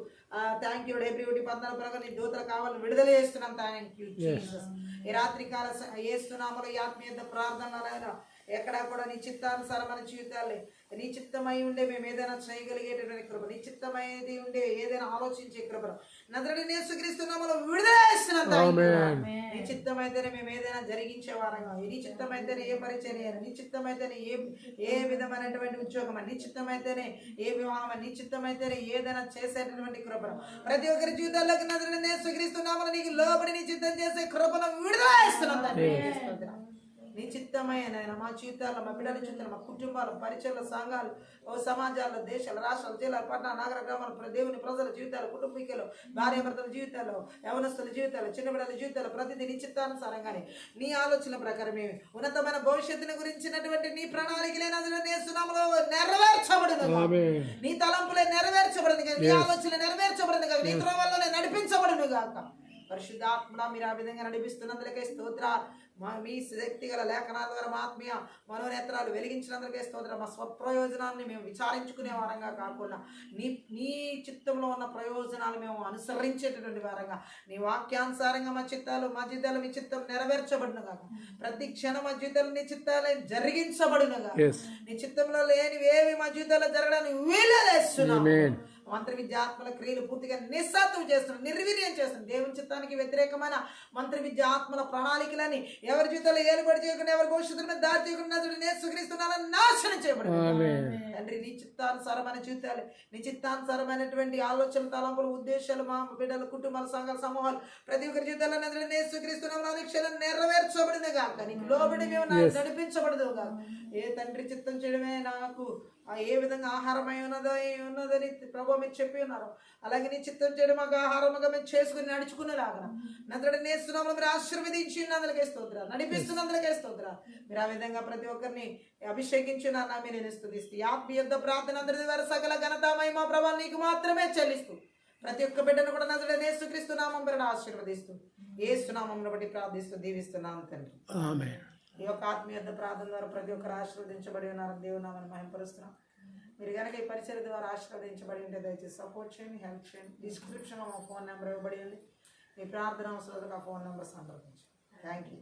థ్యాంక్ యూ ఎవ్రీ 14 ప్రకారం నీ దూతలు కావాలని విడుదల చేస్తున్నాం. Thank you Jesus. ఈ రాత్రి కాల యేసు నామములో ఈ ఆత్మీయ ప్రార్థనలైనా ఎక్కడా కూడా నీ చిత్తానుసారమైన జీవితాలే నీ చిత్తమై ఉండే మేము ఏదైనా చేయగలిగేటటువంటి కృప, నీ చిత్తమైనది ఉండే ఏదైనా ఆలోచించే కృప నజరేయుడైన యేసుక్రీస్తు నామములో విడుదల చేస్తున్నాం. నీ చిత్తమైతేనే మేము ఏదైనా జరిగించే వారంగా, నీ చిత్తమైతేనే ఏ పరిచర్య, నీ చిత్తమైతేనే ఏ విధమైనటువంటి ఉద్యోగం, నీ చిత్తమైతేనే ఏ వివాహం, నీ చిత్తమైతేనే ఏదైనా చేసేటటువంటి కృపను ప్రతి ఒక్కరి జీవితాల్లోకి నజరేయుడైన యేసుక్రీస్తు నామములో నీకు లోబడి నీ చిత్తం చేసే కృపను విడుదల చేస్తున్నాం తండ్రి. నీ చిత్తమైన మా జీవితాల్లో మా బిడ్డల జీవితాలు మా కుటుంబాలు పరిచయాలు సంఘాలు ఓ సమాజాల్లో దేశాలు రాష్ట్రాలు జిల్లాలు పట్టణ నగర గ్రామాలు దేవుని ప్రజల జీవితాలు కుటుంబీకులు భార్యాభర్తల జీవితాలు యవనస్తుల జీవితాలు చిన్న బిడ్డల జీవితాలు ప్రతిదీ నీ చిత్తానుసారంగానే నీ ఆలోచన ప్రకారమే ఉన్నతమైన భవిష్యత్తుని గురించినటువంటి నీ ప్రణాళికలే యేసు నామములో నెరవేర్చబడును. నీ తలంపులే నెరవేర్చబడును కానీ నీ ఆలోచన నెరవేర్చబడును కాక నీ త్రోవల్లోనే నడిపించబడును గాక. పరిశుద్ధాత్మ మీరు ఆ విధంగా నడిపిస్తున్నందుకే స్తోత్ర. మీ శక్తిగల లేఖనాల ద్వారా మా ఆత్మీయ మనోనేత్రాలు వెలిగించినందుకే స్తోత్ర. మా స్వప్రయోజనాన్ని మేము విచారించుకునే వారంగా కాకుండా నీ చిత్తంలో ఉన్న ప్రయోజనాలు మేము అనుసరించేటటువంటి వారంగా నీ వాక్యానుసారంగా మా జీవితాలు మీ చిత్తం నెరవేర్చబడును కాక. ప్రతి క్షణం మా జీవితాలు నీ చిత్తాలే జరిగించబడును కాక. నీ చిత్తంలో లేనివేవి మా జీవితాల్లో జరగడానికి వీలలేస్తున్నాము. మంత్ర విద్యాత్మల క్రియలు పూర్తిగా నిస్సాత్వం చేస్తున్నాం, నిర్వీర్యం చేస్తున్నాం. దేవుని చిత్తానికి వ్యతిరేకమైన మంత్ర విద్యాత్మల ప్రణాళికలని ఎవరి జీవితంలో ఏలుబడి చేయకుండా ఎవరి భవిష్యత్తులో దారి చేయకుండా యేసుక్రీస్తునామములో నాశనం చేయబడింది. తండ్రి నీ చిత్తానుసారమైన జీవితాలు, నీ చిత్తానుసారమైనటువంటి ఆలోచనలు తలంపులు ఉద్దేశాలు మా బిడ్డల కుటుంబాల సంఘాల సమూహాలు ప్రతి ఒక్కరి జీవితాల్లో యేసుక్రీస్తునామములో నిరీక్షణ నెరవేర్చబడింది కాక. నీకు లోబడి మేము నడిపించబడదు కాక. ఏ తండ్రి చిత్తం చేయడమే నాకు ఏ విధంగా ఆహారమై ఉన్నదని ప్రభు మీరు చెప్పి ఉన్నారు. అలాగే నీ చిత్తం చేయడం మాకు ఆహారముగా మేము చేసుకుని నడుచుకునేలాగా నజరేయుడైన యేసు నామములో మీరు ఆశీర్వదించి ఉన్నందుకే స్తోత్ర, నడిపిస్తున్నందుకే స్తోత్ర. మీరు ఆ విధంగా ప్రతి ఒక్కరిని అభిషేకించిన మీరు స్తుతిస్తూ ఆత్మీయ యుద్ధ ప్రార్థన అందరి ద్వారా సకల ఘనత మహిమ ప్రభావం నీకు మాత్రమే చెల్లిస్తూ ప్రతి ఒక్క బిడ్డను కూడా నజరేయుడైన యేసుక్రీస్తు నామములో ఆశీర్వదిస్తూ యేసు నామమును బట్టి ప్రార్థిస్తూ దీవిస్తున్నాను తండ్రి. ఆమేన్. ఈ యొక్క ఆత్మీయ ప్రార్థన ద్వారా ప్రతి ఒక్కరు ఆశీర్వదించబడి ఉన్నారని దేవుని నామమున మహిమపరుస్తున్నాం. మీరు కనుక ఈ పరిచర్య ద్వారా ఆశీర్వదించబడి ఉంటే దయచేసి సపోర్ట్ చేయండి, హెల్ప్ చేయండి. డిస్క్రిప్షన్లో మా ఫోన్ నెంబర్ ఇవ్వబడి ఉంది. మీ ప్రార్థన అవసరాలకు ఆ ఫోన్ నెంబర్ సంప్రదించండి. Thank you.